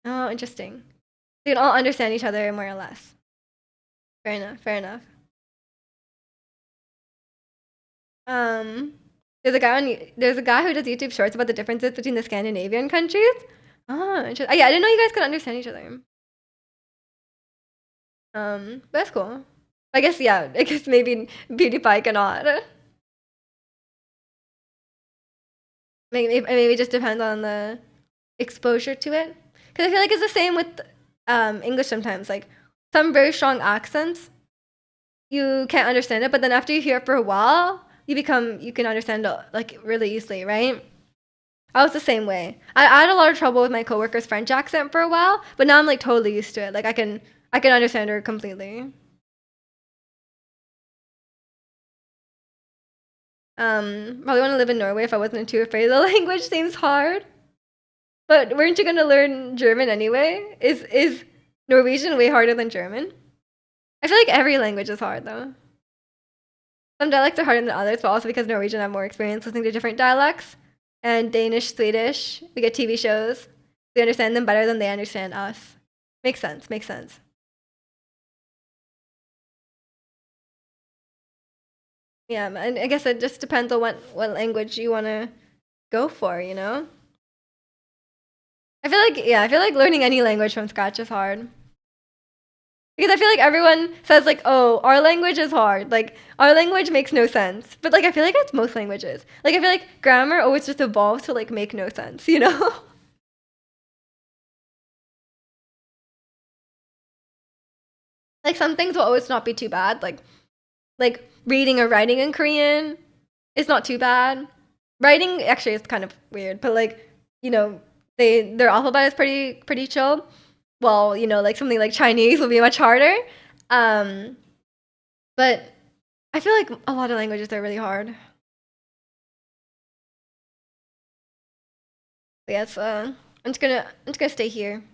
Oh, interesting. They can all understand each other more or less. Fair enough, fair enough. There's a guy who does YouTube shorts about the differences between the Scandinavian countries. Oh, interesting. Yeah, I didn't know you guys could understand each other. But that's cool. I guess yeah. I guess maybe PewDiePie cannot. Maybe it just depends on the exposure to it. Because I feel like it's the same with English sometimes. Like some very strong accents, you can't understand it, but then after you hear it for a while, you can understand it like really easily, right? I was the same way. I had a lot of trouble with my coworker's French accent for a while, but now I'm like totally used to it. Like I can understand her completely. Probably want to live in Norway if I wasn't too afraid of the language. Seems hard. But weren't you gonna learn German anyway? Is Norwegian way harder than German? I feel like every language is hard though. Some dialects are harder than others, but also because Norwegian have more experience listening to different dialects. And Danish, Swedish, we get TV shows. We understand them better than they understand us. Makes sense, makes sense. Yeah, and I guess it just depends on what language you want to go for, you know? I feel like learning any language from scratch is hard. Because I feel like everyone says like, "Oh, our language is hard." Like our language makes no sense. But like I feel like that's most languages. Like I feel like grammar always just evolves to like make no sense, you know? Like some things will always not be too bad. Like reading or writing in Korean is not too bad. Writing actually is kind of weird, but like, you know, their alphabet is pretty chill. Well, you know, like something like Chinese will be much harder. Um, but I feel like a lot of languages are really hard. But yes, I'm just gonna stay here.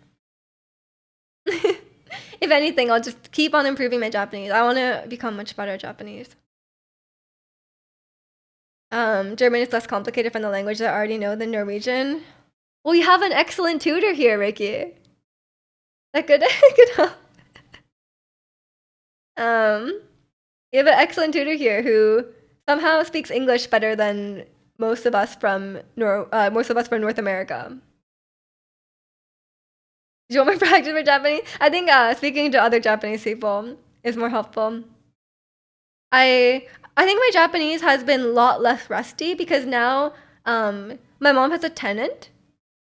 If anything, I'll just keep on improving my Japanese. I want to become much better at Japanese. German is less complicated from the language that I already know than Norwegian. Well, you have an excellent tutor here, Ricky. That could could help. You have an excellent tutor here who somehow speaks English better than most of us from North America. Do you want more practice for Japanese? I think speaking to other Japanese people is more helpful. I I think my Japanese has been a lot less rusty because now my mom has a tenant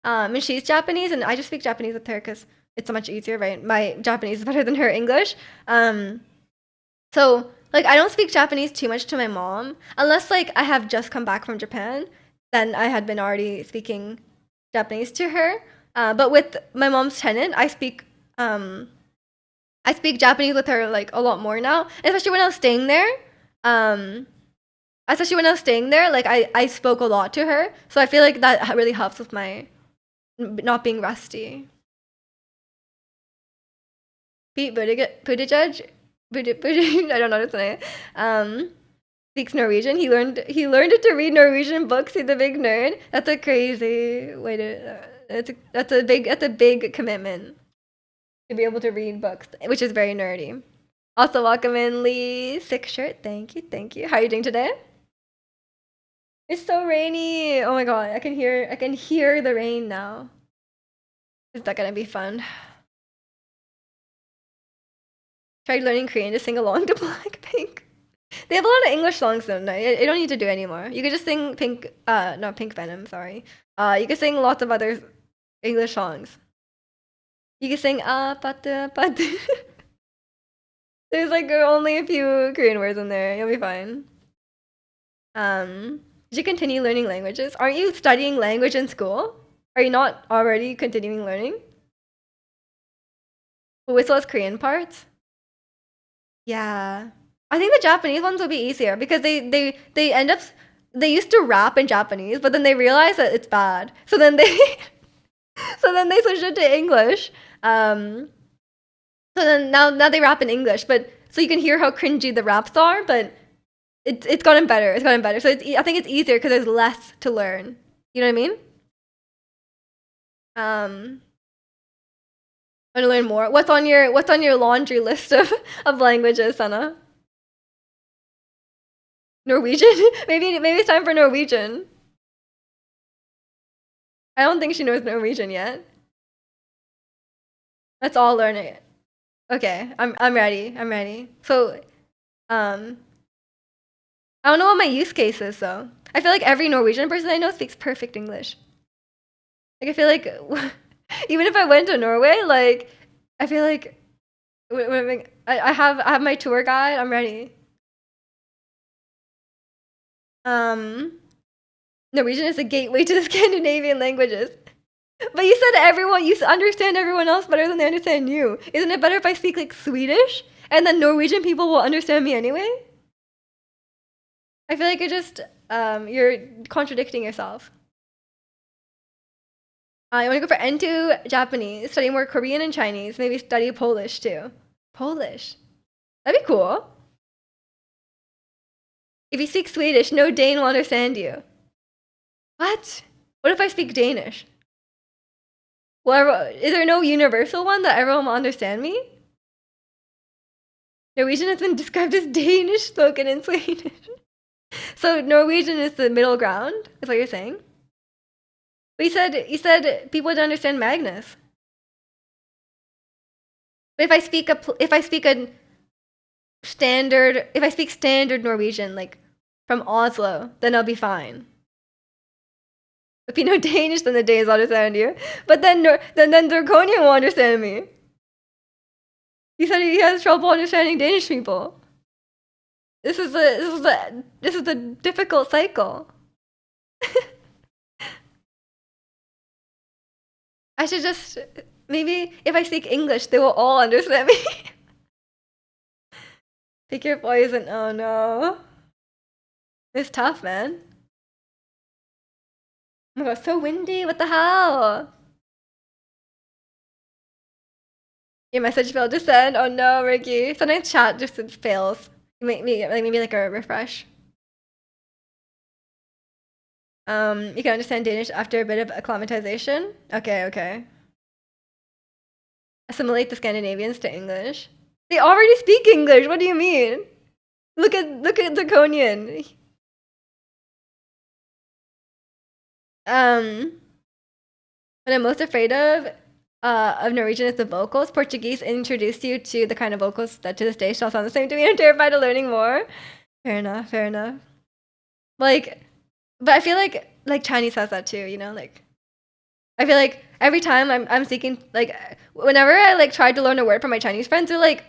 and she's Japanese and I just speak Japanese with her because it's so much easier, right? My Japanese is better than her English. Um, so like I don't speak Japanese too much to my mom unless like I have just come back from Japan. Then I had been already speaking Japanese to her. But with my mom's tenant, I speak Japanese with her like a lot more now, especially when I was staying there. Um, Especially when I was staying there, like I spoke a lot to her, so I feel like that really helps with my not being rusty. Pete Buttigieg, I don't know what to say. Speaks Norwegian. He learned it to read Norwegian books. He's a big nerd. That's a crazy way to. That's a big commitment to be able to read books, which is very nerdy. Also, welcome in Lee. Sick shirt. Thank you. Thank you. How are you doing today? It's so rainy. Oh my god, I can hear the rain now. Is that gonna be fun? Tried learning Korean to sing along to Blackpink. They have a lot of English songs though. No, you don't need to do anymore. You could just sing Pink. Not Pink Venom. Sorry. You could sing lots of other English songs. You could sing patu patu. There's like only a few Korean words in there. You'll be fine. Did you continue learning languages? Aren't you studying language in school? Are you not already continuing learning? Whistle has Korean parts? Yeah. I think the Japanese ones will be easier because they end up they used to rap in Japanese, but then they realized that it's bad. So then they so then they switched it to English. So then now they rap in English, but so you can hear how cringy the raps are, but it's gotten better. It's gotten better. So I think it's easier because there's less to learn. You know what I mean? Want to learn more? What's on your laundry list of languages, Sana? Norwegian? maybe it's time for Norwegian. I don't think she knows Norwegian yet. Let's all learn it. Okay, I'm ready. I'm ready. So, um, I don't know what my use case is though. I feel like every Norwegian person I know speaks perfect English. Like I feel like even if I went to Norway, like I feel like I have my tour guide. I'm ready. Um, Norwegian is a gateway to the Scandinavian languages. But you said you understand everyone else better than they understand you. Isn't it better if I speak like Swedish and then Norwegian people will understand me anyway? I feel like you're contradicting yourself. You want to go for N2 Japanese, study more Korean and Chinese, maybe study Polish too. Polish. That'd be cool. If you speak Swedish, no Dane will understand you. What? What if I speak Danish? Well, is there no universal one that everyone will understand me? Norwegian has been described as Danish spoken in Swedish. So Norwegian is the middle ground, is what you're saying? But you said people don't understand Magnus. But if I speak standard Norwegian, like from Oslo, then I'll be fine. If you know Danish, then the Danes understand you. But then Draconian will understand me. He said he has trouble understanding Danish people. This is a difficult cycle. I should just maybe if I speak English, they will all understand me. Pick your poison. Oh no, it's tough, man. Oh my god, so windy. What the hell? Your message failed to send. Oh no, Ricky. Sometimes chat just fails. Maybe like a refresh. You can understand Danish after a bit of acclimatization. Okay, okay. Assimilate the Scandinavians to English. They already speak English. What do you mean? Look at Draconian. Um, what I'm most afraid of Norwegian is the vocals. Portuguese introduced you to the kind of vocals that to this day still sound the same to me. I'm terrified of learning more. Fair enough, fair enough. Like, but I feel like Chinese has that too, you know? Like, I feel like every time I'm speaking, like, whenever I like try to learn a word from my Chinese friends, they're like,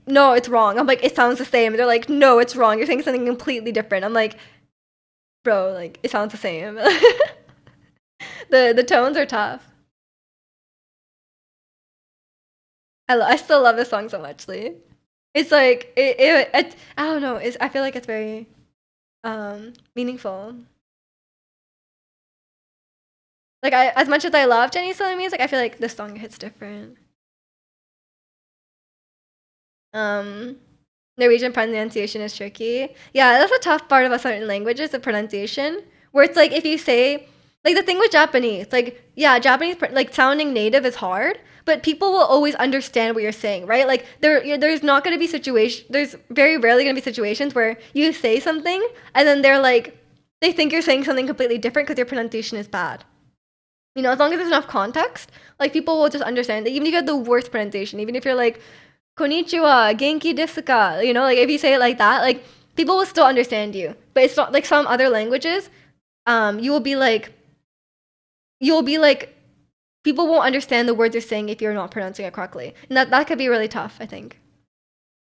no, it's wrong. I'm like, it sounds the same. They're like, no, it's wrong. You're saying something completely different. I'm like, bro, like it sounds the same. The tones are tough. I still love this song so much, Lee. It's like I don't know. I feel like it's very meaningful. Like I as much as I love Chinese song music, I feel like this song hits different. Um, Norwegian pronunciation is tricky. Yeah, that's a tough part of a certain languages, the pronunciation. Where it's like if you say like the thing with Japanese, like yeah, Japanese like sounding native is hard, but people will always understand what you're saying, right? Like there's not going to be there's very rarely going to be situations where you say something and then they think you're saying something completely different because your pronunciation is bad. You know, as long as there's enough context, like people will just understand. Even if you have the worst pronunciation, even if you're like konnichiwa, genki desu ka? You know, like if you say it like that, like people will still understand you. But it's not like some other languages. You will be like people won't understand the words you're saying if you're not pronouncing it correctly, and that could be really tough. I think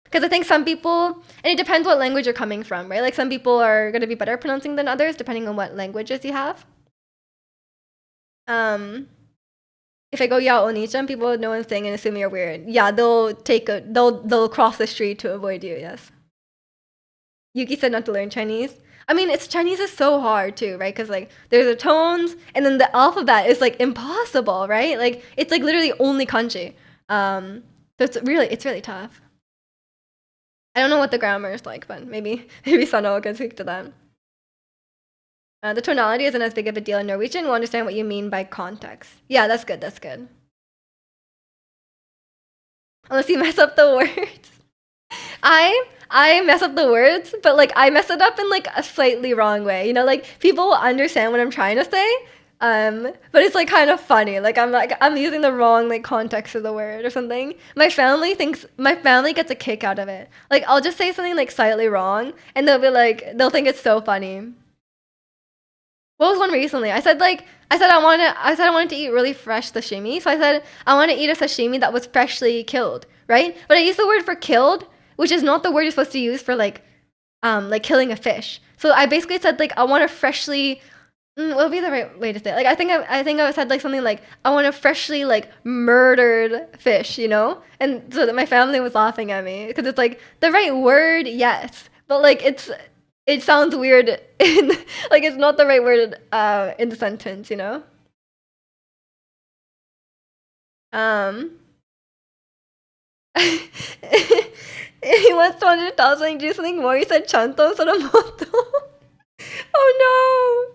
because I think some people, and it depends what language you're coming from, right? Like some people are gonna be better pronouncing than others depending on what languages you have. Um, if I go yao onichan, people know what I'm saying and assume you're weird. Yeah, they'll cross the street to avoid you. Yes. Yuki said not to learn Chinese. I mean, it's Chinese is so hard too, right? Because like there's the tones, and then the alphabet is like impossible, right? Like it's like literally only kanji. So it's really tough. I don't know what the grammar is like, but maybe Sano can speak to that. The tonality isn't as big of a deal in Norwegian. We'll understand what you mean by context. Yeah, that's good. That's good. Unless you mess up the words. I mess up the words, but like I mess it up in like a slightly wrong way. You know, like people will understand what I'm trying to say. But it's like kind of funny. Like I'm using the wrong like context of the word or something. My family gets a kick out of it. Like I'll just say something like slightly wrong and they'll think it's so funny. What was one recently? I said I wanted to eat really fresh sashimi. So I said I want to eat a sashimi that was freshly killed, right? But I used the word for killed, which is not the word you're supposed to use for like killing a fish. So I basically said like I want to freshly what would be the right way to say it? Like I think I said like something like I want a freshly like murdered fish, you know? And so that my family was laughing at me because it's like the right word, yes, but like it sounds weird in like it's not the right word in the sentence, you know? Um he wants to wanted to tell something, do something more. He said chanto soromoto. Oh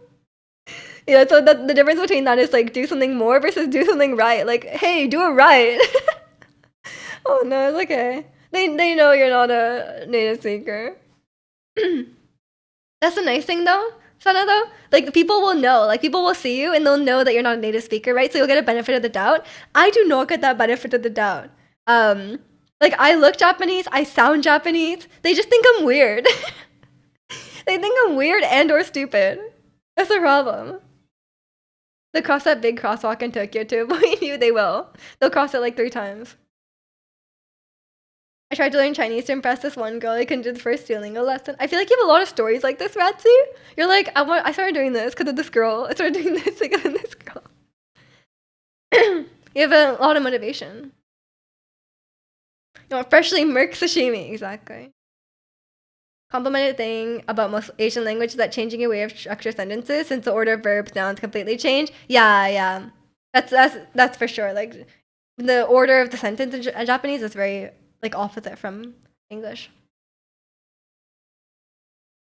no. Yeah, so the difference between that is like do something more versus do something right. Like, hey, do it right. Oh no, it's okay. They know you're not a native speaker. That's the nice thing though, Sana though. Like people will know, like people will see you and they'll know that you're not a native speaker, right? So you'll get a benefit of the doubt. I do not get that benefit of the doubt. Um, like I look Japanese, I sound Japanese. They just think I'm weird. They think I'm weird and or stupid. That's the problem. They cross that big crosswalk in Tokyo to avoid you. They will. They'll cross it like 3 times. I tried to learn Chinese to impress this one girl. I couldn't do the first Duolingo lesson. I feel like you have a lot of stories like this, Ratsu. You're like, I started doing this because of this girl. I started doing this because of this girl. You have a lot of motivation. You want freshly murk sashimi, exactly. Complimented thing about most Asian language is that changing your way of structure sentences since the order of verbs nouns completely change. Yeah. That's for sure. Like the order of the sentence in Japanese is very like opposite from English.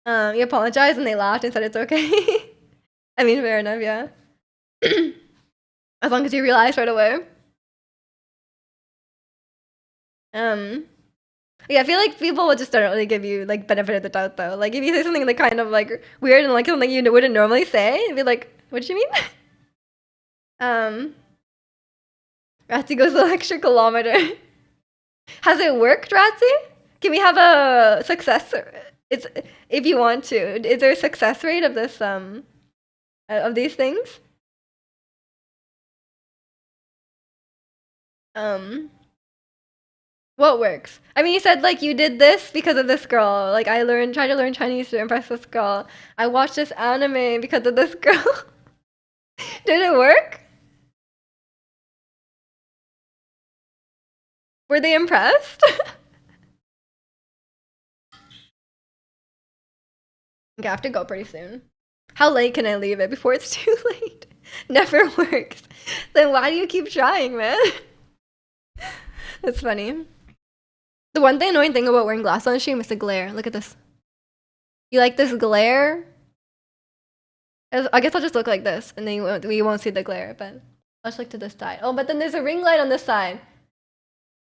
You apologized and they laughed and said it's okay. I mean, fair enough, yeah. As long as you realize right away. Um, Yeah, I feel like people will just don't really give you like benefit of the doubt though. Like if you say something like kind of like weird and like something you wouldn't normally say, it'd be like, what do you mean? um, Ratzi goes the extra kilometer. Has it worked, Ratzi? Can we have a success? It's if you want to. Is there a success rate of this of these things? Um, what works? I mean, you said like you did this because of this girl. Like tried to learn Chinese to impress this girl. I watched this anime because of this girl. Did it work? Were they impressed? Okay, I have to go pretty soon. How late can I leave it before it's too late? Never works. Then why do you keep trying, man? That's funny. The one thing annoying thing about wearing glasses on stream is the glare. Look at this. You like this glare? I guess I'll just look like this, and then you won't see the glare, but I'll just look to this side. Oh, but then there's a ring light on this side.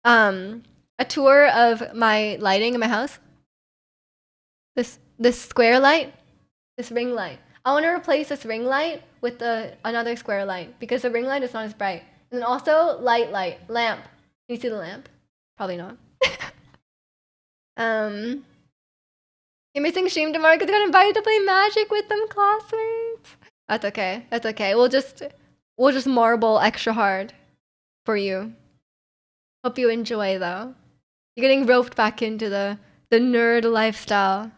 A tour of my lighting in my house. This square light, this ring light. I want to replace this ring light with another square light because the ring light is not as bright. And then also lamp. Can you see the lamp? Probably not. You're missing stream tomorrow because you got invited to play Magic with them classmates. That's okay. That's okay. We'll just marble extra hard for you. Hope you enjoy though. You're getting roped back into the nerd lifestyle.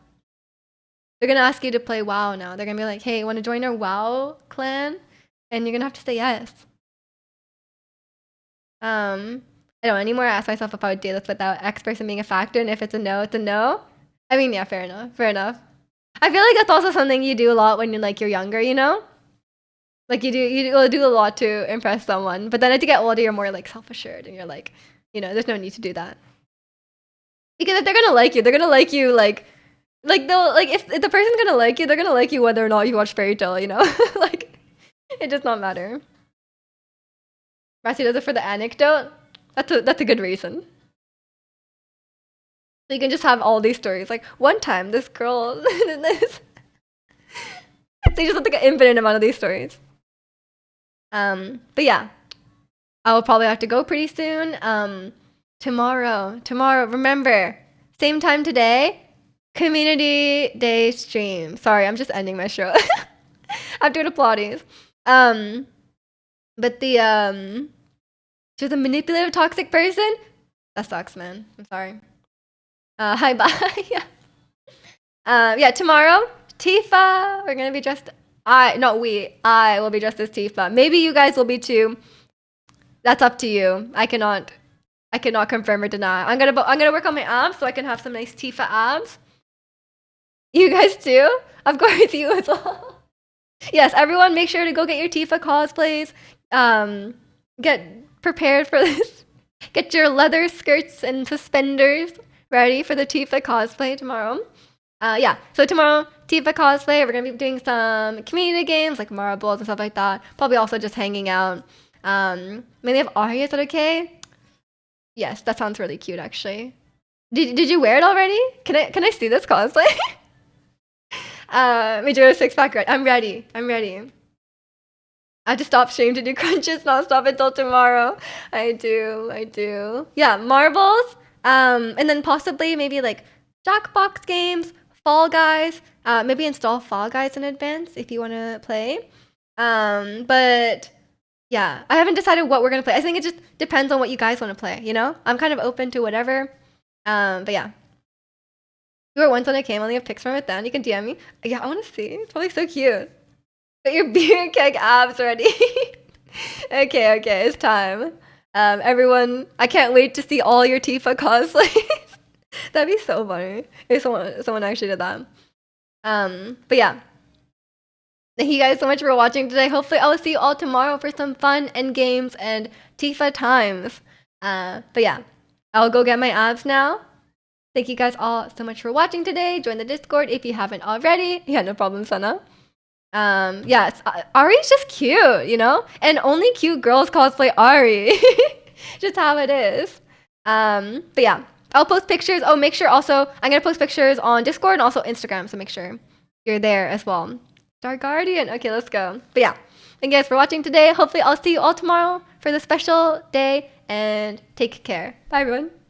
They're gonna ask you to play WoW now. They're gonna be like, hey, wanna join our WoW clan? And you're gonna have to say yes. I don't anymore ask myself if I would do this without X person being a factor, and if it's a no, it's a no. I mean, yeah, fair enough. I feel like that's also something you do a lot when you're younger, you know? Like you do a lot to impress someone, but then as you get older, you're more like self-assured, and you're like, there's no need to do that. Because if they're gonna like you, they're gonna like you like they'll like if the person's gonna like you, they're gonna like you whether or not you watch Fairy Tail, like it does not matter. Rassi does it for the anecdote. That's a good reason. So you can just have all these stories. Like one time, this girl did this. So you just have like an infinite amount of these stories. But yeah, I will probably have to go pretty soon. Tomorrow, remember, same time today, community day stream. Sorry, I'm just ending my show. I'm doing applaudies. But she's a manipulative, toxic person. That sucks, man. I'm sorry. Hi, bye. Yeah, tomorrow, Tifa. We're gonna be dressed. I will be dressed as Tifa. Maybe you guys will be too. That's up to you. I cannot confirm or deny. I'm gonna work on my abs so I can have some nice Tifa abs. You guys too? Of course, you as well. Yes, everyone, make sure to go get your Tifa cosplays. Get prepared for this. Get your leather skirts and suspenders ready for the Tifa cosplay tomorrow. Yeah, so tomorrow, Tifa cosplay. We're gonna be doing some community games like marbles and stuff like that. Probably also just hanging out. Maybe have Arya. Is that okay? Yes, that sounds really cute actually. Did you wear it already? Can I see this cosplay? Major six pack. I'm ready. I have to stop stream to do crunches, not stop until tomorrow. I do. Yeah, marbles. And then possibly maybe like Jackbox games, Fall Guys. Maybe install Fall Guys in advance if you want to play. But yeah, I haven't decided what we're gonna play. I think it just depends on what you guys want to play. I'm kind of open to whatever. But yeah. You were once when I came, only have pics from it then. You can DM me. Yeah, I want to see. It's probably so cute. Got your beer keg abs ready. Okay, it's time. Everyone, I can't wait to see all your Tifa cosplays. That'd be so funny if someone actually did that. But yeah. Thank you guys so much for watching today. Hopefully I'll see you all tomorrow for some fun and games and Tifa times. But yeah, I'll go get my abs now. Thank you guys all so much for watching today. Join the Discord if you haven't already. Yeah, no problem, Sana. Yeah, Ari's just cute, and only cute girls cosplay Ari. Just how it is. But yeah, I'll post pictures. Oh, make sure also I'm gonna post pictures on Discord and also Instagram, so make sure you're there as well. Star Guardian. Okay, let's go. But yeah, thank you guys for watching today. Hopefully, I'll see you all tomorrow for the special day, and take care. Bye, everyone.